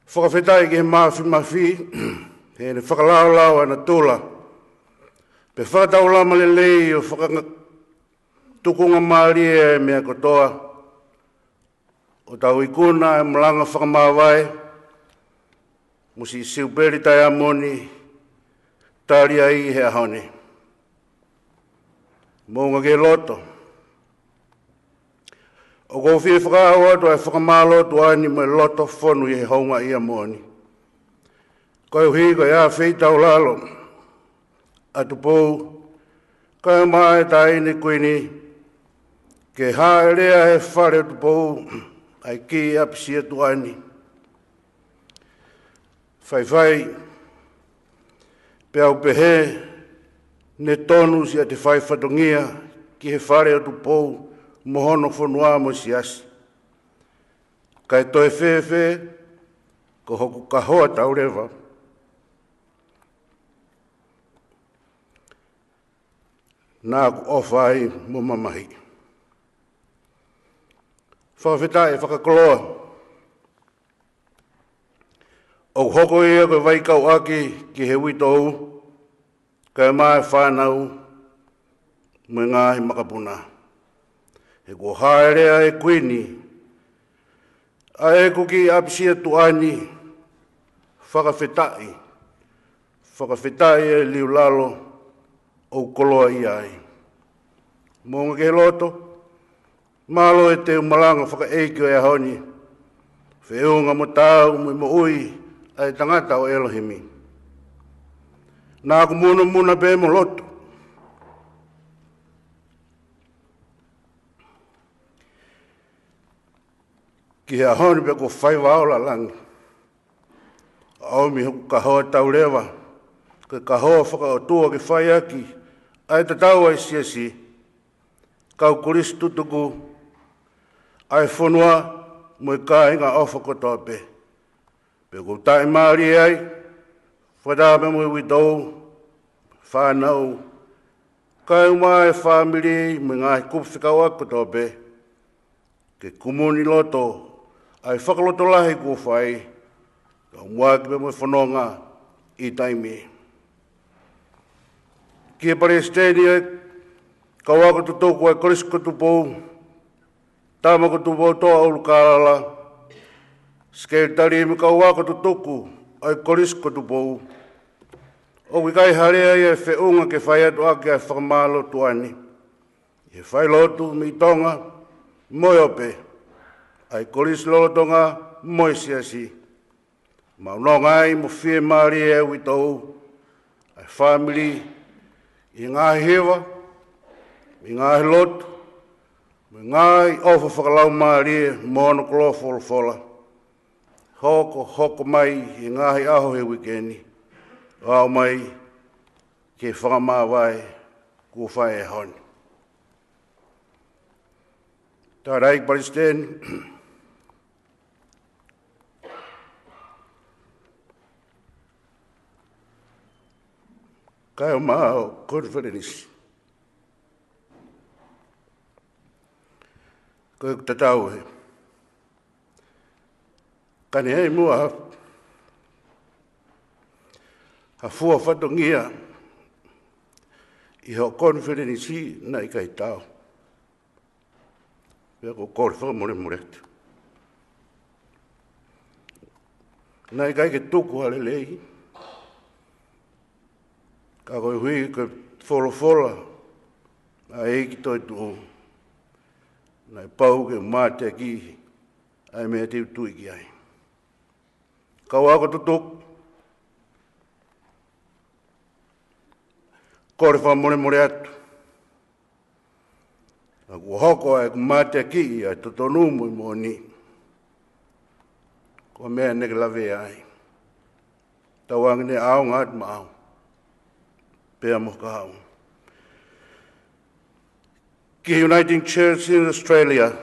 Whakawhetai ki he mafi, he ne whakalaulau ana tula. Pe whakatau lama lelei o whakatukunga maaria e mea kotoa. O tau ikuna e Malanga whakamavae. Musi Siupeli Taiamoni, Taliai he ahone. Mounga ke loto. O kou whie whakaawa to e whakamaloto ani me loto whonu i he haunga ia moni. Koe hui koe a wheitau lalo. Atu pou, kai mai tai ni kuini, ke hae rea he whare atu pou, ai ki apisi atu ani. Whai, pe au pehe, ne tonu si ate whai whatongia, ki he whare atu pou, mohono whanua mo si asi. Kai toi whewhe, ko hoku kahoa tau rewa. Nā ku ofai mo mamahi. Whawhetai whakakoloa. O hoko ia koe waikau aki ki he witou, kai mai whanau, me ngāhi makapuna. He ko haerea e kuini, a e kuki apisia tuani, whakawhetai e liulalo, o koloa i ai. Mōnga ke loto, malo e te Malanga whakaeikio e ahoni, whiunga mo tāu mo ui ai tangata o Elohimi. Nā ku muna pē mo loto. Ki he ahoni pe ko whaiwa ola langi. Au mi huku kahoa tau rewa, ke kahoa whakaotua ke whai aki, ai te tau ai siasi, kau kuris tutuku, ai whanua, mo i ka inga ofa kotoa pe. Pe ko tae maari ai, whadape mo i witou, whanau, kai mai whamiri, mo i ngai kupwhikau a kotoa pe, ke kumuni loto, ai whakaloto lahi ko whai, ka mua ki pe mo i whanonga i taimi. Ki e Palestini e, ka wako tutoku e koris kutupou, tama kutupou toa ulu kārala, skeitari me ka wako tutoku e koris kutupou, o wikai harea e whiunga ke whai atu ake e whakamalo tuani. E whai lotu mi Tonga, moi ope, ai koris lolotonga, moi siasi. Maunongai mo whie maari e witou, ai family, i ngāhi hewa, i ngāhi lotu, i ngāhi ofa whakalau maari e mono kolo whola. Hoko mai i ngāhi aho he wikeni, au mai ke whakamāwai ku whae e honi. Tā rai Palestini, Kai o mao conference. Ko tatau he. Kani hei mua ha fua whatongia I ho conference na I kai tau. Pea ko kore whakamore moretu. Na I kai ke tuku hale lei. Ka koe hui ke wholofola. A eiki toi tu. Na I pau ke mate ki. Ai mea te utui ki ai. Kau ako tutuk. Kore whamore more atu. A kua hoko ai ku mate ki ai totonu mo I moni. Kua mea neke lawe ai. Tau angine au ngat ma au. Pea mo ka au. Ki Uniting Church in Australia,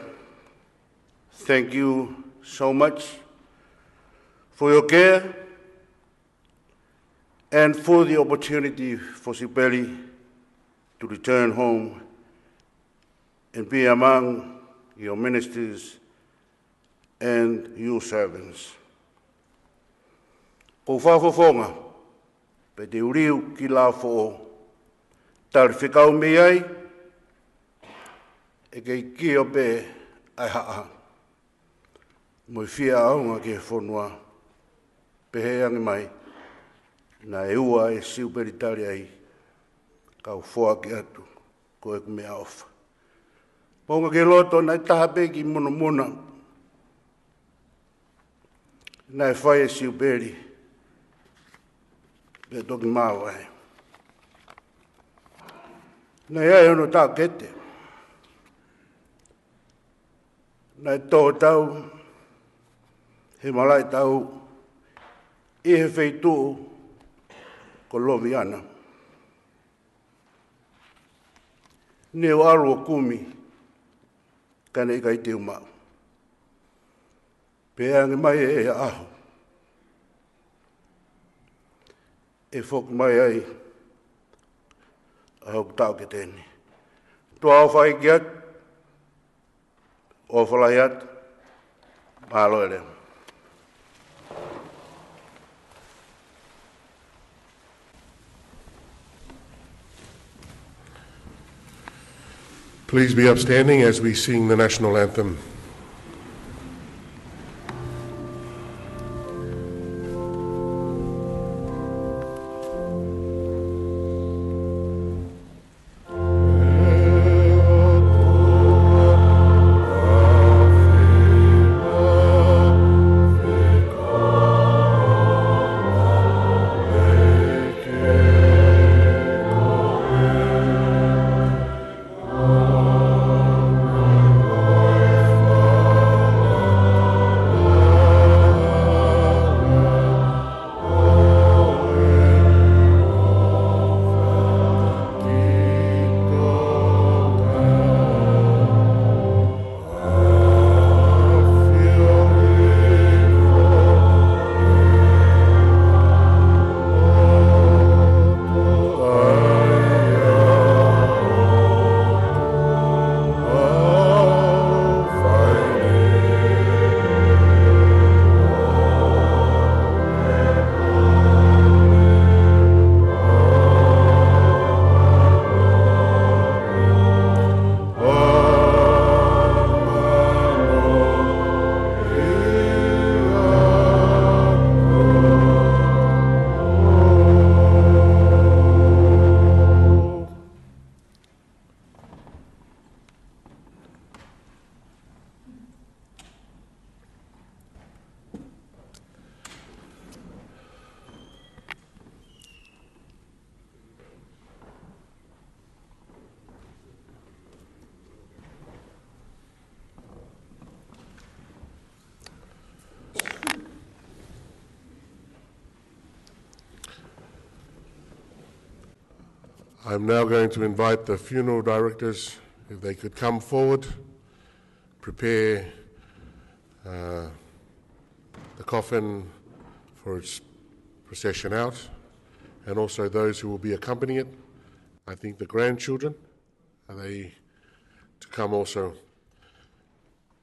thank you so much for your care and for the opportunity for Siupeli to return home and be among your ministers and your servants. Ko whafofonga, pe te uriu ki la fo tari whikau me ai, e kei ki o pe ai haa. Mo I whia aunga ke whonua, pe he angi mai, na e ua e Siupeli Taliai, kau whoa ki atu, ko e kumea ofa. Ponga ke loto na I taha pe ki muna muna, na e whai e Siupeli, pe toki Mavae. Na ia ono tā kete. Na e tō tau, he malai tau, I he wheitu ko lovi ana. Ne o aro o kumi, kane I kai te umau. Pea nge mai e aho. E whok mai ai, a hok tau ke tēne. Tua au whai ki atu, o whalai atu, mahalo e leo. Please be upstanding as we sing the national anthem. I'm now going to invite the funeral directors, if they could come forward, prepare the coffin for its procession out, and also those who will be accompanying it. I think the grandchildren, are they to come also?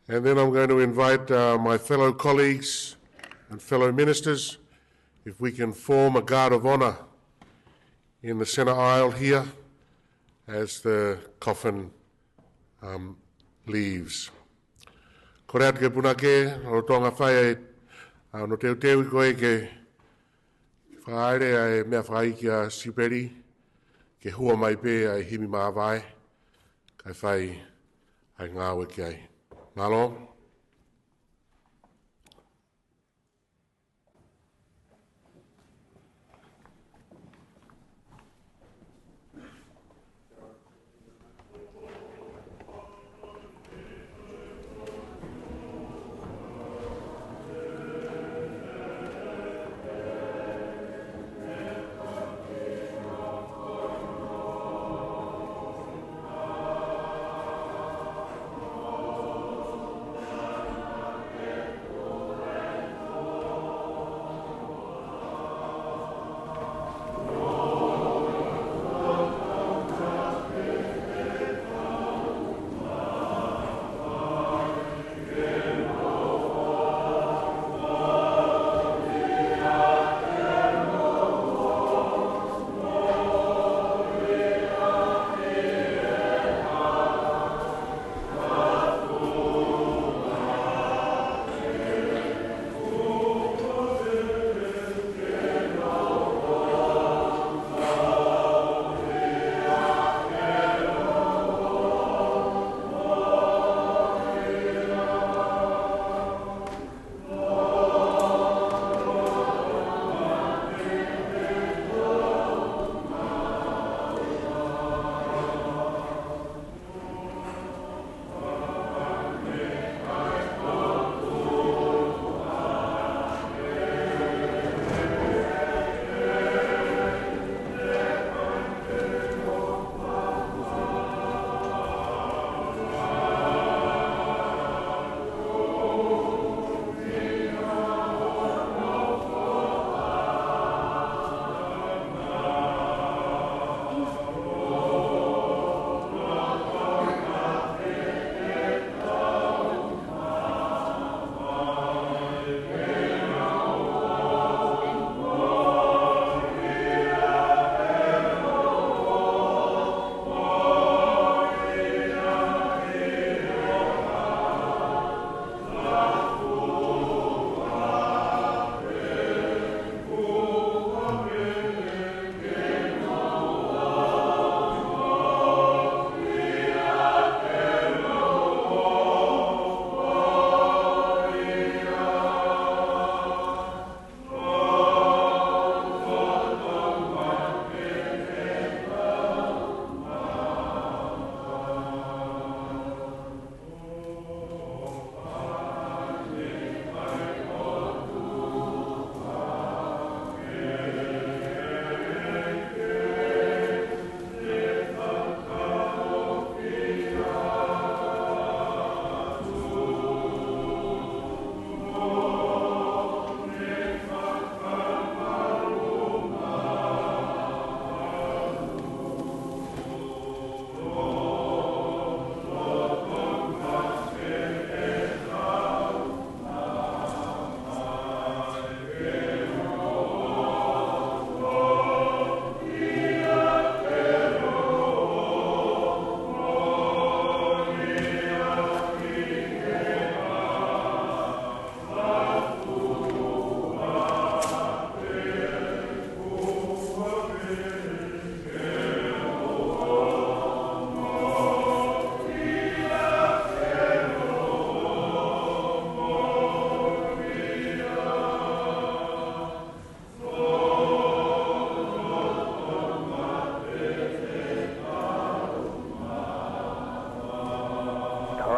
And then I'm going to invite my fellow colleagues and fellow ministers, if we can form a guard of honour in the centre aisle here as the coffin leaves. Ko rea ke puna ke, o tonga whai no teo teo koe ke whaere ai mea whai ki a Siupeli, ke hua mai pe ai himi Mavae, kai whai ai ngāwe ki ai. Malo.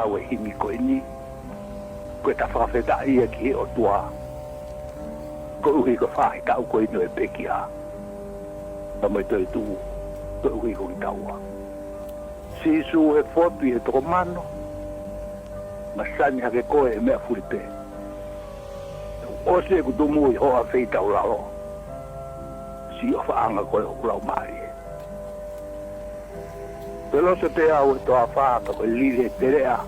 awe himi ko ini ko ta fa fe da ia ki o tua ko ui ko fa ka ko ino e pekia ta mai te tu to ui ko tawa si su e fotu e to mano masani ha ke ko e me furipe o se ku tumu ho a fe ta o si o whaanga koe o kulau mai. Pelo se te au e toa whaaka koe lile te rea.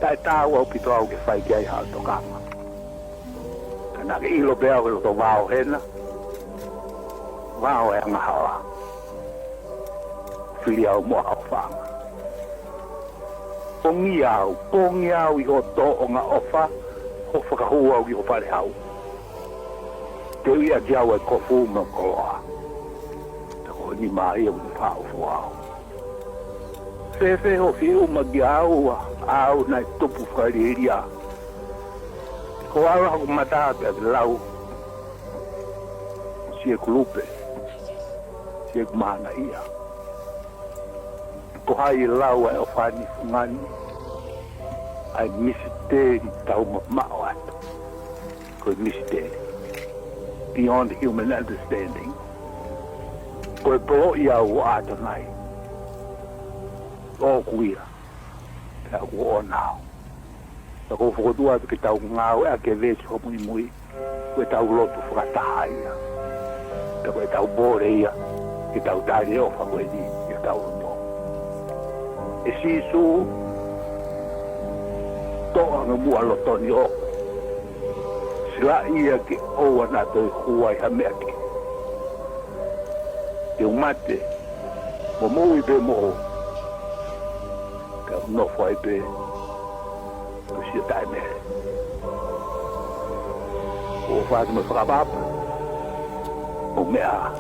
Tai tāu au pito au ke whai ki ai hao to kama. Kana ke ilo pe au e to wao hena. Wao e anga hawa. Whiri au mua au whaanga. Pongi au i o to o ngā ofa. Ho whakahua au i o pare hau. Te ia te au e kofu ma koa. Te ko ni mai au ni pāu fuau. Fefe ho fiu ma ki au nai tupu whariria. Ko au hau matata te lau. Sie kulupe. Sie kumana ia. Ko hai lau e o whani fungani. Ai misiteri tau mao atu. Ko misiteri. Beyond human understanding. Ko e polo ia o ato nai. O kuia. Te au o nao. Ta ko whakotua te tau ngau e ke vesi ho mui mui. Ko e tau lotu whakataha ia. Ta ko e tau bore ia. Ke tau tari o whakoe ni. Ke tau no. E sisu to'anga mua lotoni o. Sila ia ke oa na toi huai ha mea ke. Te umate, mo mui pe mo. Ka unofo ai pe. Ko sia tai mere. O whaati me whakapapa. O mea.